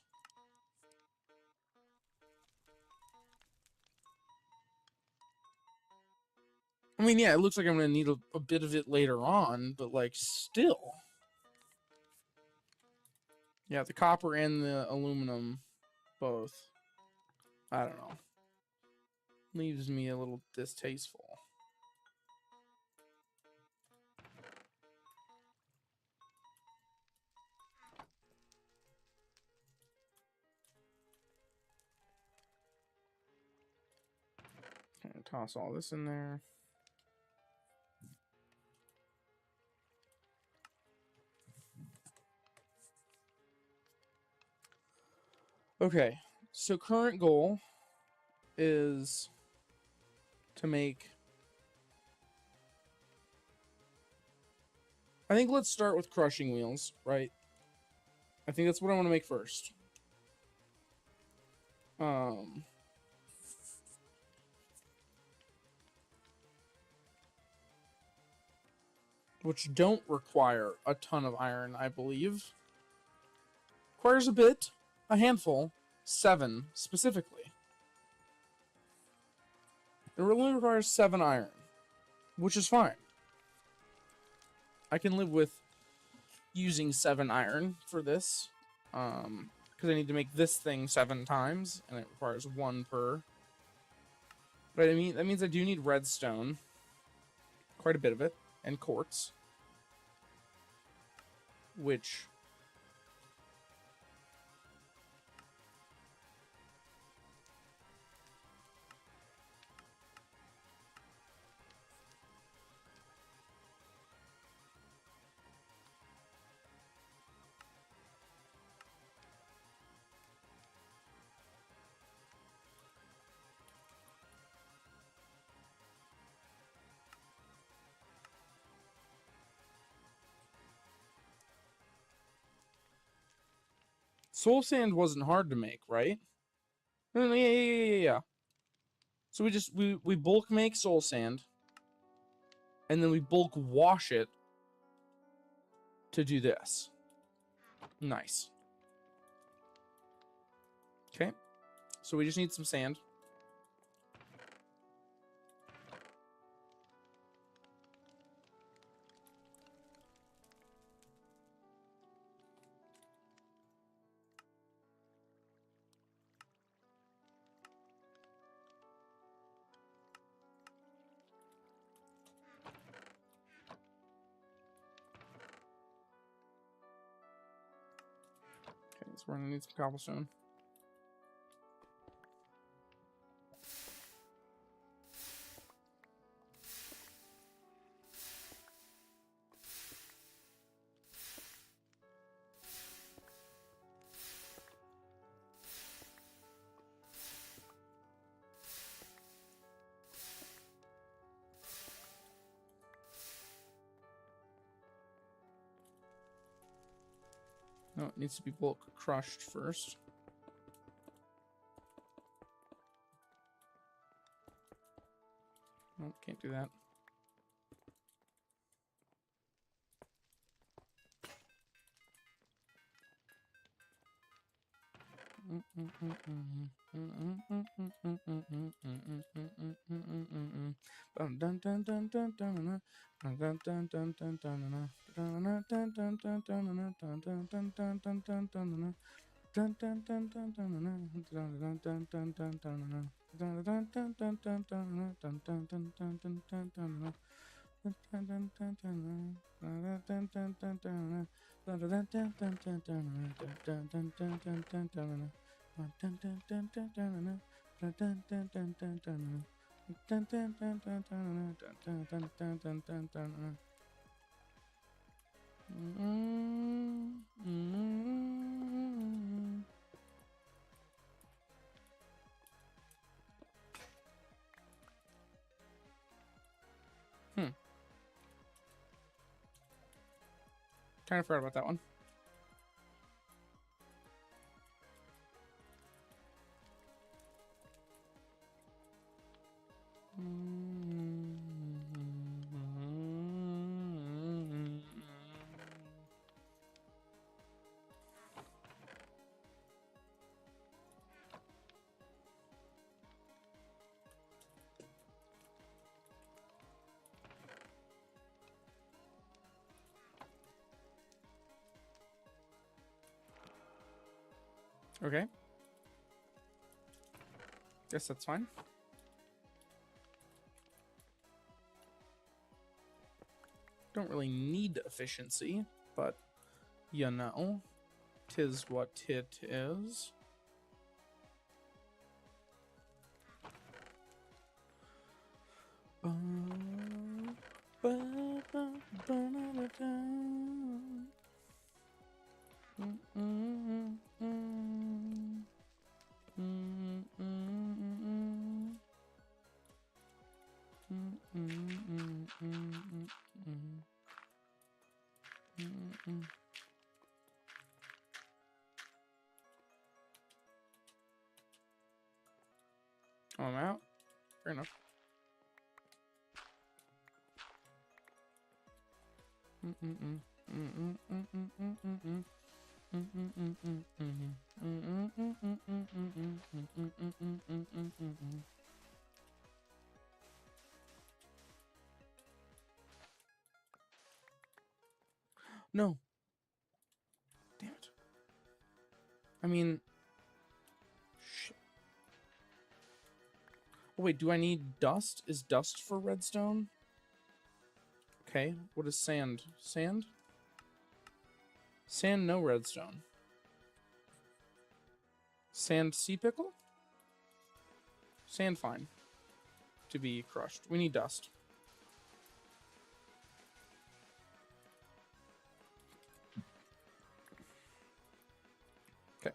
I mean, yeah, it looks like I'm going to need a bit of it later on, but, like, still. Yeah, the copper and the aluminum, both. I don't know. leaves me a little distasteful. Okay, toss all this in there. Okay, so current goal is to make... I think let's start with crushing wheels, right? I think that's what I want to make first. Which don't require a ton of iron, I believe. Requires a bit, a handful, 7 specifically. It really requires 7 iron, which is fine. I can live with using 7 iron for this, because I need to make this thing 7 times, and it requires 1 per. But I mean, that means I do need redstone, quite a bit of it, and quartz, which... Soul sand wasn't hard to make, right? Yeah. So we bulk make soul sand, and then we bulk wash it to do this. Nice. Okay. So we just need some sand. Okay, so we're gonna need some cobblestone. No, it needs to be bulk crushed first. No, can't do that. Kind of forgot about that one. Okay. Guess that's fine. Don't really need efficiency, but you know, 'tis what tit is. Oh, I'm out. Fair enough. No. Damn it. I mean... Shit. Oh, wait, do I need dust? Is dust for redstone? Okay, what is sand? Sand? Sand, no redstone. Sand, sea pickle? Sand, fine. To be crushed. We need dust. Okay.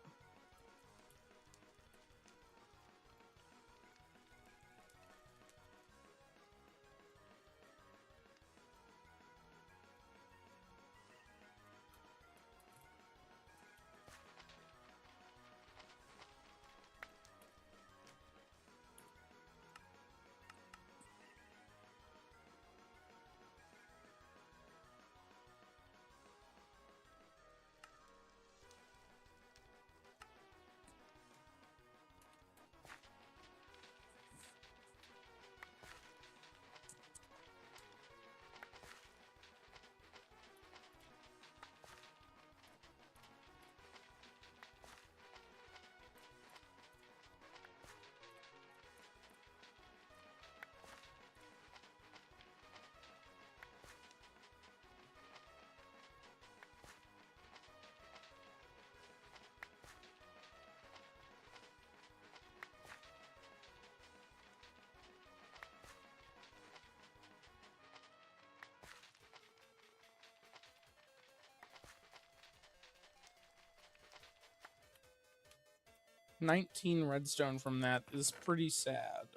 $19 redstone from that is pretty sad.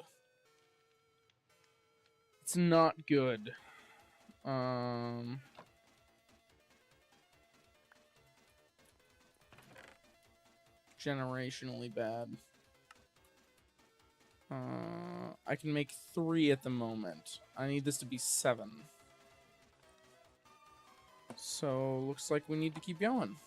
It's not good. Generationally bad. I can make 3 at the moment. I need this to be 7. So, looks like we need to keep going.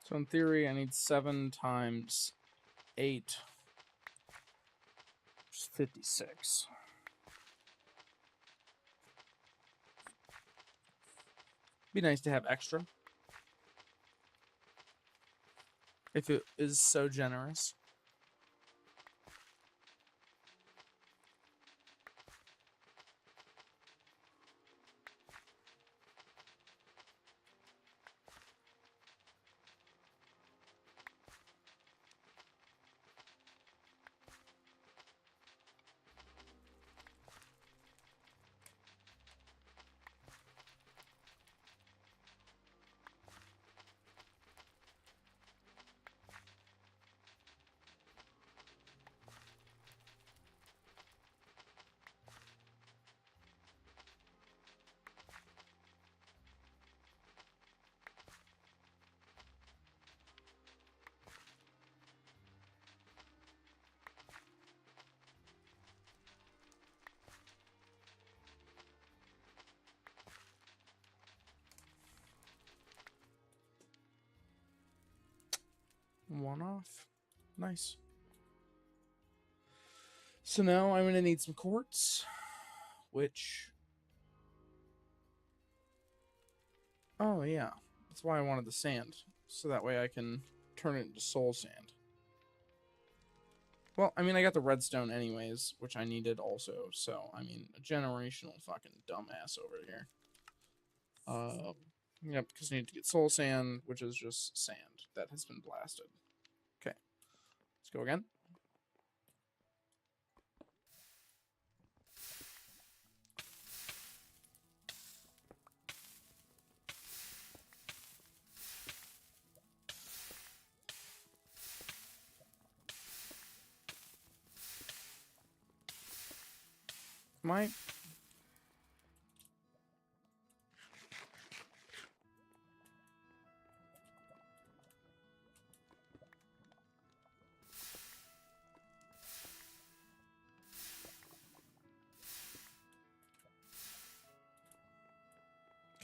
So in theory, I need 7 times 8, which is 56. Be nice to have extra. If it is so generous. One off. Nice. So now I'm going to need some quartz, which... Oh, yeah. That's why I wanted the sand. So that way I can turn it into soul sand. Well, I mean, I got the redstone anyways, which I needed also. So, I mean, a generational fucking dumbass over here. Yep, because I need to get soul sand, which is just sand that has been blasted. Okay. Let's go again. My...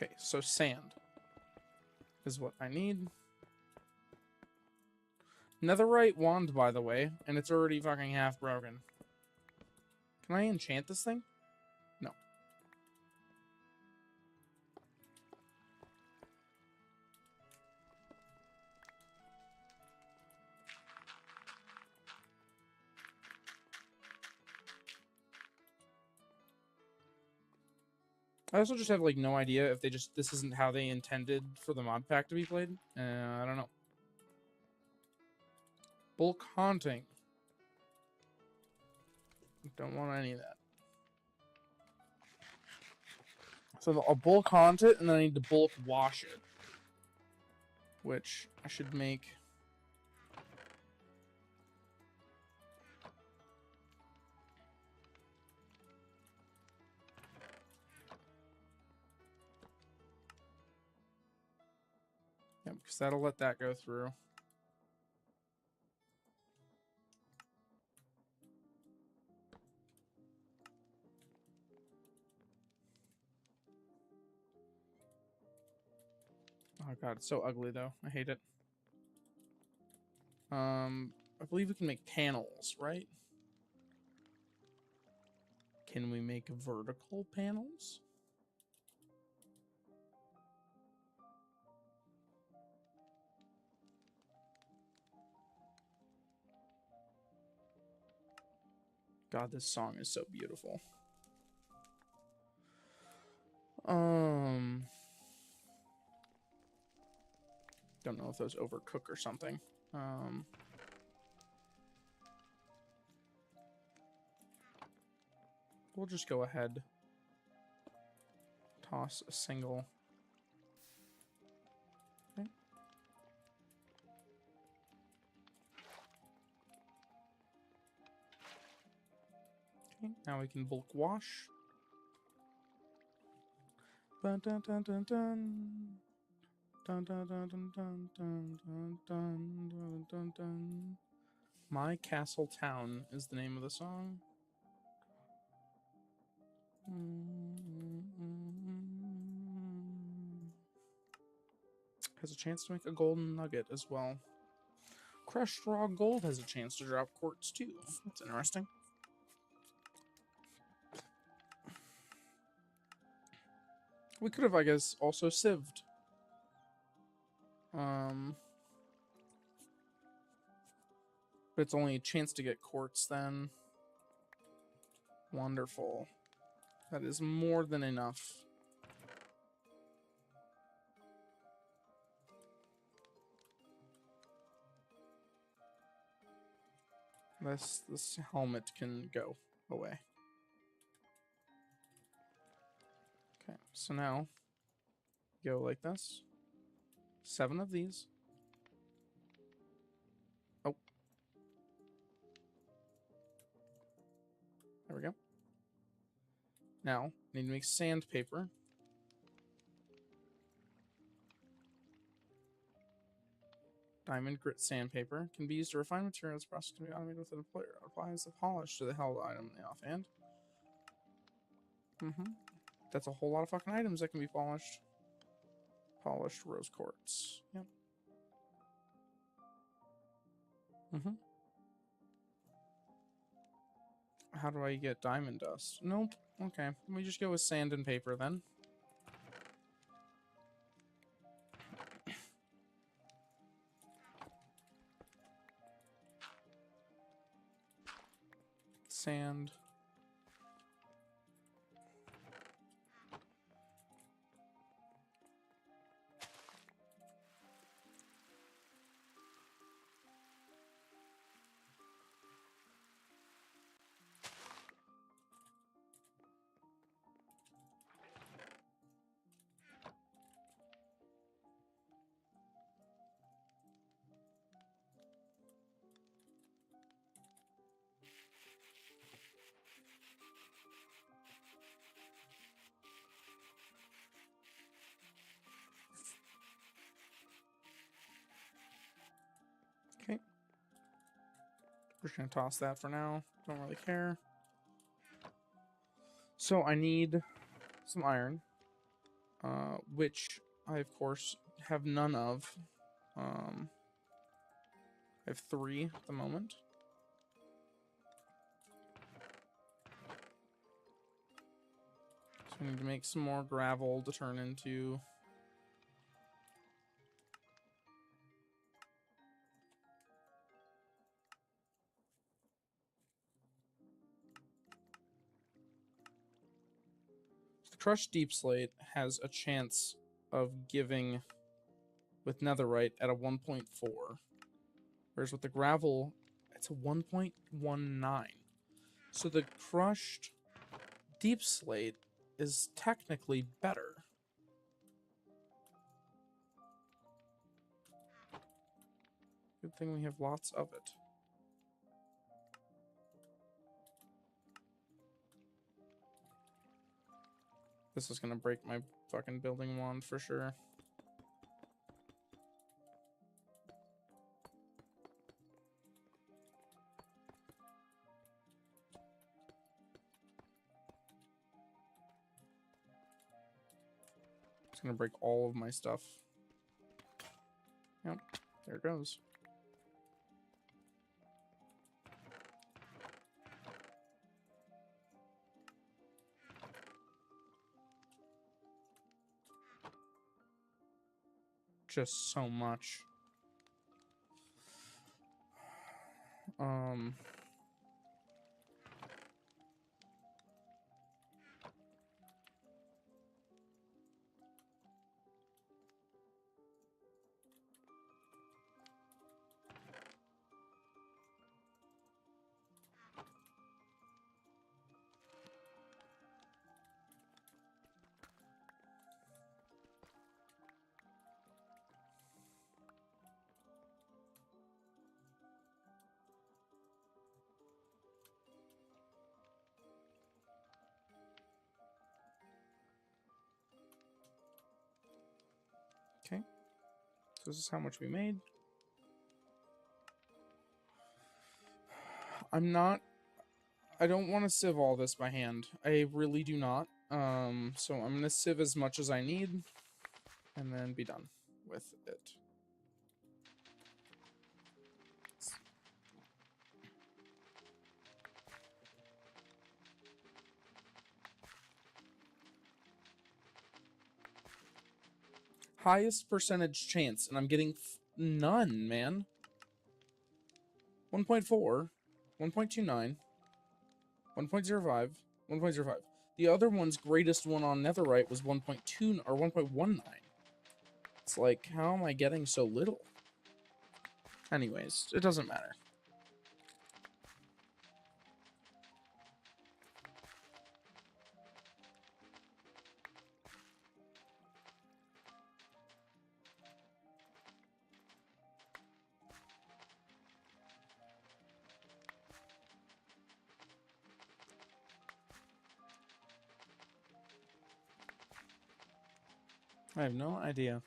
Okay, so sand is what I need. Netherite wand, by the way, and it's already fucking half broken. Can I enchant this thing? No. I also just have, like, no idea if this isn't how they intended for the mod pack to be played. I don't know. Bulk haunting. Don't want any of that. So I'll bulk haunt it, and then I need to bulk wash it. Which I should make... Yeah, because that'll let that go through. Oh god, it's so ugly though. I hate it. I believe we can make panels, right? Can we make vertical panels? God, this song is so beautiful. Don't know if those overcook or something. We'll just go ahead. Toss a single. Okay. Okay, now we can bulk wash. Dun, dun, dun, dun, dun. Dun, dun, dun, dun, dun, dun, dun, dun, dun, dun, dun. My Castle Town is the name of the song. has a chance to make a golden nugget as well. Crushed raw gold has a chance to drop quartz too. That's interesting. We could have, I guess, also sieved. But it's only a chance to get quartz then. Wonderful. That is more than enough. This helmet can go away. Okay, so now go like this. 7 of these. Oh. There we go. Now, need to make sandpaper. Diamond grit sandpaper can be used to refine materials. Process can be automated with an employer. Applies the polish to the held item in the offhand. That's a whole lot of fucking items that can be polished. Polished rose quartz. Yep. How do I get diamond dust? Nope. Okay. We just go with sand and paper then. Sand. Okay. We're just going to toss that for now. Don't really care. So I need some iron, which I, of course, have none of. I have 3 at the moment. So I need to make some more gravel to turn into... The crushed deep slate has a chance of giving with netherite at a 1.4. Whereas with the gravel, it's a 1.19. So the crushed deep slate is technically better. Good thing we have lots of it. This is gonna break my fucking building wand for sure. It's gonna break all of my stuff. Yep, there it goes. Just so much. Okay. So this is how much we made. I don't want to sieve all this by hand. I really do not. So I'm going to sieve as much as I need and then be done with it. Highest percentage chance, and I'm getting none, man. 1.4, 1.29, 1.05, 1.05. The other one's greatest one on Netherite was 1.2 or 1.19. It's like, how am I getting so little? Anyways, it doesn't matter. I have no idea.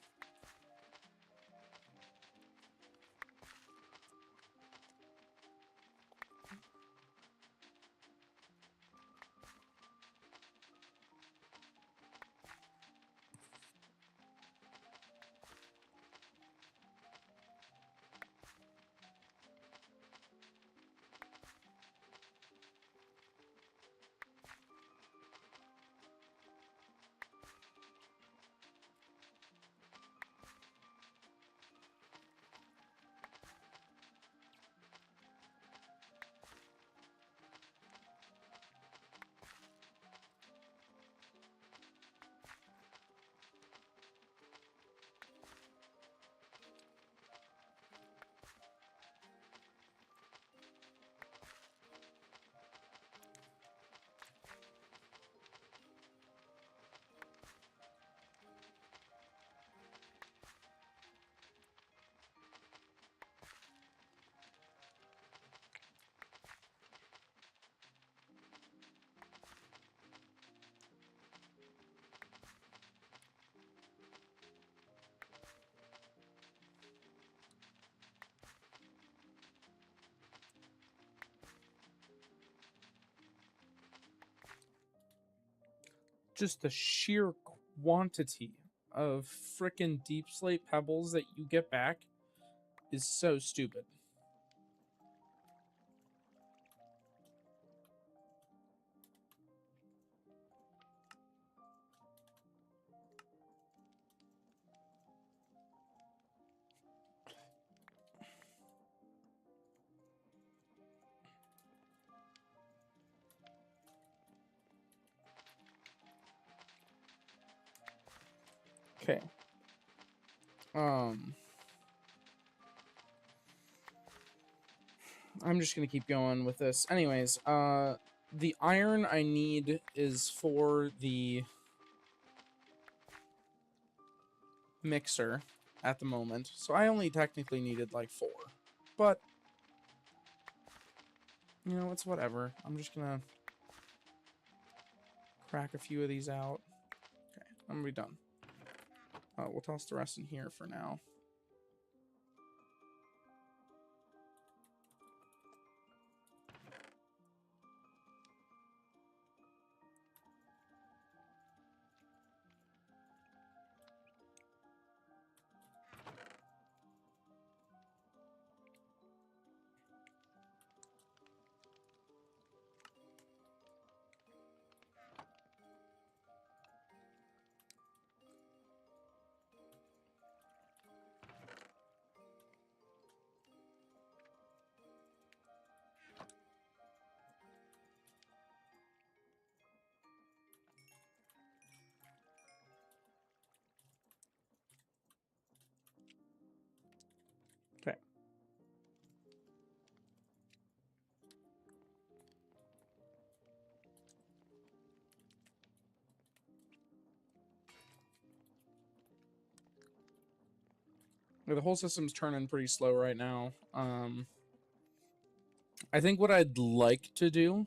Just the sheer quantity of frickin' deep slate pebbles that you get back is so stupid. Okay. I'm just gonna keep going with this. Anyways, the iron I need is for the mixer at the moment. So I only technically needed like 4. But, you know, it's whatever. I'm just gonna crack a few of these out. Okay, I'm gonna be done. We'll toss the rest in here for now. Okay. The whole system's turning pretty slow right now. I think what I'd like to do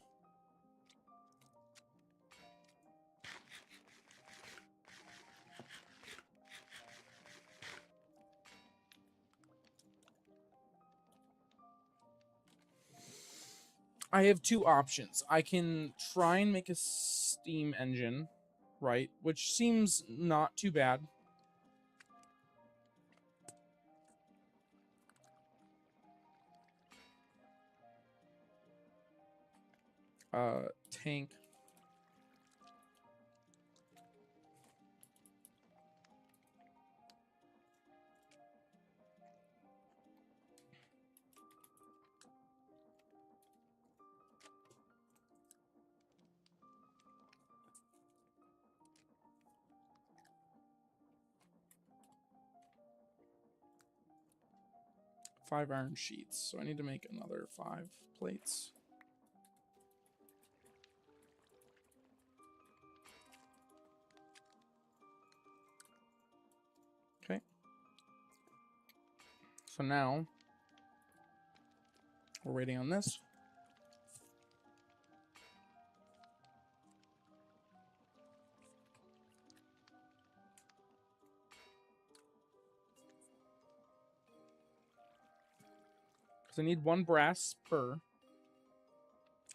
I have 2 options. I can try and make a steam engine, right? Which seems not too bad. tank. Five iron sheets, so I need to make another 5 plates. Okay. So now we're waiting on this. Because I need 1 brass per.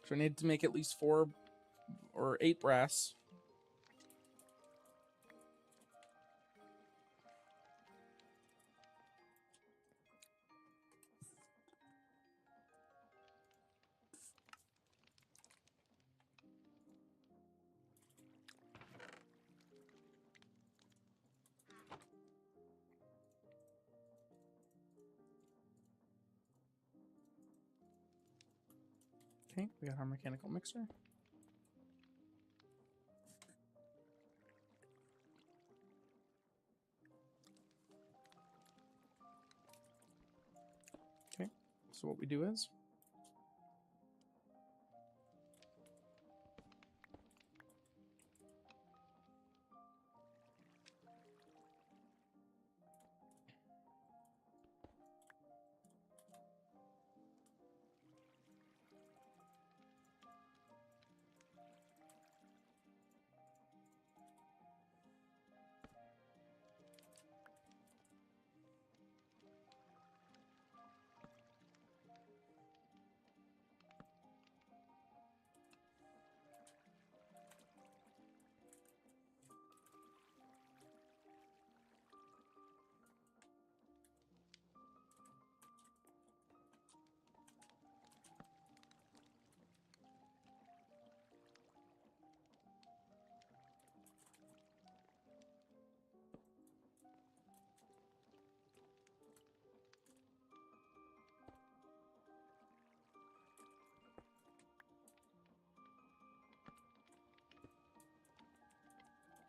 So I need to make at least 4 or 8 brass. Okay, we got our mechanical mixer. Okay, so what we do is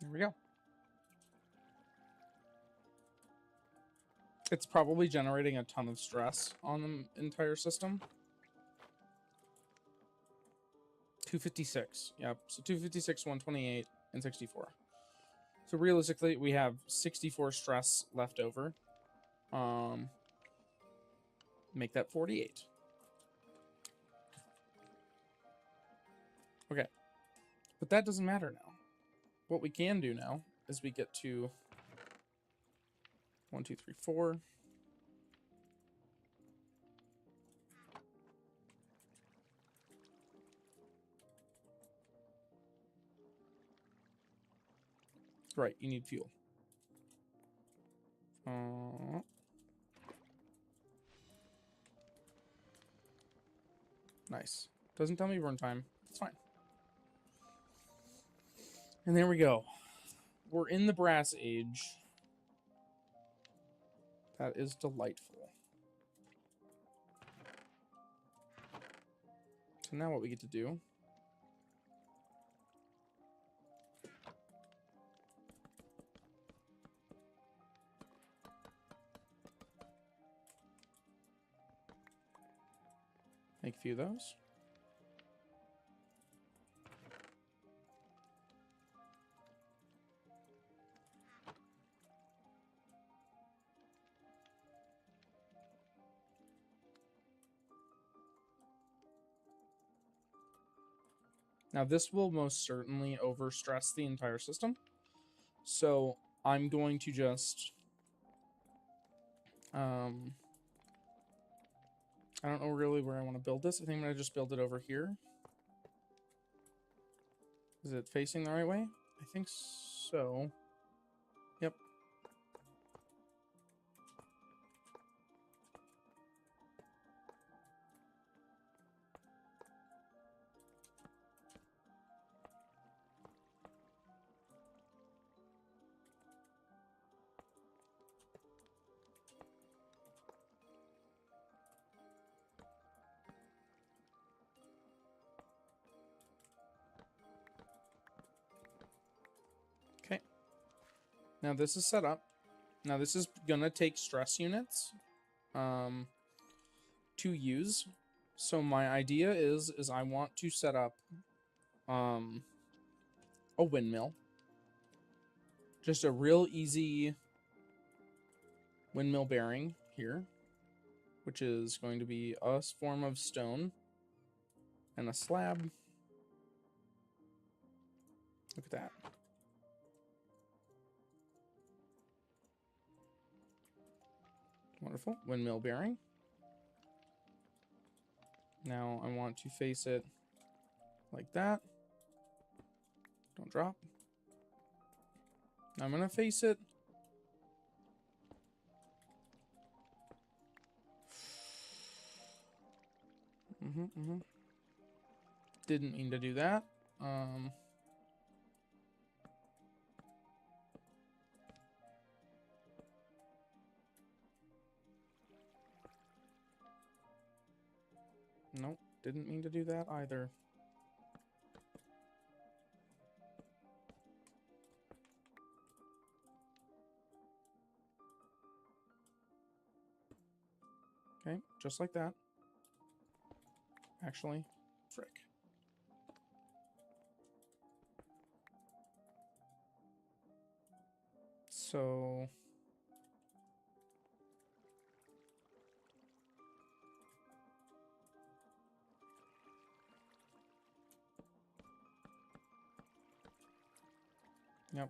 there we go. It's probably generating a ton of stress on the entire system. 256. Yep. So 256, 128, and 64. So realistically, we have 64 stress left over. Make that 48. Okay. But that doesn't matter now. What we can do now is we get to 1, 2, 3, 4. Right, you need fuel. Nice. Doesn't tell me burn time. It's fine. And there we go. We're in the brass age. That is delightful. So now what we get to do make a few of those. Now this will most certainly overstress the entire system. So I'm going to just I don't know really where I want to build this. I think I'm going to just build it over here. Is it facing the right way? I think so. Yep. Now this is set up. Now this is gonna take stress units to use. So my idea is I want to set up a windmill. Just a real easy windmill bearing here, which is going to be a form of stone and a slab. Look at that. Wonderful. Windmill bearing. Now I want to face it like that. Don't drop. Now I'm going to face it. Didn't mean to do that. Nope, didn't mean to do that either. Okay, just like that. Actually, frick. So... Yep.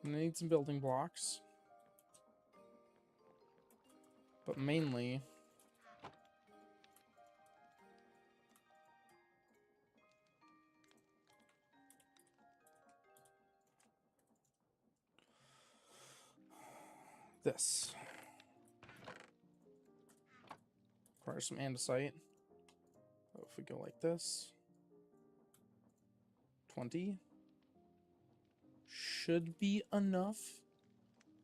I'm gonna need some building blocks. But mainly... this. Requires some andesite. So if we go like this... 20. Should be enough.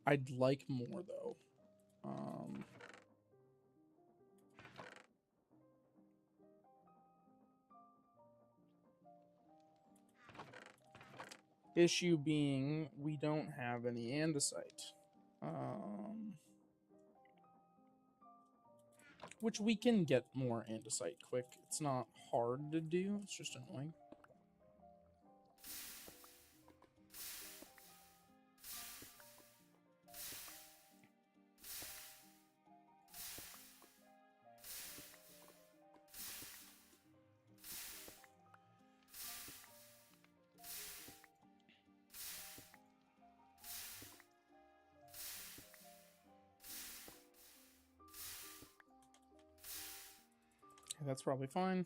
I'd like more, though. Issue being, we don't have any andesite. Which we can get more andesite quick. It's not hard to do. It's just annoying. That's probably fine.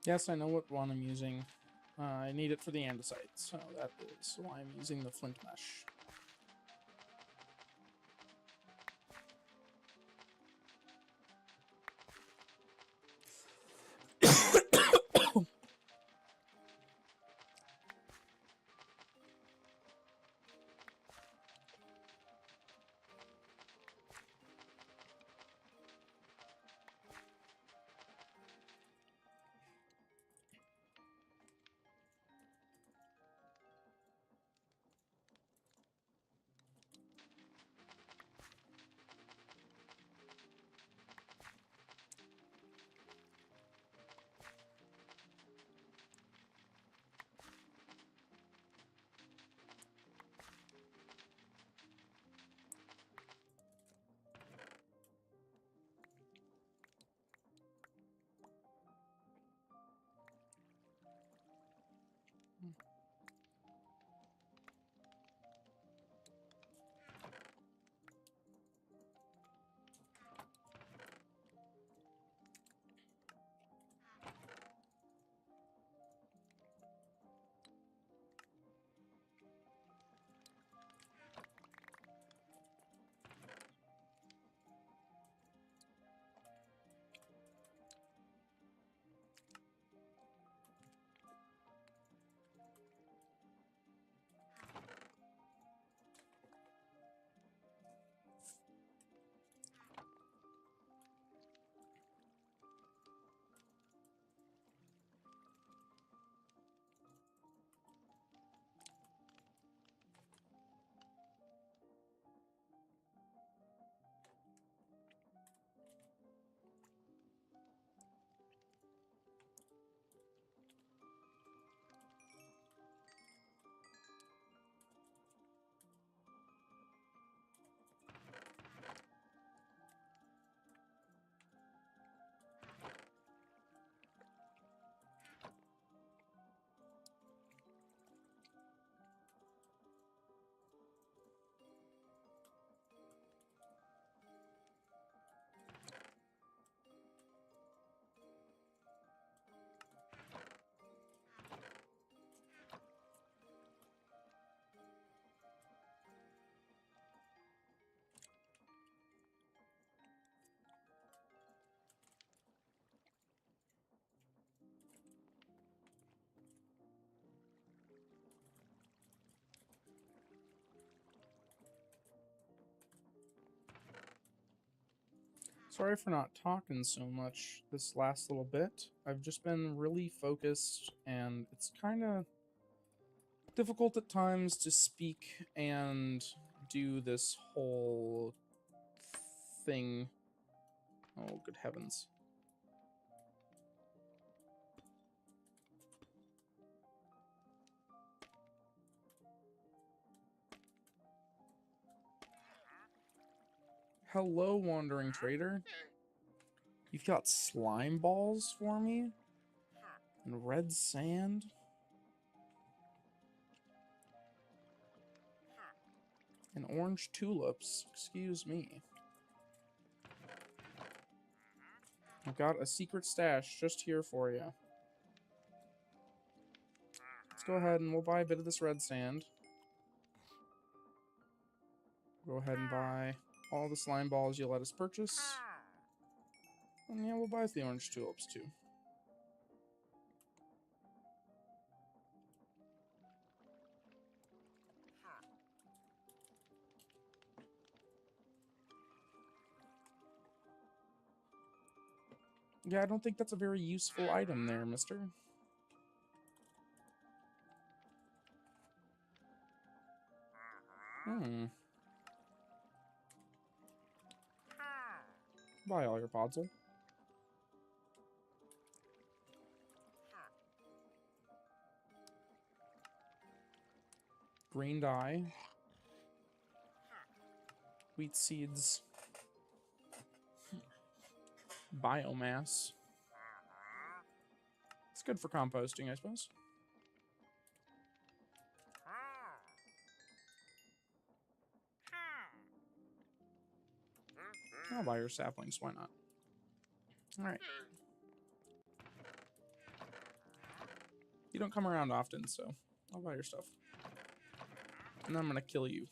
Yes, I know what one I'm using. I need it for the andesite, so that is why I'm using the flint mesh. Sorry for not talking so much this last little bit. I've just been really focused, and it's kind of difficult at times to speak and do this whole thing. Oh, good heavens. Hello, wandering trader. You've got slime balls for me? And red sand? And orange tulips? Excuse me. I've got a secret stash just here for you. Let's go ahead and we'll buy a bit of this red sand. Go ahead and buy all the slime balls you'll let us purchase. And yeah, we'll buy the orange tulips too. Yeah, I don't think that's a very useful item there, mister. Buy all your podzol. Green dye. Wheat seeds. Biomass. It's good for composting, I suppose. I'll buy your saplings, why not? Alright. You don't come around often, so I'll buy your stuff. And then I'm gonna kill you.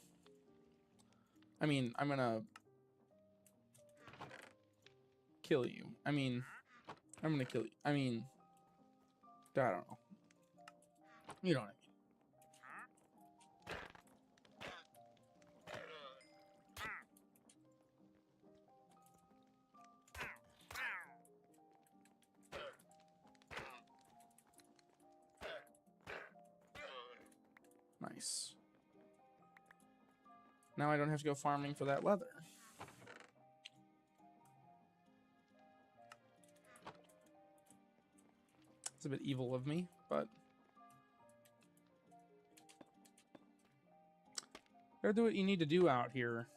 I mean, I'm gonna kill you. I'm gonna kill you. I don't know. You know what I mean. Nice. Now I don't have to go farming for that leather. It's a bit evil of me, but you gotta do what you need to do out here.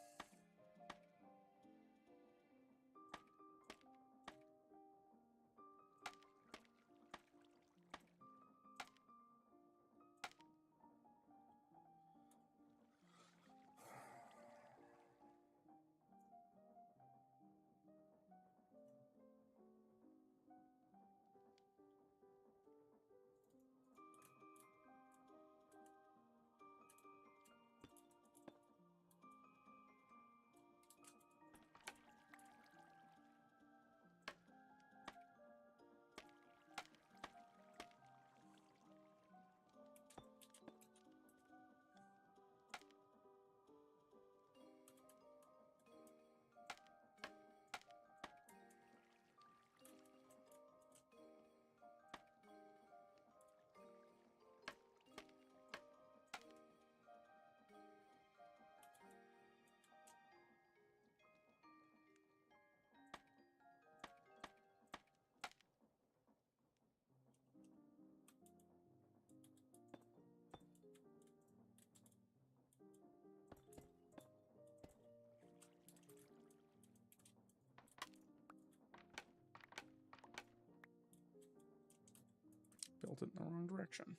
Built it in the wrong direction.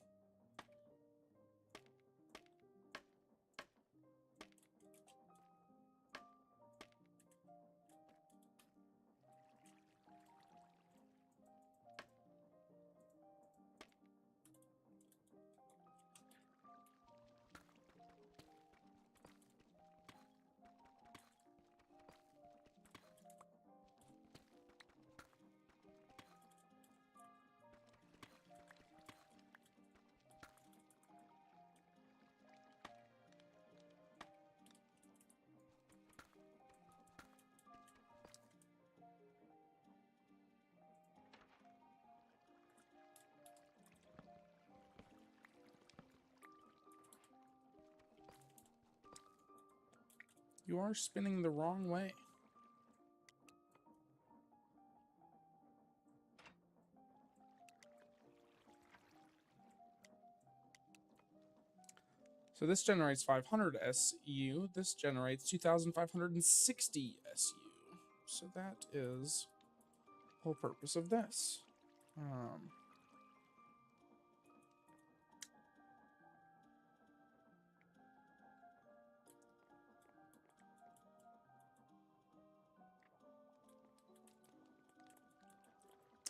You are spinning the wrong way. So this generates 500 SU. This generates 2,560 SU. So that is the whole purpose of this.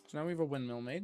So now we have a windmill made.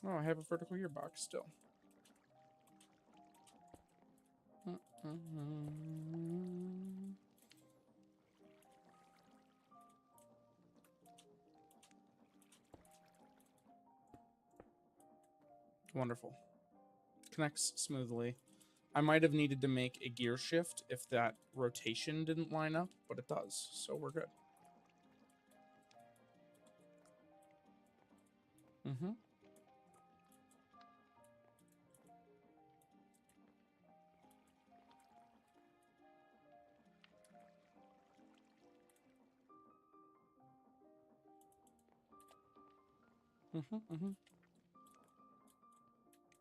Oh, I have a vertical gearbox still. Wonderful. Connects smoothly. I might have needed to make a gear shift if that rotation didn't line up, but it does, so we're good. Mm-hmm.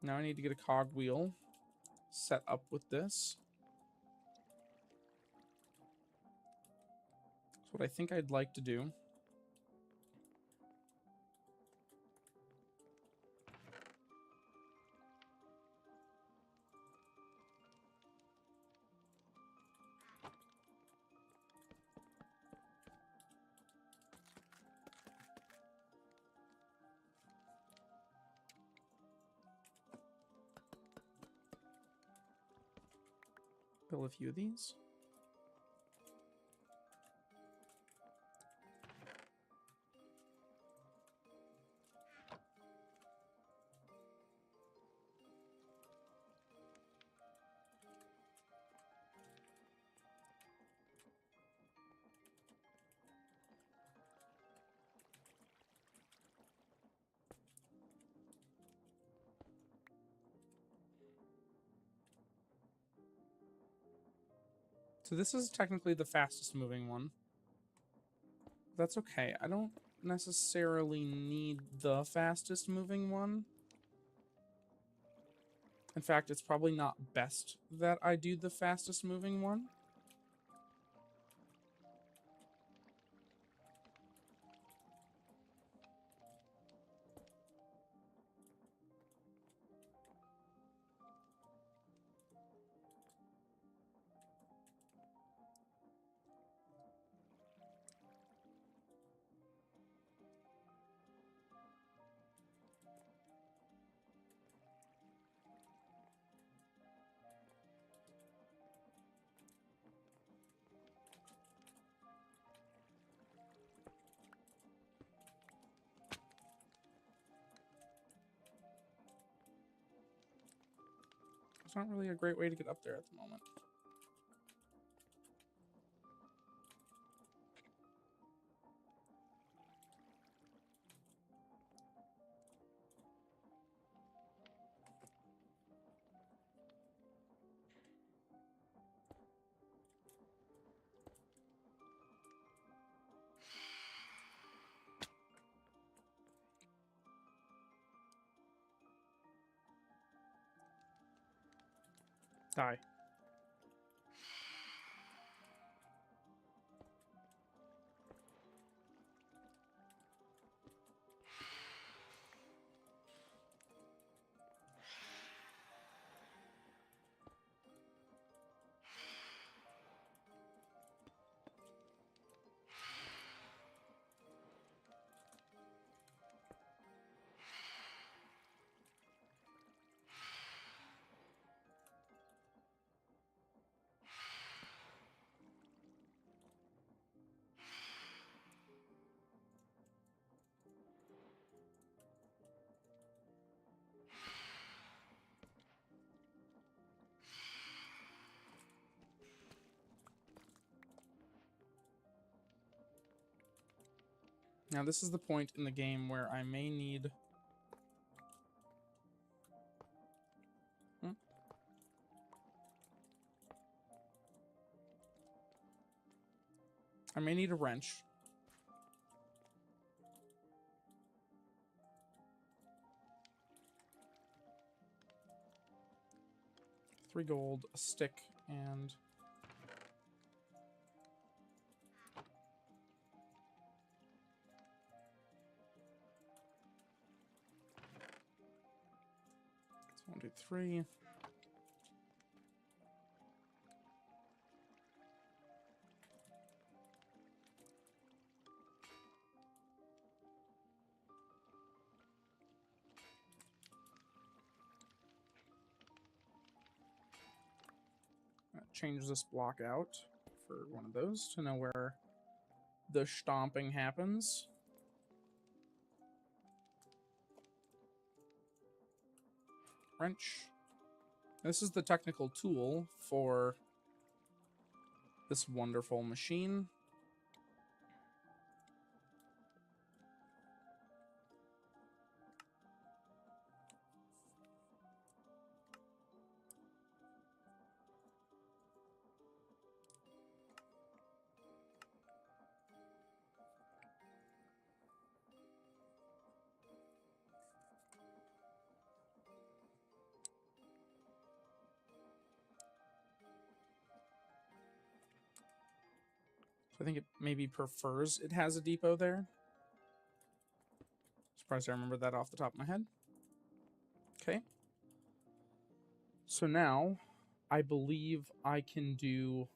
Now I need to get a cog wheel set up with this. That's what I think I'd like to do. Build a few of these. So this is technically the fastest moving one. That's okay. I don't necessarily need the fastest moving one. In fact, it's probably not best that I do the fastest moving one. It's not really a great way to get up there at the moment. Die. Now, this is the point in the game where I may need... I may need a wrench. $3 gold, a stick, and... It's 1, 2, 3. Change this block out for one of those to know where the stomping happens. Wrench. This is the technical tool for this wonderful machine. So I think it maybe prefers it has a depot there. Surprised I remember that off the top of my head. Okay. So now I believe I can do...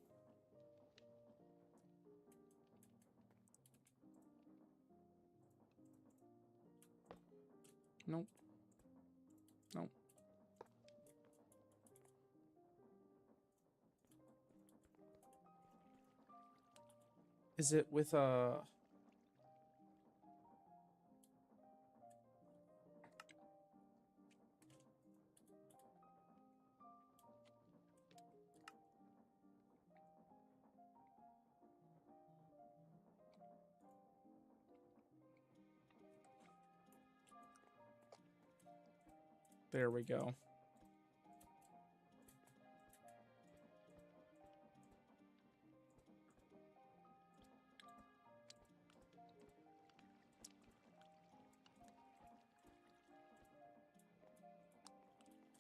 Nope. Nope. Is it with a... There we go.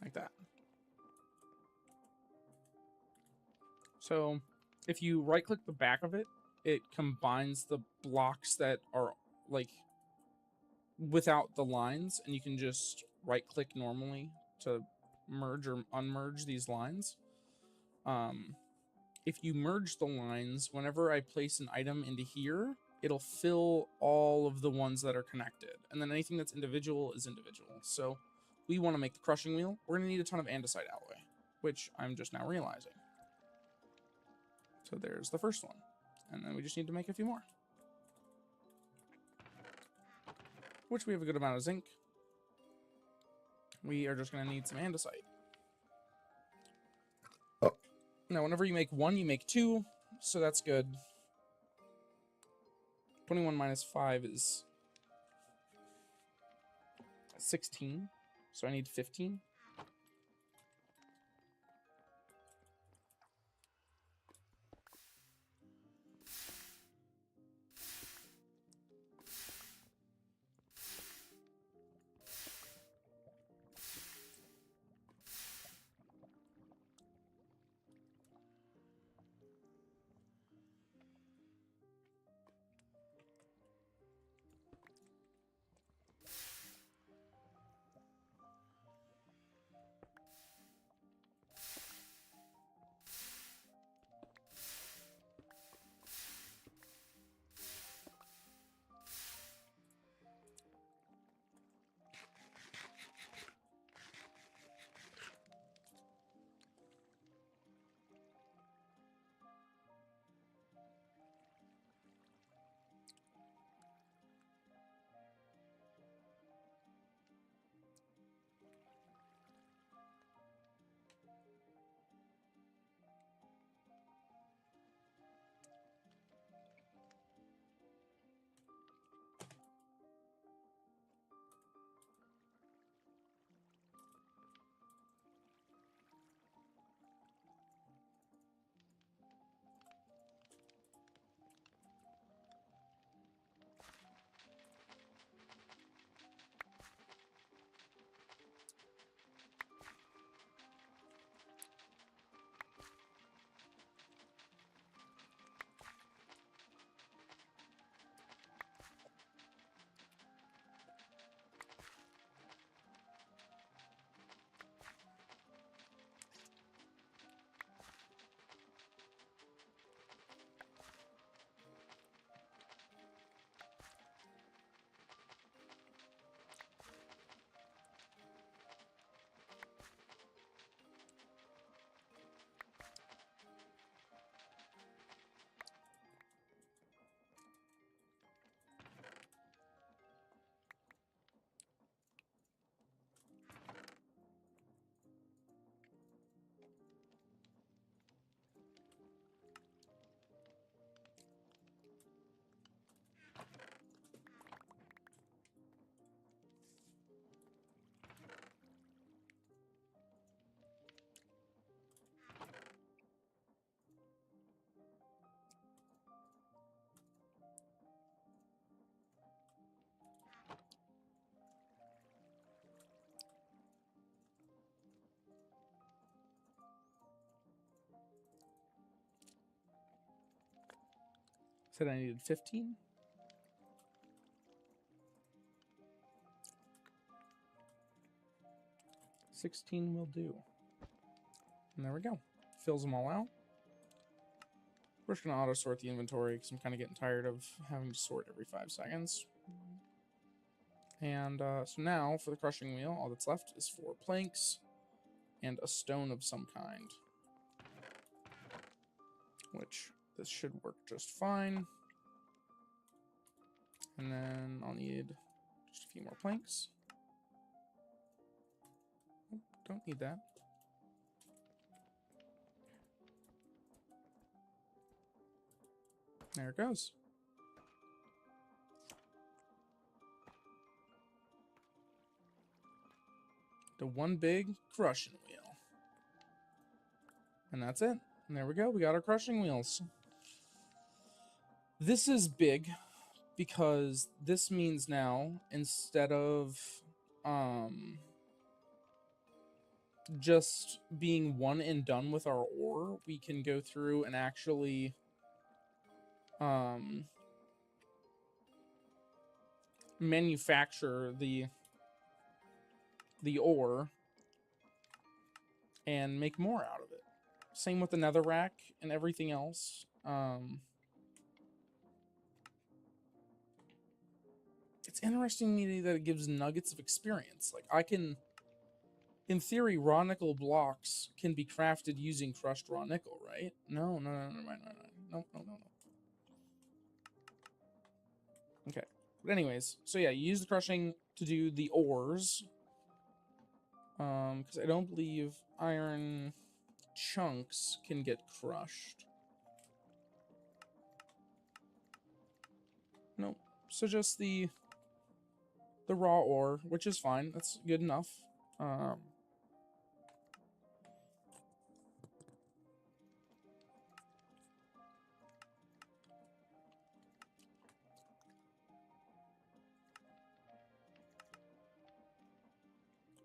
Like that. So if you right click the back of it, it combines the blocks that are like without the lines, and you can just right click normally to merge or unmerge these lines. If you merge the lines, whenever I place an item into here, it'll fill all of the ones that are connected, and then anything that's individual is individual. So we want to make the crushing wheel. We're going to need a ton of andesite alloy, which I'm just now realizing. So there's the first one, and then we just need to make a few more, which we have a good amount of zinc. We are just going to need some andesite. Oh. Now, whenever you make one, you make two, so that's good. 21 minus 5 is 16, so I need 15. Said I needed 15. $16 will do. And there we go. Fills them all out. We're just going to auto-sort the inventory because I'm kind of getting tired of having to sort every 5 seconds. And so now, for the crushing wheel, all that's left is 4 planks and a stone of some kind. Which, this should work just fine. And then I'll need just a few more planks. Oh, don't need that. There it goes. The one big crushing wheel. And that's it. And there we go. We got our crushing wheels. This is big because this means now, instead of just being one and done with our ore, we can go through and actually manufacture the ore and make more out of it. Same with the netherrack and everything else. It's interesting to me that it gives nuggets of experience. Like, I can, in theory, raw nickel blocks can be crafted using crushed raw nickel, right? No. Okay. But anyways, so yeah, you use the crushing to do the ores. Because I don't believe iron chunks can get crushed. Nope. So just the raw ore, which is fine. That's good enough.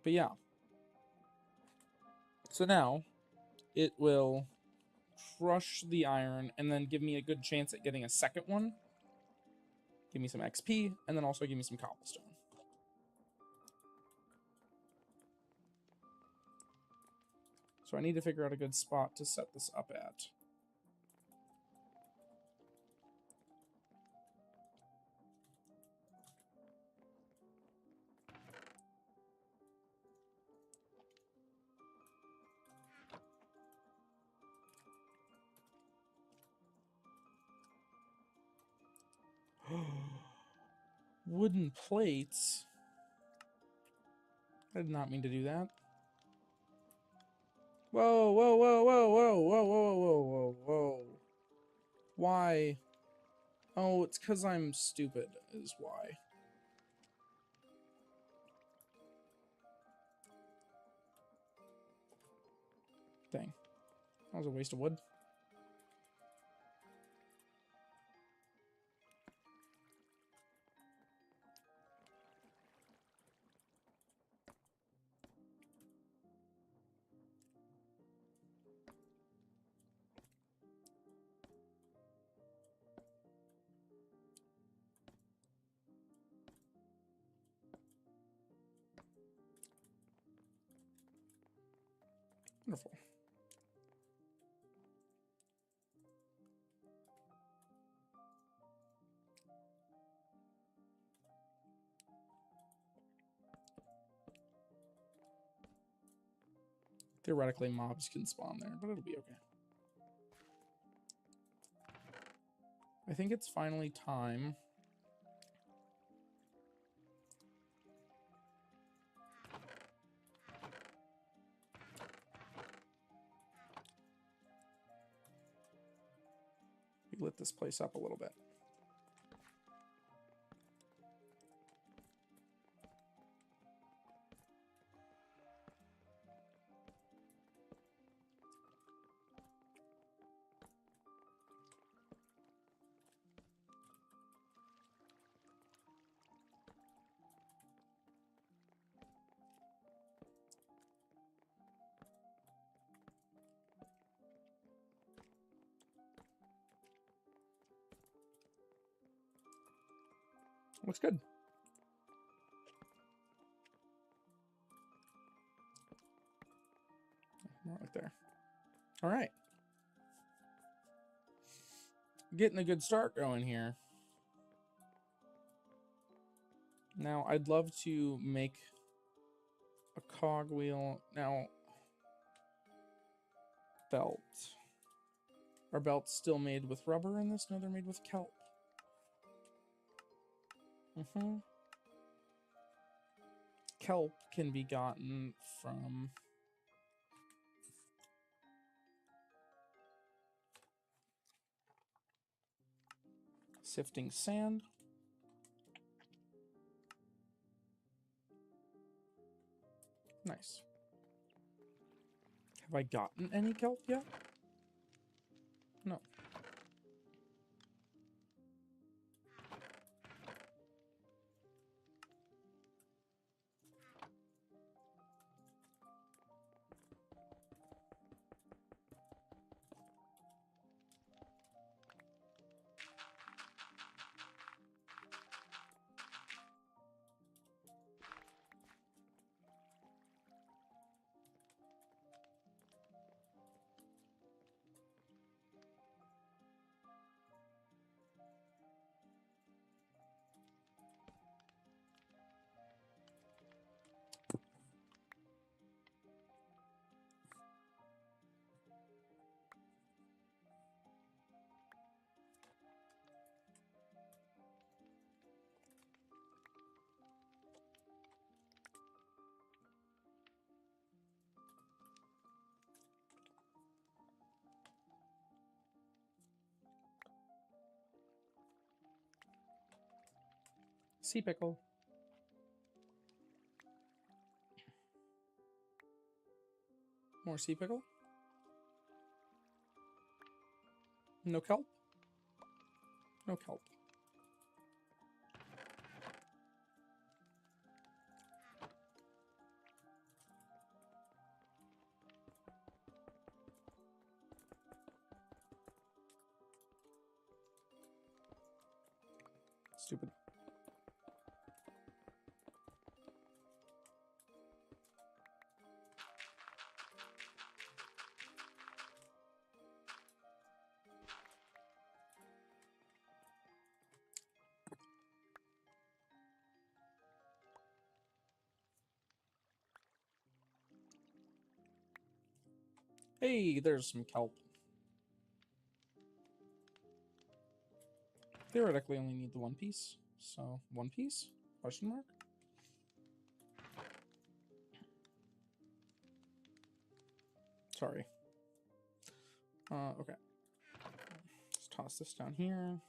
But yeah. So now it will crush the iron and then give me a good chance at getting a second one. Give me some XP and then also give me some cobblestone. So I need to figure out a good spot to set this up at. Wooden plates. I did not mean to do that. Whoa, whoa, whoa, whoa, whoa, whoa, whoa, whoa, whoa, whoa. Why? Oh, it's because I'm stupid, is why. Dang. That was a waste of wood. Wonderful. Theoretically, mobs can spawn there, but it'll be okay. I think it's finally time. We lit this place up a little bit. Looks good. More right there. All right. Getting a good start going here. Now, I'd love to make a cogwheel. Now, belt. Are belts still made with rubber in this? No, they're made with kelp. Kelp can be gotten from sifting sand. Nice. Have I gotten any kelp yet? No. Sea pickle. More sea pickle. No kelp? No kelp. Stupid. Hey, there's some kelp. Theoretically, only need the one piece. So, one piece? Question mark? Sorry. Okay. Let's toss this down here.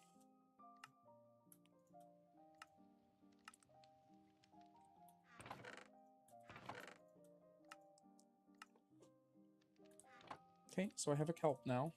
Okay, so I have a kelp now.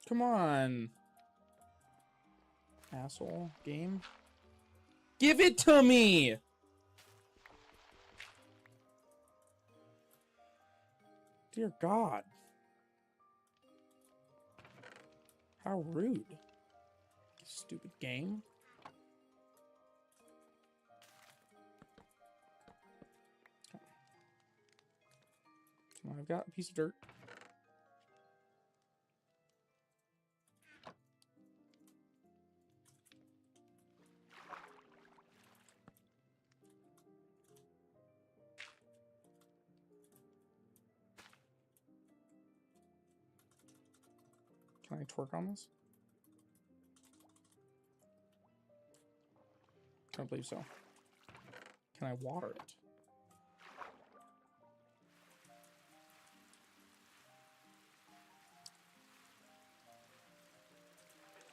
Come on. Asshole. Game. Give it to me! Dear God. How rude. Stupid game. So I've got a piece of dirt. Can I torque on this? I don't believe so. Can I water it?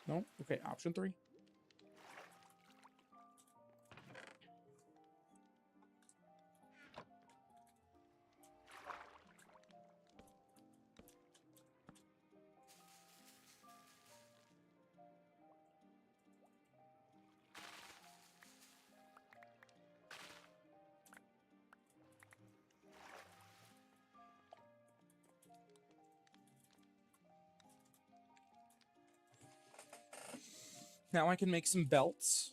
No? Okay, option 3. Now I can make some belts.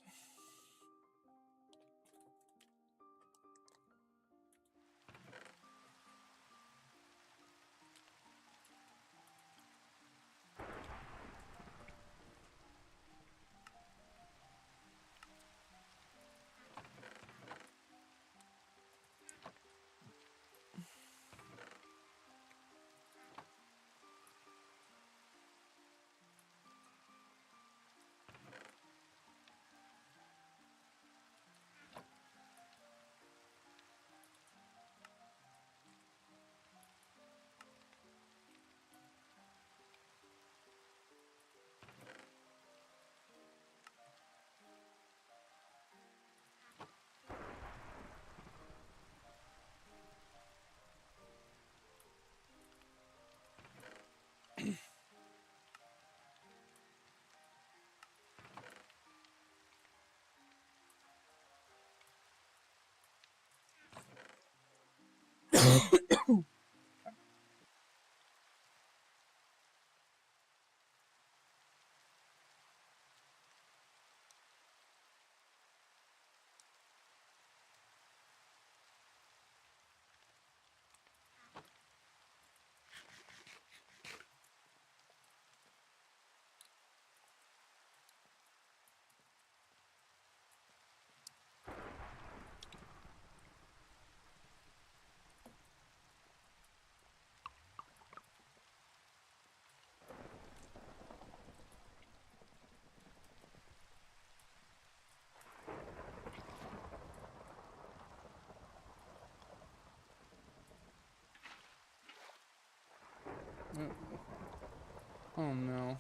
Oh no.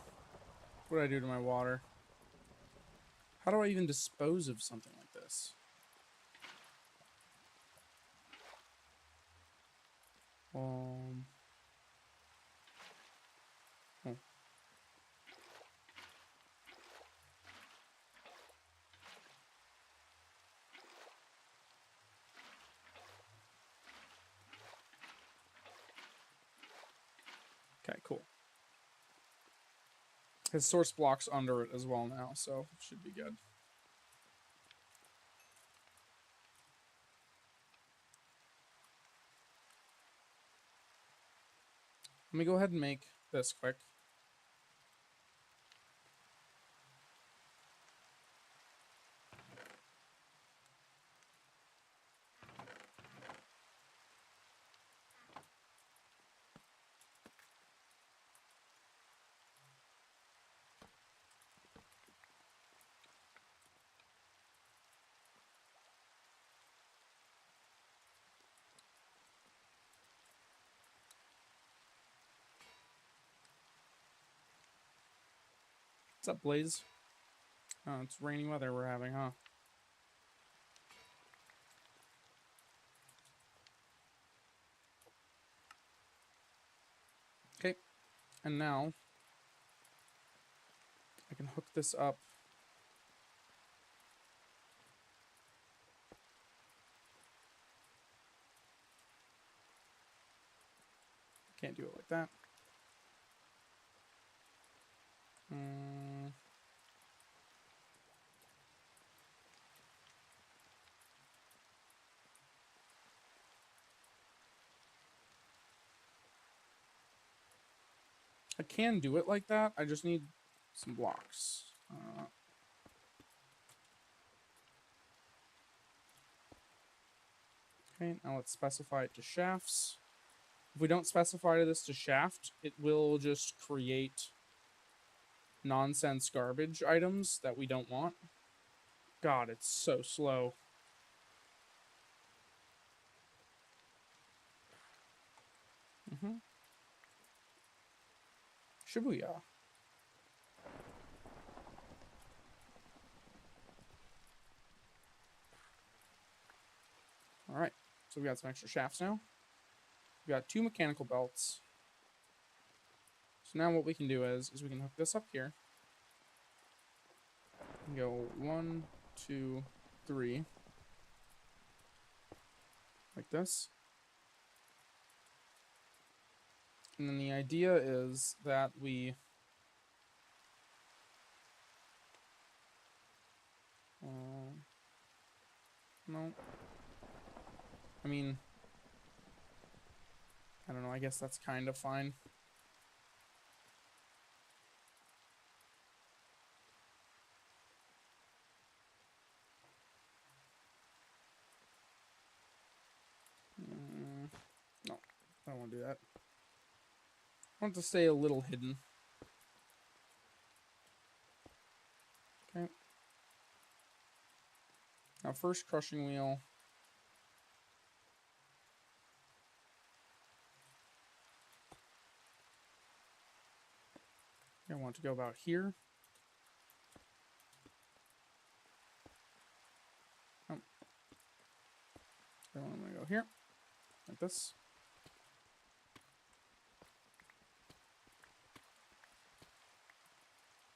What did I do to my water? How do I even dispose of something like this? Oh. Okay, cool. His source block's under it as well now, so it should be good. Let me go ahead and make this quick. What's up, Blaze? Oh, it's rainy weather we're having, huh? Okay, and now I can hook this up. Can't do it like that. I can do it like that. I just need some blocks. Okay, now let's specify it to shafts. If we don't specify this to shaft, it will just create nonsense garbage items that we don't want. God, it's so slow. Shibuya. All right, so we got some extra shafts now. We got 2 mechanical belts. So now what we can do is we can hook this up here. And go 1, 2, 3. Like this. And then the idea is that we... no. I mean... I don't know, I guess that's kind of fine. No, I don't want to do that. I want to stay a little hidden. Okay. Now first crushing wheel. I want to go about here. Oh. Then I'm going to go here. Like this.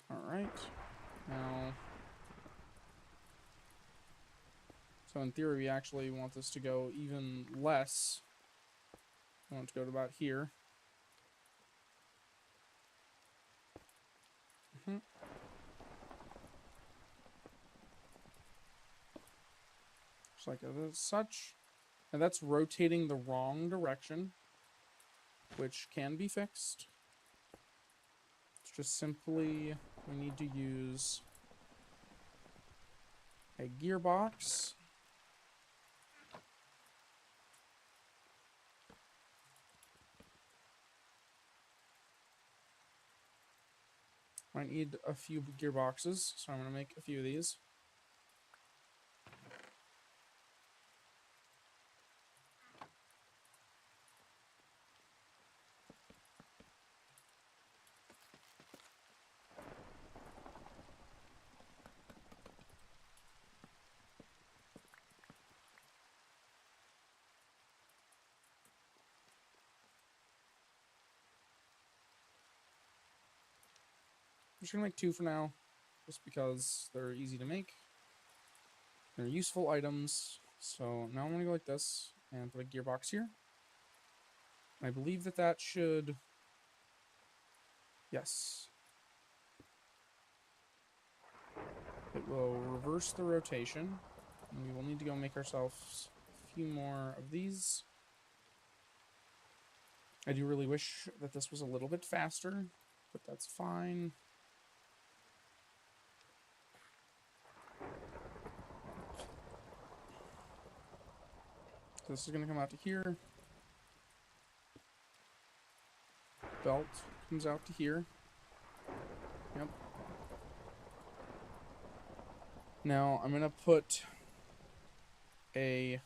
Alright. Now... so in theory, we actually want this to go even less. I want to go to about here. Just like such. And that's rotating the wrong direction, which can be fixed. It's just simply, we need to use a gearbox. Might need a few gearboxes, so I'm going to make a few of these. I'm just going to make 2 for now, just because they're easy to make. They're useful items. So now I'm going to go like this and put a gearbox here. I believe that that should... yes. It will reverse the rotation. And we will need to go make ourselves a few more of these. I do really wish that this was a little bit faster, but that's fine. This is going to come out to here. Belt comes out to here. Yep. Now I'm going to put a...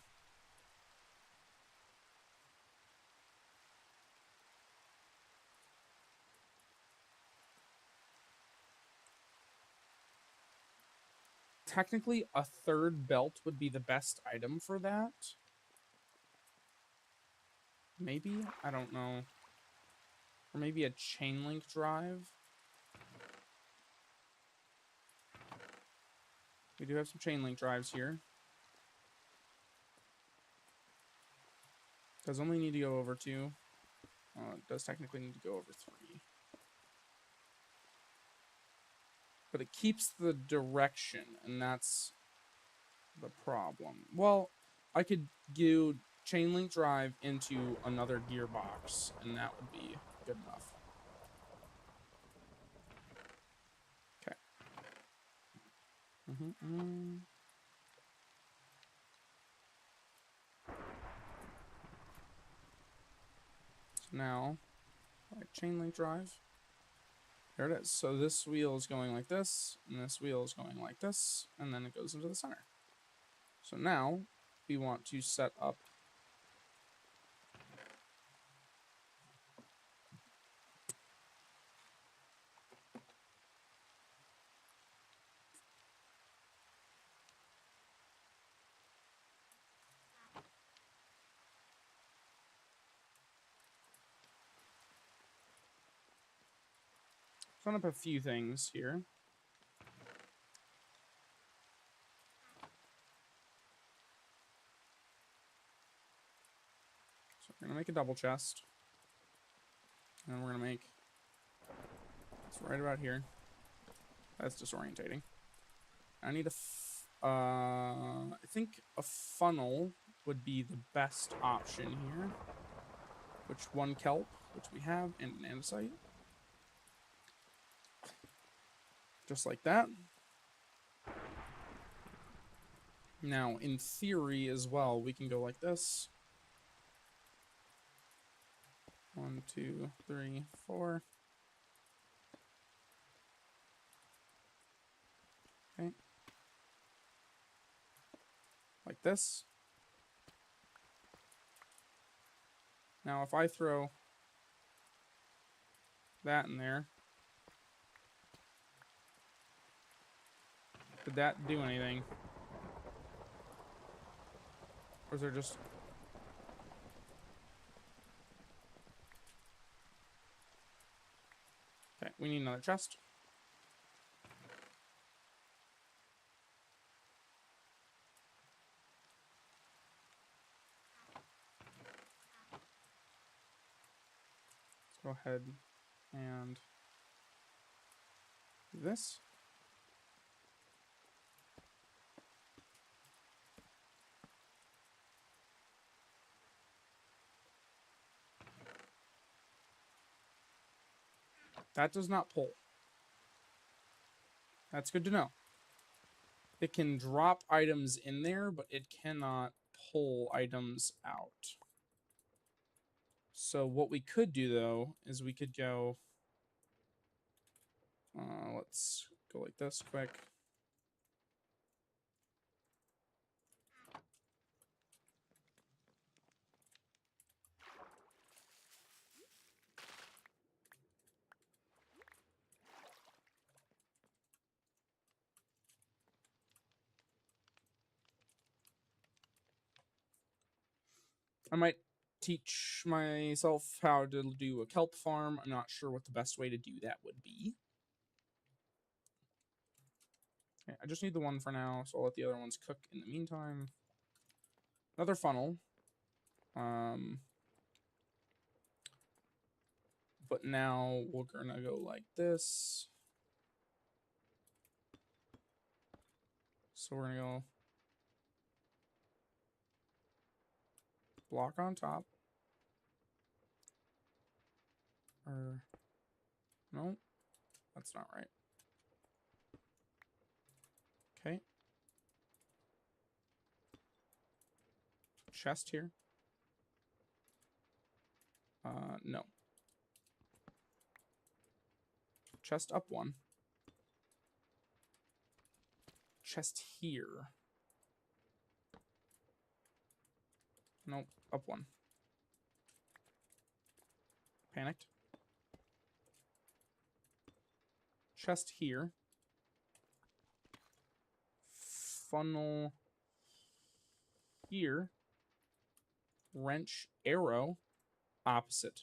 technically, a 3rd belt would be the best item for that. Maybe? I don't know. Or maybe a chain link drive. We do have some chain link drives here. Does only need to go over 2. It does technically need to go over 3. But it keeps the direction, and that's the problem. Well, I could do chain link drive into another gearbox, and that would be good enough. Okay. So now, like chain link drive. There it is. So this wheel is going like this, and this wheel is going like this, and then it goes into the center. So now we want to set up a few things here. So we're gonna make a double chest, and we're gonna make it's right about here. That's disorientating. I need I think a funnel would be the best option here. Which one kelp, which we have, and an andesite. Just like that. Now, in theory as well, we can go like this. 1, 2, 3, 4. Okay. Like this. Now, if I throw that in there, did that do anything? Or is there just... Okay, we need another chest. Let's go ahead and do this. That does not pull. That's good to know. It can drop items in there, but it cannot pull items out. So what we could do, though, is we could go... let's go like this quick. I might teach myself how to do a kelp farm. I'm not sure what the best way to do that would be. Okay, I just need the one for now, so I'll let the other ones cook in the meantime. Another funnel. But now we're gonna go like this. So we're gonna go block on top. Or no, that's not right. Okay. Chest here. No. Chest up one. Chest here. Nope, up one. Panicked. Chest here. Funnel here. Wrench, arrow, opposite.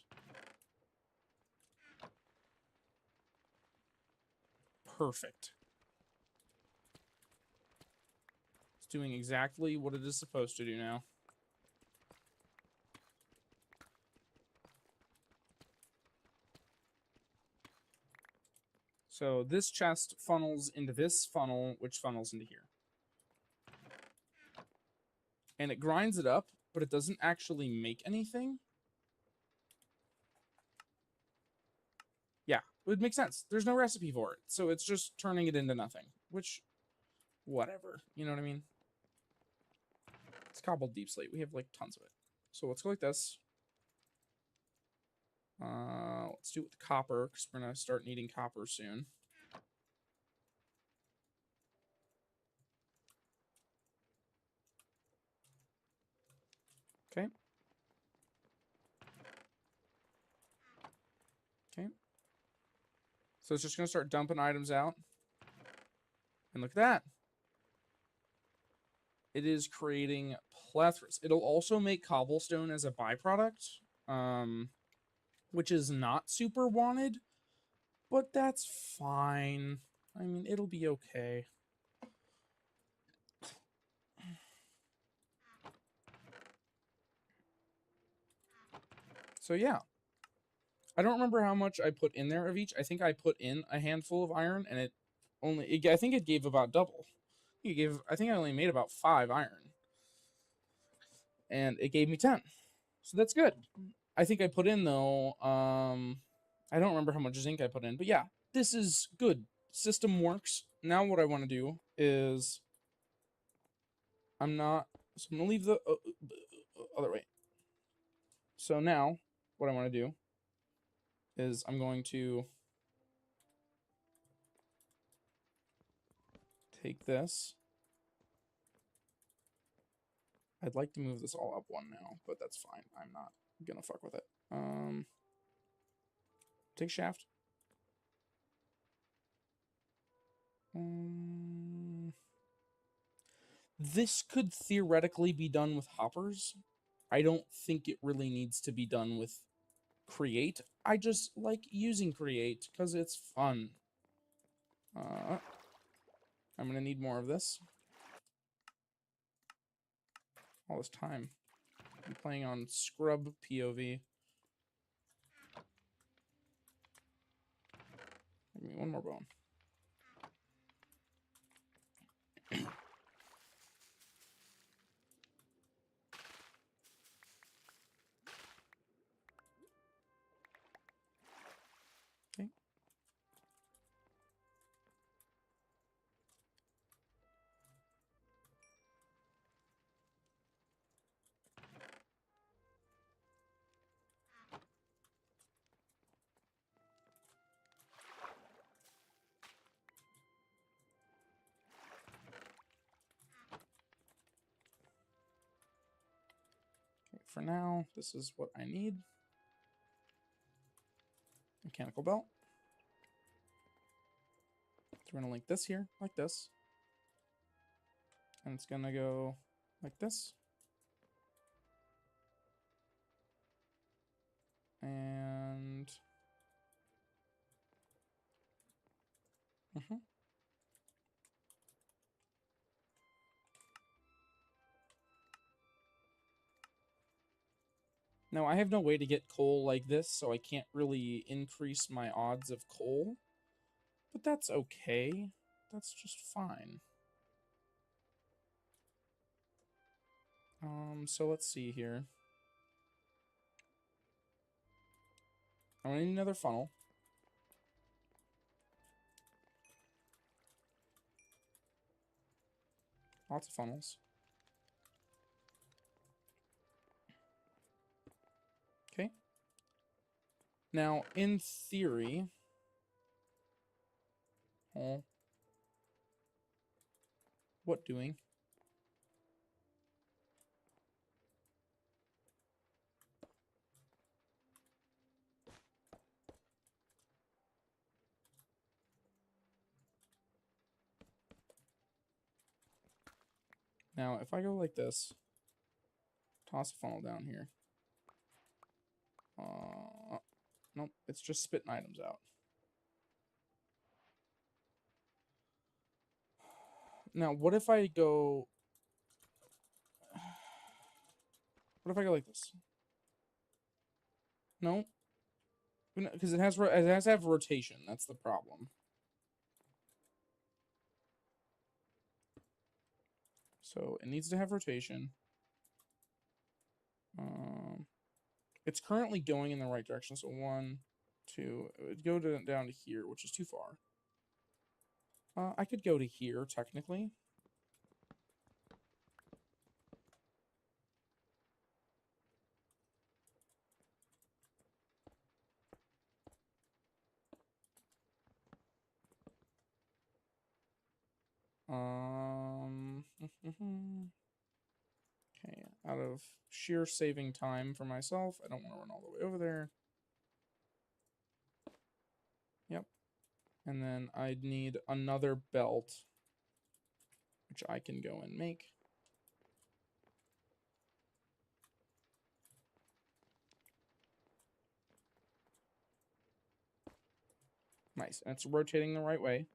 Perfect. It's doing exactly what it is supposed to do now. So this chest funnels into this funnel, which funnels into here. And it grinds it up, but it doesn't actually make anything. Yeah, it would make sense. There's no recipe for it. So it's just turning it into nothing, which, whatever. You know what I mean? It's cobbled deep slate. We have like tons of it. So let's go like this. Let's do it with copper, because we're going to start needing copper soon. Okay. Okay. So it's just going to start dumping items out. And look at that. It is creating plethoras. It'll also make cobblestone as a byproduct, which is not super wanted, but that's fine. I mean, it'll be okay. So yeah. I don't remember how much I put in there of each. I think I put in a handful of iron, and I think it gave about double. I think I only made about 5 iron. And it gave me 10. So that's good. I think I put in, though, I don't remember how much zinc I put in, but yeah, this is good. System works. Now what I want to do is, so I'm going to leave the other way. So now what I want to do is I'm going to take this. I'd like to move this all up 1 now, but that's fine. I'm not gonna fuck with it. Take shaft. This could theoretically be done with hoppers. I don't think it really needs to be done with create. I just like using create because it's fun. I'm gonna need more of this. All this time. I'm playing on scrub POV. Give me 1 more bone. Okay. For now, this is what I need. Mechanical belt. So we're going to link this here, like this. And it's going to go like this. And... Now, I have no way to get coal like this, so I can't really increase my odds of coal. But that's okay. That's just fine. So let's see here. I'm gonna need another funnel. Lots of funnels. Okay. Now, in theory... Oh. What doing? Now, if I go like this, toss a funnel down here. Nope, it's just spitting items out. Now, what if I go... What if I go like this? No? Because it has to have rotation. That's the problem. So it needs to have rotation. It's currently going in the right direction. So 1, 2, it would go down to here, which is too far. I could go to here, technically. Okay, out of sheer saving time for myself, I don't want to run all the way over there. Yep. And then I'd need another belt, which I can go and make. Nice, and it's rotating the right way.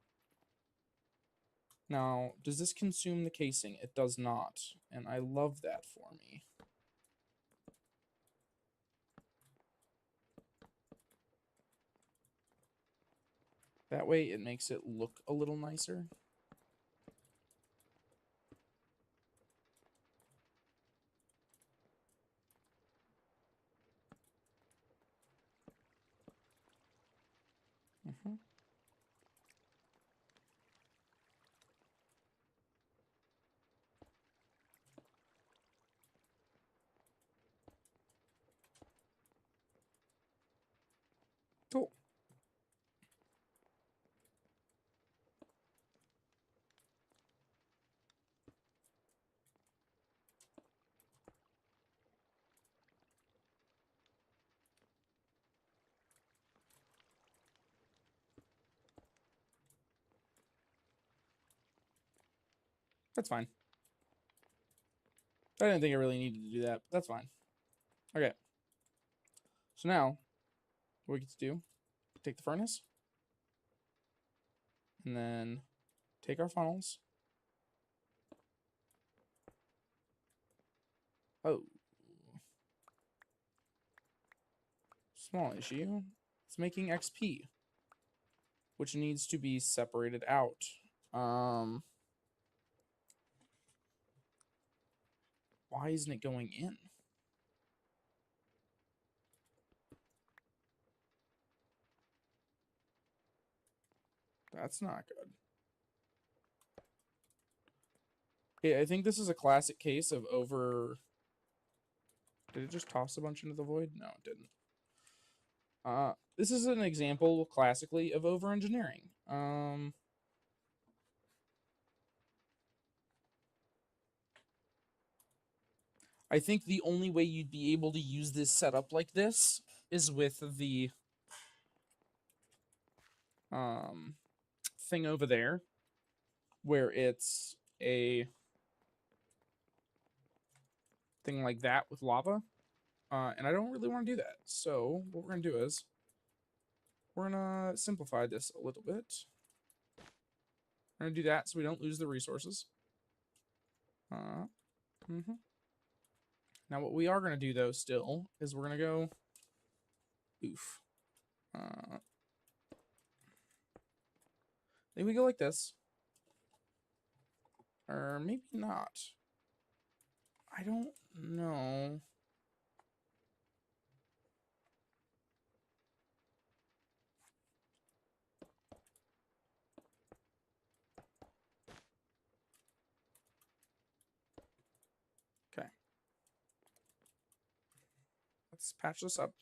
Now, does this consume the casing? It does not, and I love that for me. That way it makes it look a little nicer. Cool. That's fine. I didn't think I really needed to do that, but that's fine. Okay. So now, what we get to do, take the furnace, and then take our funnels. Oh. Small issue. It's making XP, which needs to be separated out. Why isn't it going in? That's not good. Okay, I think this is a classic case of over... Did it just toss a bunch into the void? No, it didn't. This is an example, classically, of over-engineering. I think the only way you'd be able to use this setup like this is with the thing over there, where it's a thing like that with lava. And I don't really want to do that. So what we're going to do is we're going to simplify this a little bit. We're going to do that so we don't lose the resources. Now what we are going to do, though, still, is we're going to go... Oof. Maybe we go like this. Or maybe not. I don't know. Okay. Let's patch this up.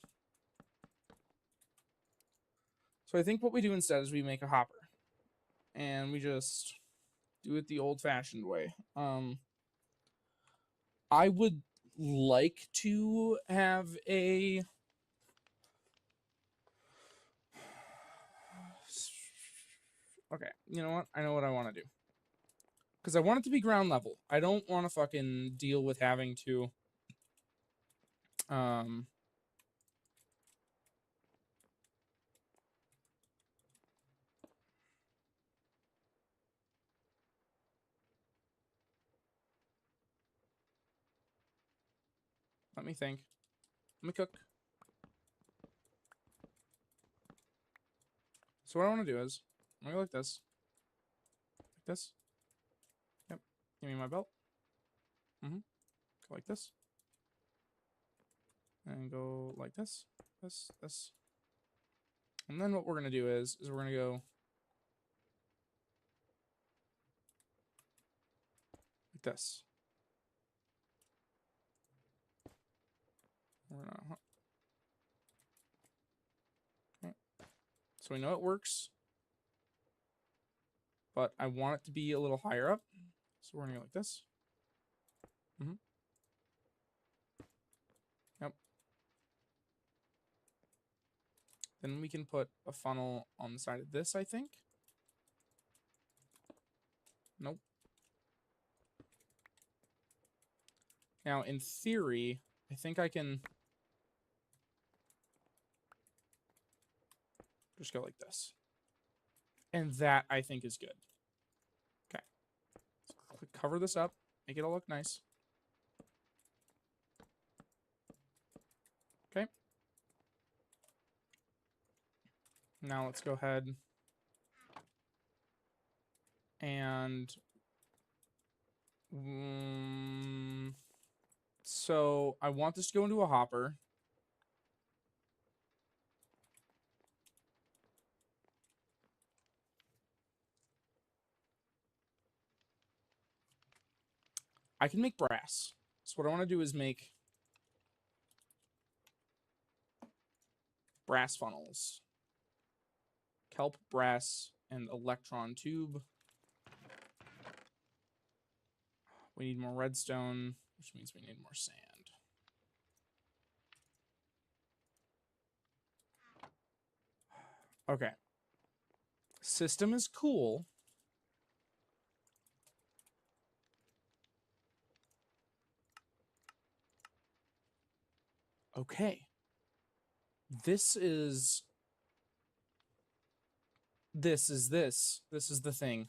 So I think what we do instead is we make a hopper. And we just do it the old-fashioned way. I would like to have a... Okay, you know what? I know what I want to do. Because I want it to be ground level. I don't want to fucking deal with having to... Let me think. Let me cook. So what I want to do is, I'm going to go like this. Like this. Yep. Give me my belt. Go like this. And go like this. This. And then what we're going to do is we're going to go like this. We're gonna... Okay. So we know it works. but I want it to be a little higher up. So we're going to go like this. Yep. Then we can put a funnel on the side of this, I think. Nope. Now, in theory, I think I can just go like this. And that, I think, is good. Okay. Let's cover this up. Make it all look nice. Okay. Now let's go ahead and... so I want this to go into a hopper. I can make brass. So what I want to do is make brass funnels. Kelp, brass, and electron tube. We need more redstone, which means we need more sand. Okay. System is cool. Okay. This is this. This is the thing.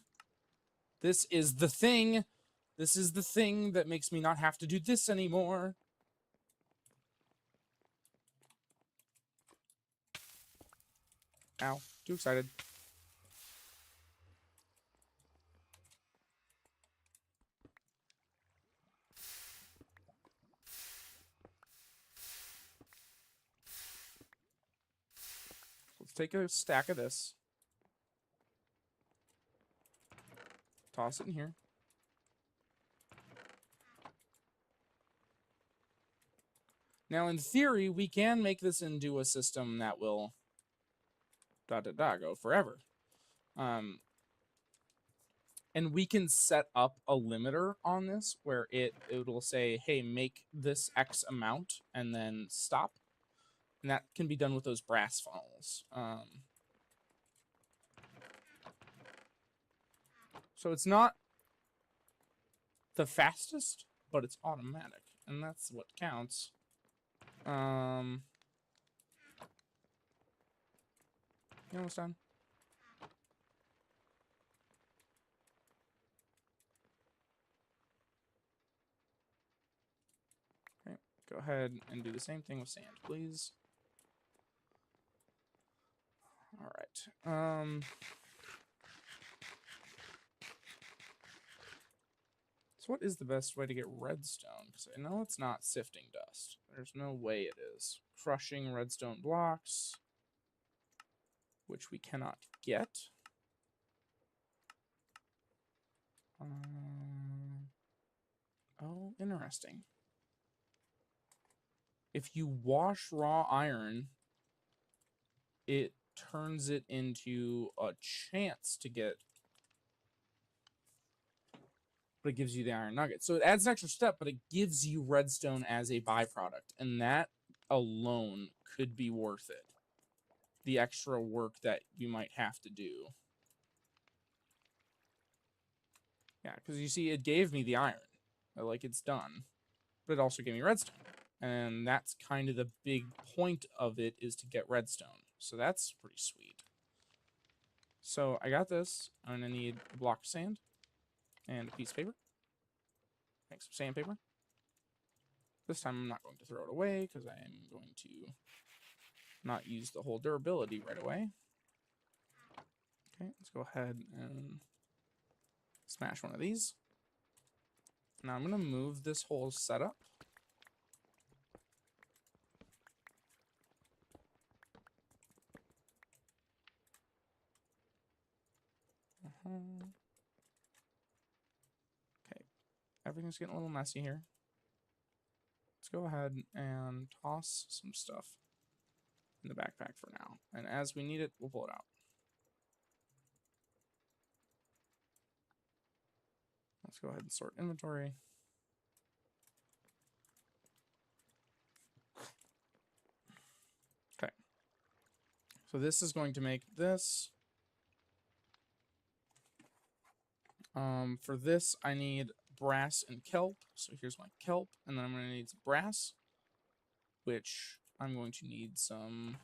This is the thing. This is the thing that makes me not have to do this anymore. Ow. Too excited. Let's take a stack of this. Toss it in here. Now, in theory, we can make this into a system that will go forever. And we can set up a limiter on this where it'll say, hey, make this X amount and then stop. And that can be done with those brass funnels. So it's not the fastest, but it's automatic. And that's what counts. You almost done? Okay, go ahead and do the same thing with sand, please. All right. So what is the best way to get redstone? Because I know it's not sifting dust. There's no way it is. Crushing redstone blocks, which we cannot get. Oh, interesting. If you wash raw iron, it turns it into a chance to get, but it gives you the iron nugget. So it adds an extra step, but it gives you redstone as a byproduct. And that alone could be worth it. The extra work that you might have to do. Yeah, because you see, it gave me the iron. Like, it's done. But it also gave me redstone. And that's kind of the big point of it, is to get redstone. So that's pretty sweet. So I got this. I'm going to need a block of sand and a piece of paper. Make some sandpaper. This time I'm not going to throw it away because I am going to not use the whole durability right away. Okay, let's go ahead and smash one of these. Now I'm going to move this whole setup. Okay, everything's getting a little messy here. Let's go ahead and toss some stuff in the backpack for now. And as we need it, we'll pull it out. Let's go ahead and sort inventory. Okay. So this is going to make this. For this, I need brass and kelp. So here's my kelp, and then I'm going to need some brass, which I'm going to need some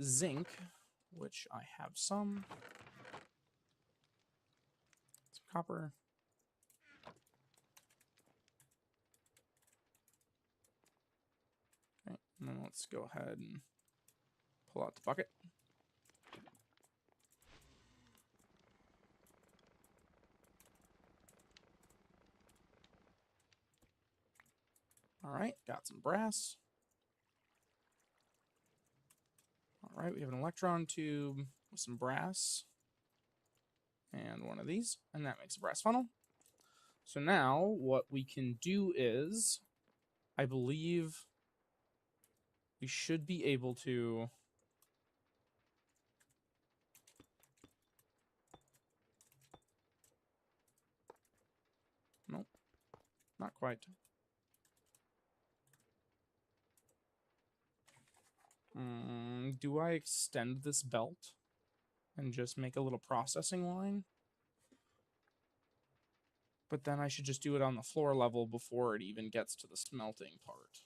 zinc, which I have some copper. Okay, and then let's go ahead and pull out the bucket. All right, got some brass. All right, we have an electron tube with some brass and one of these, and that makes a brass funnel. So now what we can do is, I believe we should be able to nope, not quite. Do I extend this belt and just make a little processing line? But then I should just do it on the floor level before it even gets to the smelting part.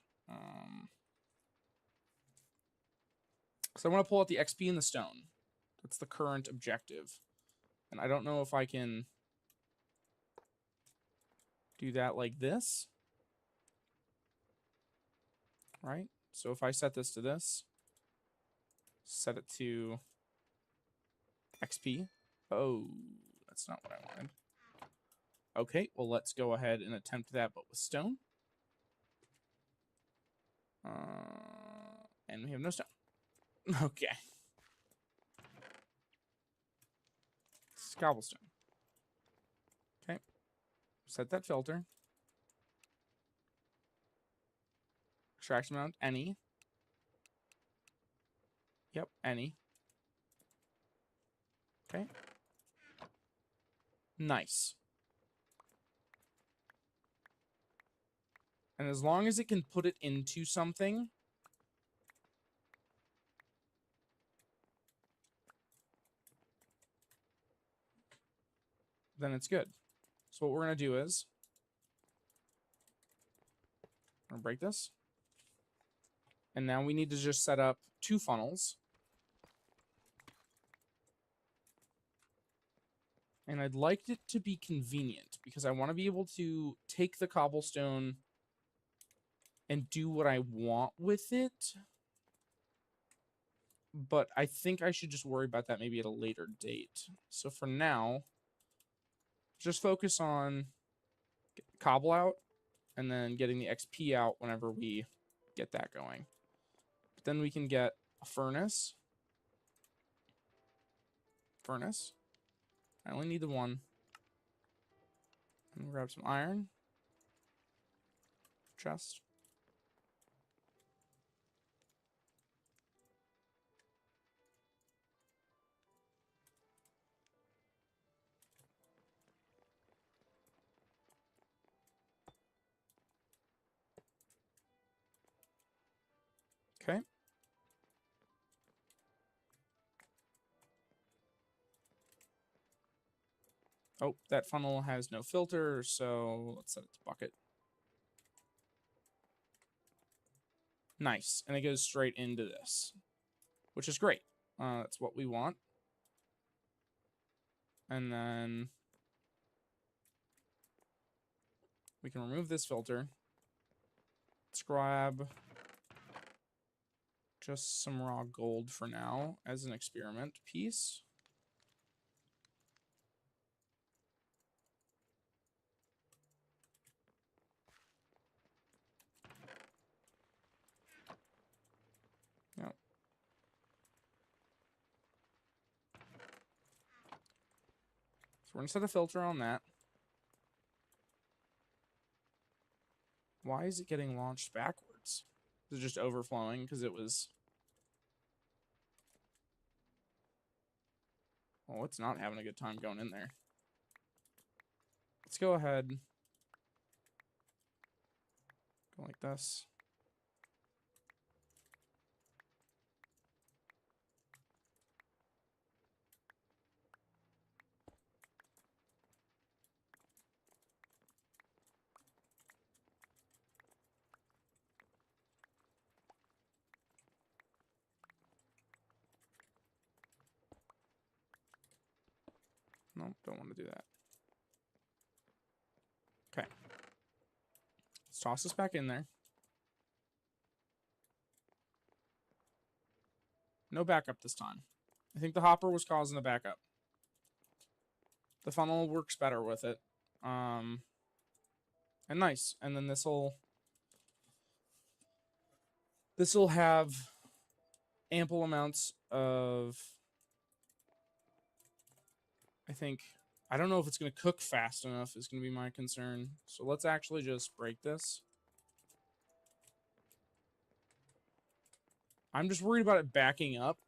Because I want to pull out the XP in the stone. That's the current objective. And I don't know if I can do that like this. Right? So if I set this to this, set it to XP. Oh, that's not what I wanted. Okay, well, let's go ahead and attempt that, but with stone. And we have no stone. Okay. It's cobblestone. Okay. Set that filter. Extraction amount, any. Yep, any. Okay. Nice. And as long as it can put it into something, then it's good. So what we're going to do is, we're going to break this. And now we need to just set up 2 funnels. And I'd like it to be convenient because I want to be able to take the cobblestone and do what I want with it. But I think I should just worry about that maybe at a later date. So for now, just focus on cobble out and then getting the XP out whenever we get that going. But then we can get a furnace. Furnace. I only need the one. And grab some iron. Chest. Okay. Oh, that funnel has no filter, so let's set it to bucket. Nice. And it goes straight into this, which is great. That's what we want. And then we can remove this filter. Let's grab just some raw gold for now as an experiment piece. Yep. So we're going to set a filter on that. Why is it getting launched backwards? Is it just overflowing because it was... Oh, it's not having a good time going in there. Let's go ahead. Go like this. Nope, don't want to do that. Okay. Let's toss this back in there. No backup this time. I think the hopper was causing the backup. The funnel works better with it. And nice. And then this'll have ample amounts of, I don't know if it's going to cook fast enough is going to be my concern. So let's actually just break this. I'm just worried about it backing up.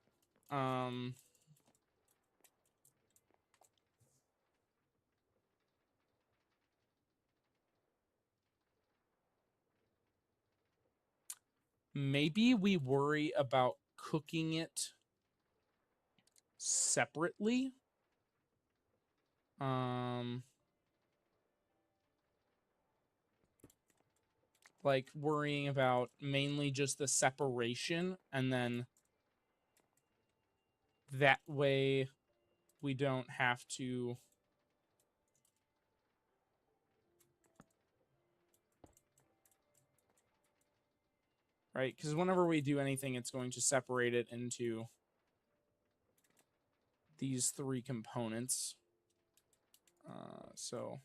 Maybe we worry about cooking it separately. Like worrying about mainly just the separation, and then that way we don't have to right, because whenever we do anything, it's going to separate it into these three components. So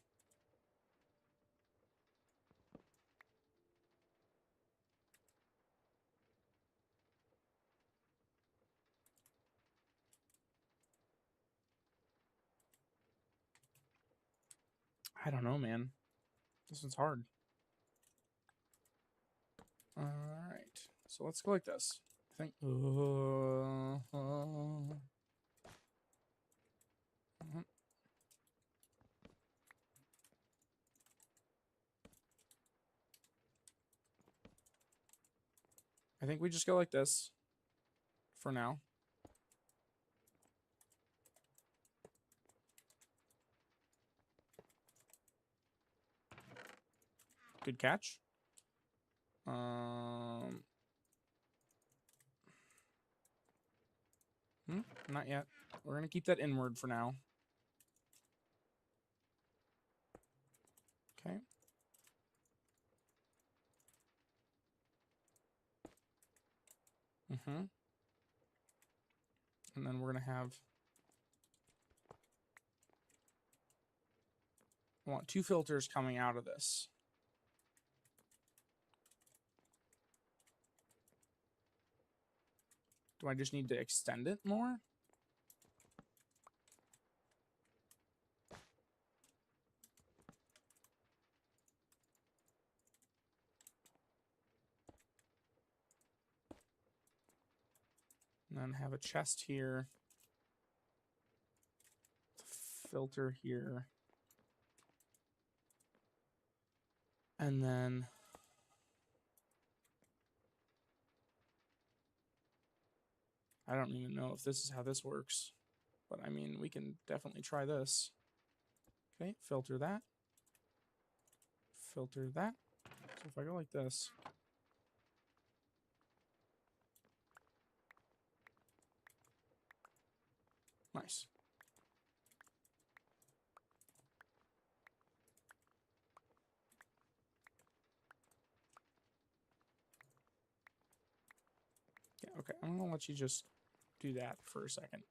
I don't know, man. This one's hard. All right, so let's go like this. I think. I think we just go like this for now. Good catch. Not yet. We're gonna keep that inward for now. Okay. And then we're gonna have. I want two filters coming out of this. Do I just need to extend it more? And then have a chest here. Filter here. And then I don't even know if this is how this works. But I mean, we can definitely try this. Okay, filter that. Filter that. So if I go like this. Nice. Yeah, okay. I'm going to let you just do that for a second.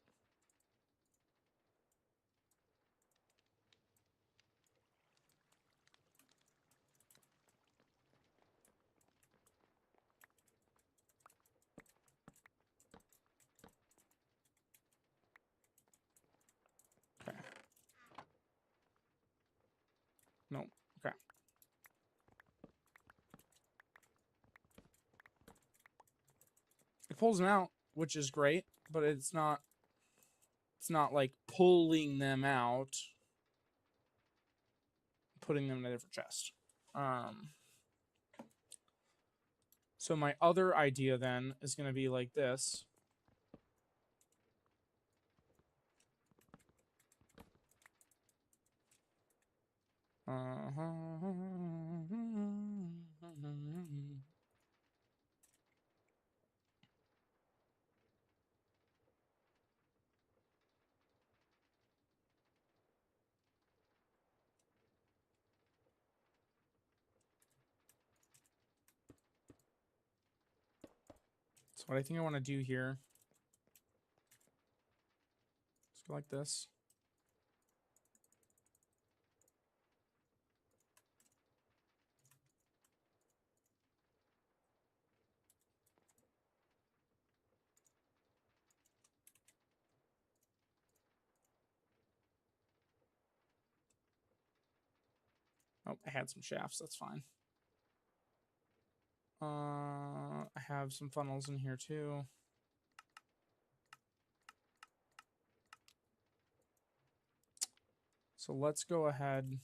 Okay. No. Okay. It pulls them out, which is great, but it's not It's not like pulling them out, putting them in a different chest. So my other idea then is going to be like this. So what I think I want to do here, let's go like this. Oh, I had some shafts. That's fine. I have some funnels in here too. So let's go ahead.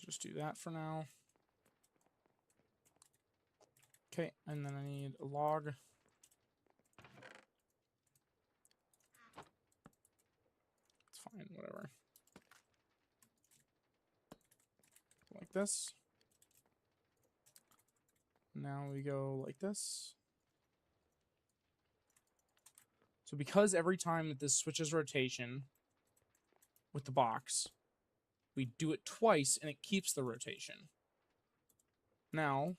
Just do that for now. Okay, and then I need a log. It's fine, whatever. Like this. Now we go like this. So because every time that this switches rotation with the box, we do it twice and it keeps the rotation. Now,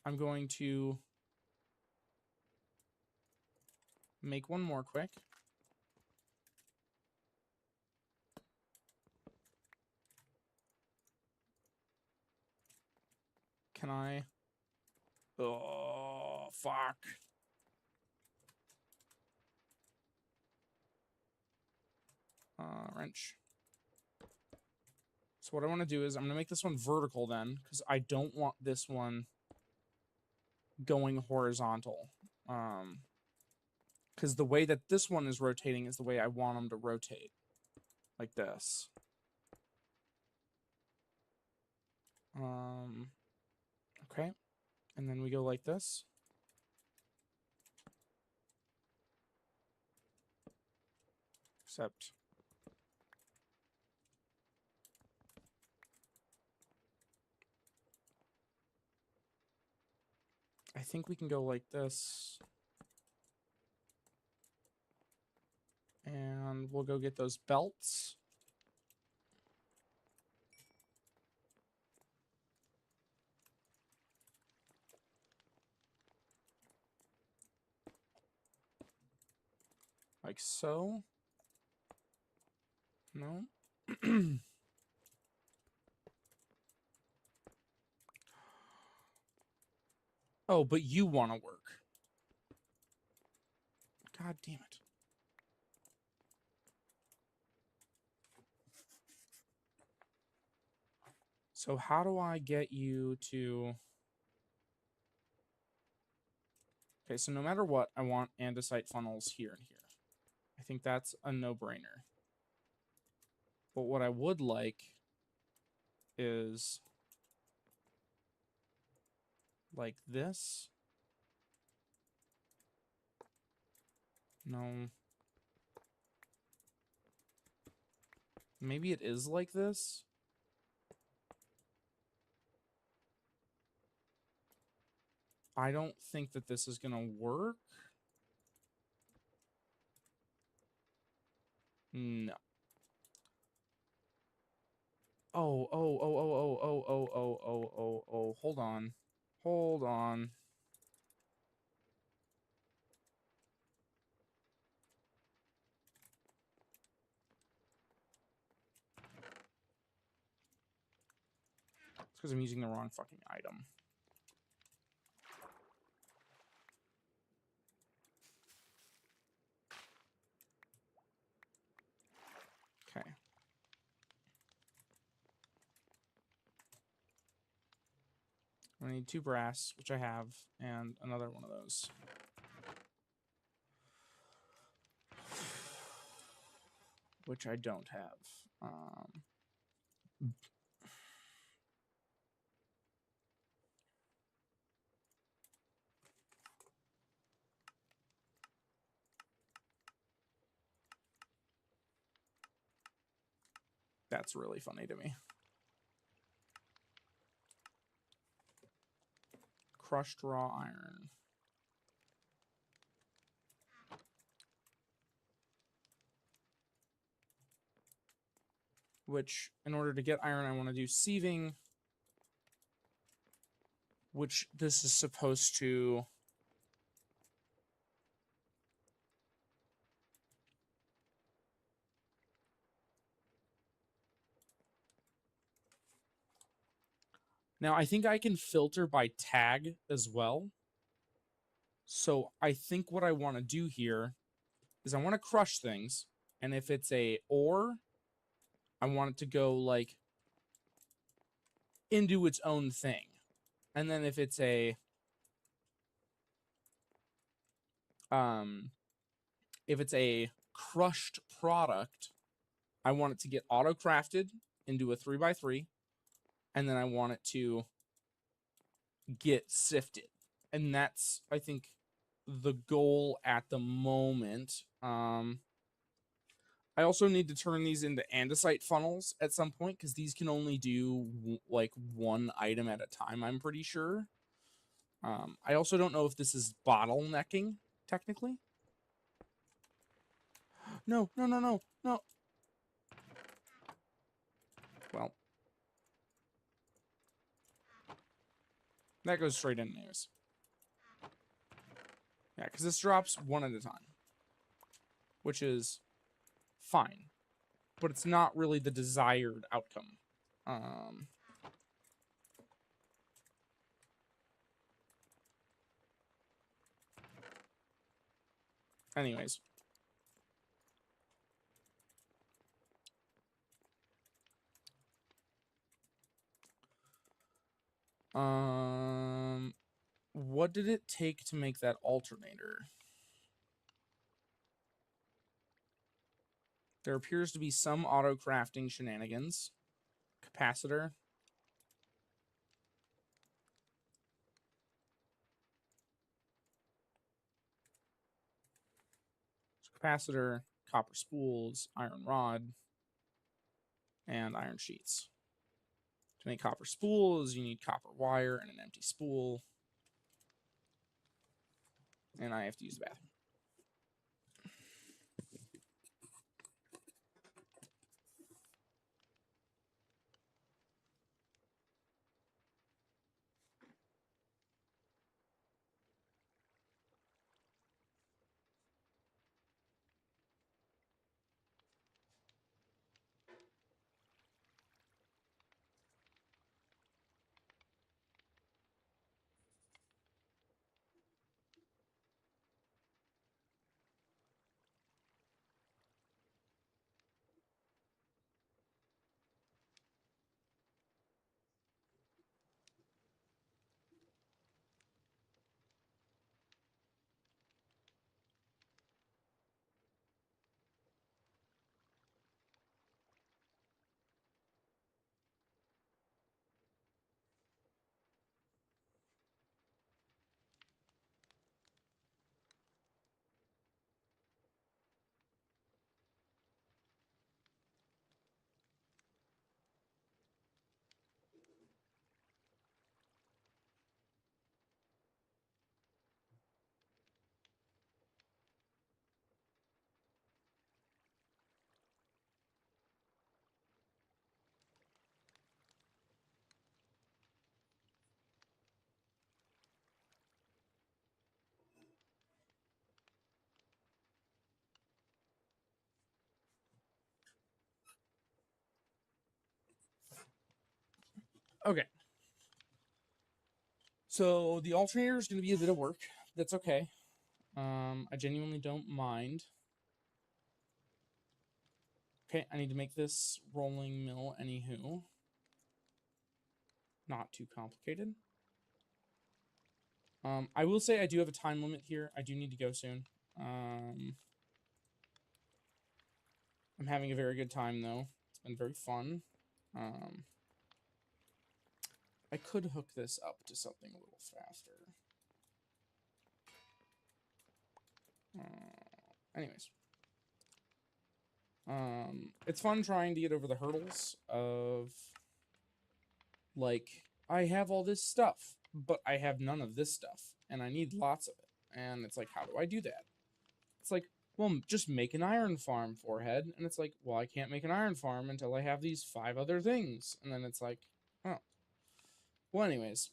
I'm going to make one more quick. Can I? Oh, fuck. Wrench. So what I want to do is I'm going to make this one vertical then, because I don't want this one going horizontal. Because the way that this one is rotating is the way I want them to rotate. Like this. Okay. And then we go like this. Except I think we can go like this. And we'll go get those belts. Like so. No. Oh, but you want to work. God damn it. So how do I get you to... Okay, so no matter what, I want andesite funnels here and here. I think that's a no-brainer. But what I would like is like this. No. Maybe it is like this. I don't think that this is going to work. No. Oh. Hold on. Hold on. It's because I'm using the wrong fucking item. Okay. I need 2 brass, which I have, and another one of those. Which I don't have. That's really funny to me. Crushed raw iron. Which, in order to get iron, I want to do sieving. Which this is supposed to... Now, I think I can filter by tag as well. So I think what I want to do here is I want to crush things. And if it's a ore, I want it to go, like, into its own thing. And then if it's a... if it's a crushed product, I want it to get auto-crafted into a 3x3. And then I want it to get sifted. And that's, I think, the goal at the moment. I also need to turn these into andesite funnels at some point, because these can only do like 1 item at a time, I'm pretty sure. I also don't know if this is bottlenecking, technically. No. Well, that goes straight in news. Yeah, because this drops 1 at a time, which is fine, but it's not really the desired outcome. Anyways. What did it take to make that alternator? There appears to be some auto-crafting shenanigans. Capacitor. So capacitor, copper spools, iron rod, and iron sheets. To make copper spools, you need copper wire and an empty spool. And I have to use the bathroom. Okay. So the alternator is going to be a bit of work. That's okay. I genuinely don't mind. Okay, I need to make this rolling mill anywho. Not too complicated. I will say I do have a time limit here. I do need to go soon. I'm having a very good time, though. It's been very fun. I could hook this up to something a little faster. Anyways. It's fun trying to get over the hurdles of, like, I have all this stuff, but I have none of this stuff, and I need lots of it. And it's like, how do I do that? It's like, well, just make an iron farm, forehead. And it's like, well, I can't make an iron farm until I have these 5 other things. And then it's like, oh. Well, anyways,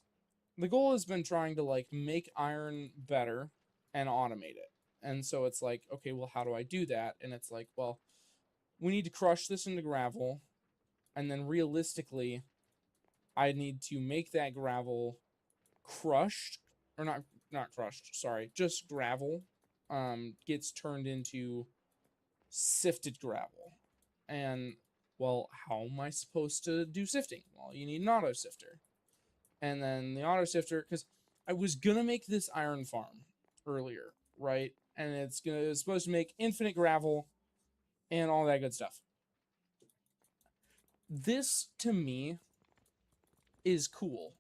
the goal has been trying to, like, make iron better and automate it. And so it's like, okay, well, how do I do that? And it's like, well, we need to crush this into gravel, and then realistically, I need to make that gravel crushed, or not crushed, sorry, just gravel, gets turned into sifted gravel. And, well, how am I supposed to do sifting? Well, you need an auto sifter. And then the auto sifter, because I was gonna make this iron farm earlier, right? And it's supposed to make infinite gravel and all that good stuff. This, to me, is cool.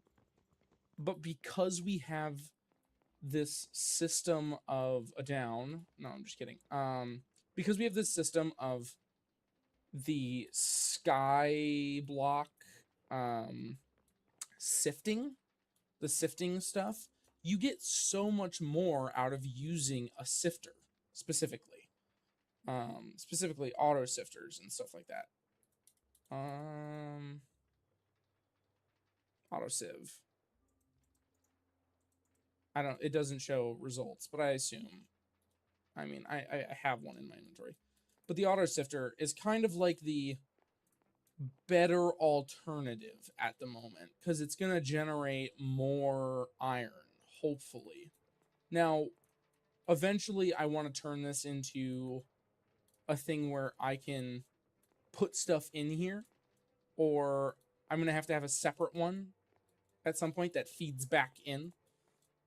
But because we have this system of a down... No, I'm just kidding. Because we have this system of the Skyblock sifting, the sifting stuff, you get so much more out of using a sifter, specifically. Specifically auto sifters and stuff like that. Auto sieve. It doesn't show results, but I assume. I mean, I have one in my inventory. But the auto sifter is kind of like the better alternative at the moment, because it's going to generate more iron, hopefully. Now, eventually I want to turn this into a thing where I can put stuff in here, or I'm going to have a separate one at some point that feeds back in.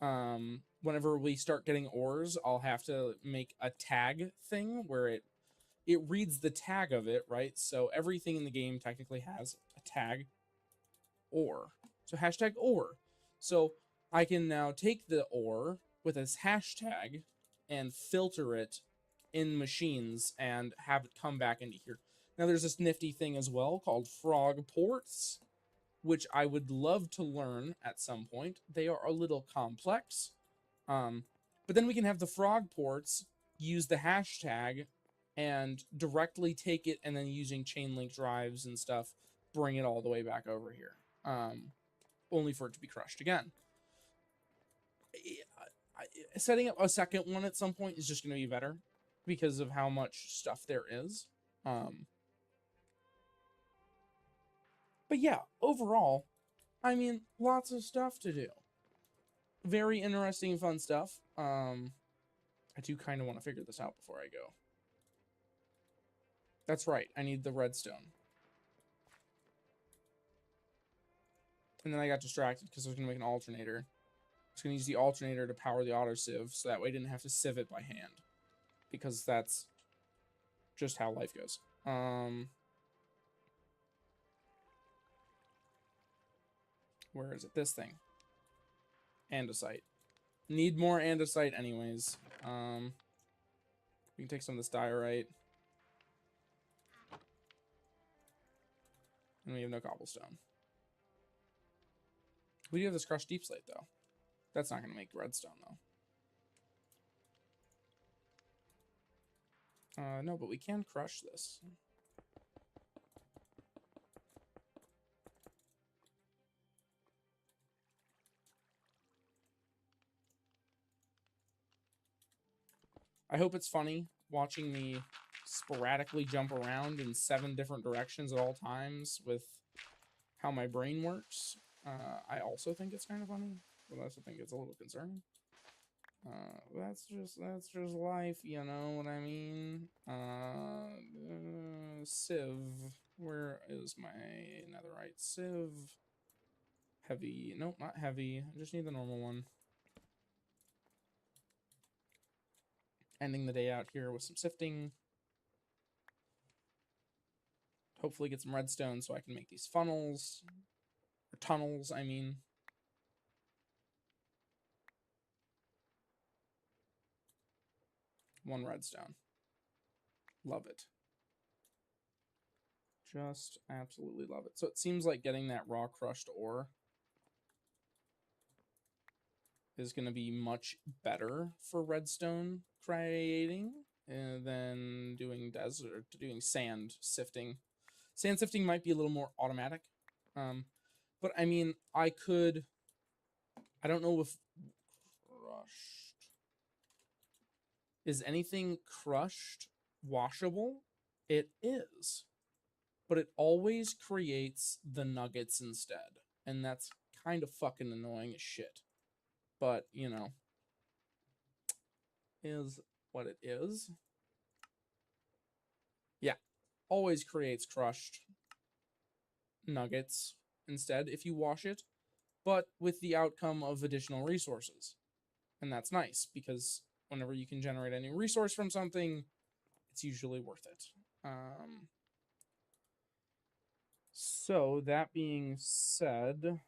Whenever we start getting ores, I'll have to make a tag thing where it reads the tag of it, right? So everything in the game technically has a tag, ore. So hashtag ore. So I can now take the ore with this hashtag and filter it in machines and have it come back into here. Now there's this nifty thing as well called frog ports, which I would love to learn at some point. They are a little complex. But then we can have the frog ports use the hashtag and directly take it, and then using chain link drives and stuff, bring it all the way back over here. Only for it to be crushed again. Setting up a second one at some point is just going to be better because of how much stuff there is. But yeah, overall, I mean, lots of stuff to do. Very interesting and fun stuff. I do kind of want to figure this out before I go. That's right, I need the redstone. And then I got distracted because I was going to make an alternator. I was going to use the alternator to power the auto sieve, so that way I didn't have to sieve it by hand. Because that's just how life goes. Where is it? This thing. Andesite. Need more andesite anyways. We can take some of this diorite. And we have no cobblestone. We do have this crushed deep slate, though. That's not going to make redstone, though. No, but we can crush this. I hope it's funny watching me sporadically jump around in 7 different directions at all times with how my brain works. I also think it's kind of funny, but I also think it's a little concerning. That's just life, you know what I mean? Civ. Where is my netherite civ? Heavy. Nope, not heavy. I just need the normal one. Ending the day out here with some sifting. Hopefully get some redstone so I can make these funnels. Or tunnels, I mean. One redstone. Love it. Just absolutely love it. So it seems like getting that raw crushed ore is going to be much better for redstone creating than doing desert, doing sand sifting. Sand sifting might be a little more automatic. But I mean, I don't know if crushed. Is anything crushed washable? It is. But it always creates the nuggets instead. And that's kind of fucking annoying as shit. But, you know, is what it is. Yeah. Always creates crushed nuggets instead if you wash it, but with the outcome of additional resources. And that's nice because whenever you can generate a new resource from something, it's usually worth it. So that being said,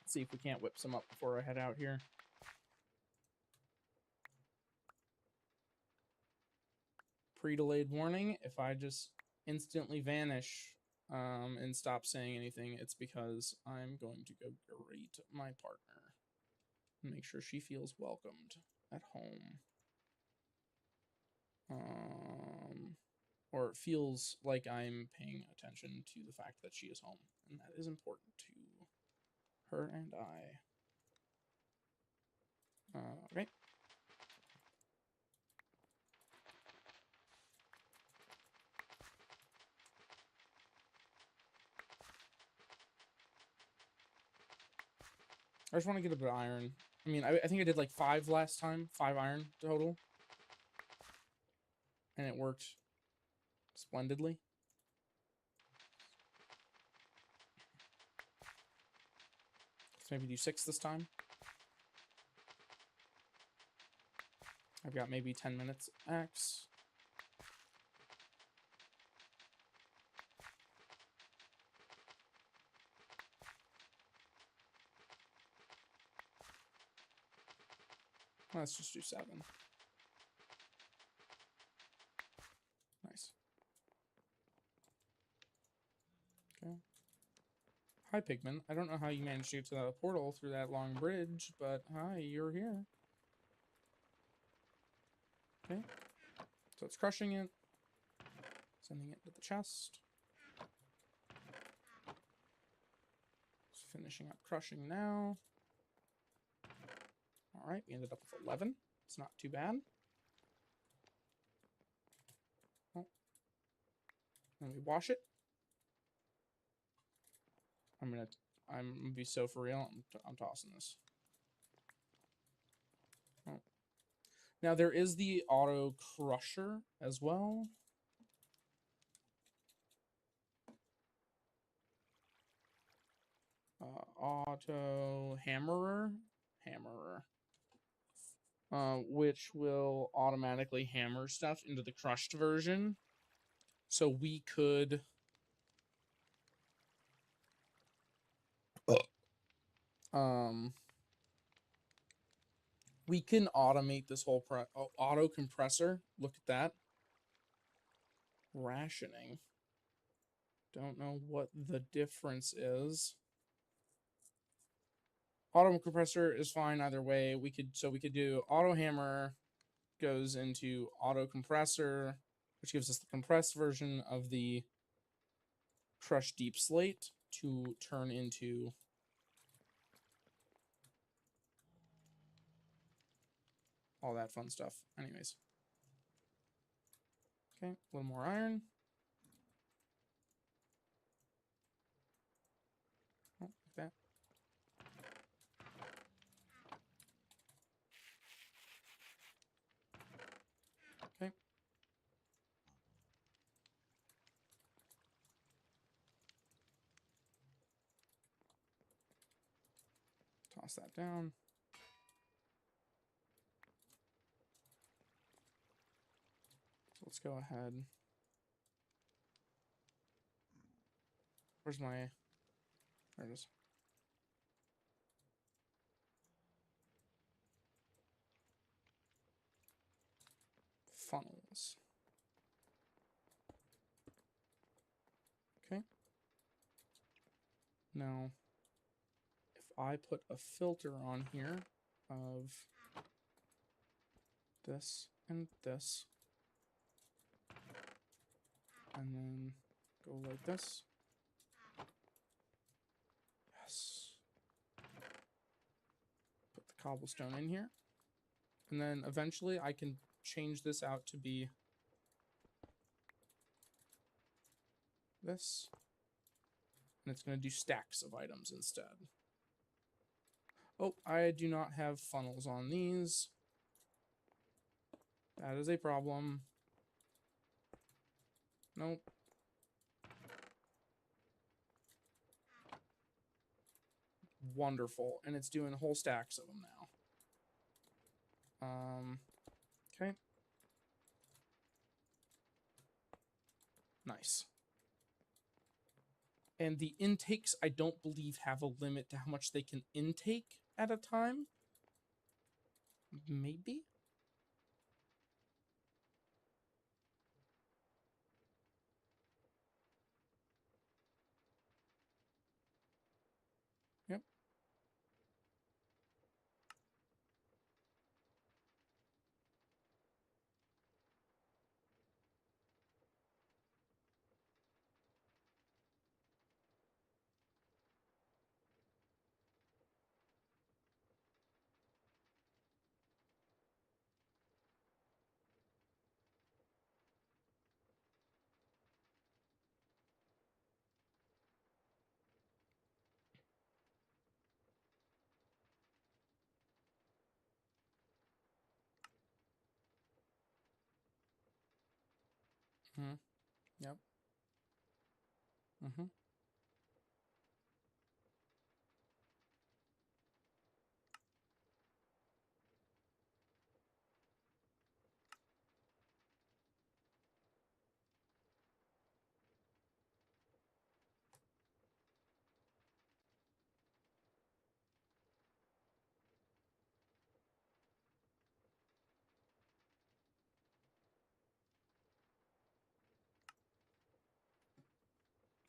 let's see if we can't whip some up before I head out here. Pre-delayed warning, if I just instantly vanish and stop saying anything, it's because I'm going to go greet my partner. Make sure she feels welcomed at home. Or it feels like I'm paying attention to the fact that she is home. And that is important to her and I. Okay. I just want to get a bit of iron. I mean, I think I did like 5 last time. 5 iron total. And it worked splendidly. Let's maybe do 6 this time. I've got maybe 10 minutes max. Let's just do 7. Nice. Okay. Hi, Pigman. I don't know how you managed to get to the portal through that long bridge, but hi, you're here. Okay. So it's crushing it. Sending it to the chest. It's finishing up crushing now. Alright, we ended up with 11. It's not too bad. Oh. Then we wash it. I'm gonna be so for real. I'm tossing this. Oh. Now there is the auto crusher as well. Auto hammerer, which will automatically hammer stuff into the crushed version. So we could we can automate this whole auto compressor. Look at that. Rationing. Don't know what the difference is. Auto compressor is fine either way. We could do auto hammer goes into auto compressor, which gives us the compressed version of the crushed deep slate to turn into all that fun stuff. Anyways. Okay, a little more iron. Oh, like that. Okay. Toss that down. So let's go ahead. Where's my... There it is. Funnels. Okay. Now, if I put a filter on here of this and this, and then go like this. Yes. Put the cobblestone in here. And then eventually I can change this out to be this. And it's going to do stacks of items instead. Oh, I do not have funnels on these. That is a problem. Nope. Wonderful. And it's doing whole stacks of them now. Okay. Nice. And the intakes, I don't believe, have a limit to how much they can intake at a time. Maybe? Yep. Mm-hmm. Yep. Mm-hmm.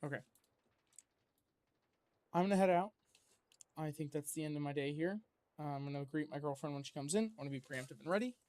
Okay. I'm going to head out. I think that's the end of my day here. I'm going to greet my girlfriend when she comes in. I want to be preemptive and ready.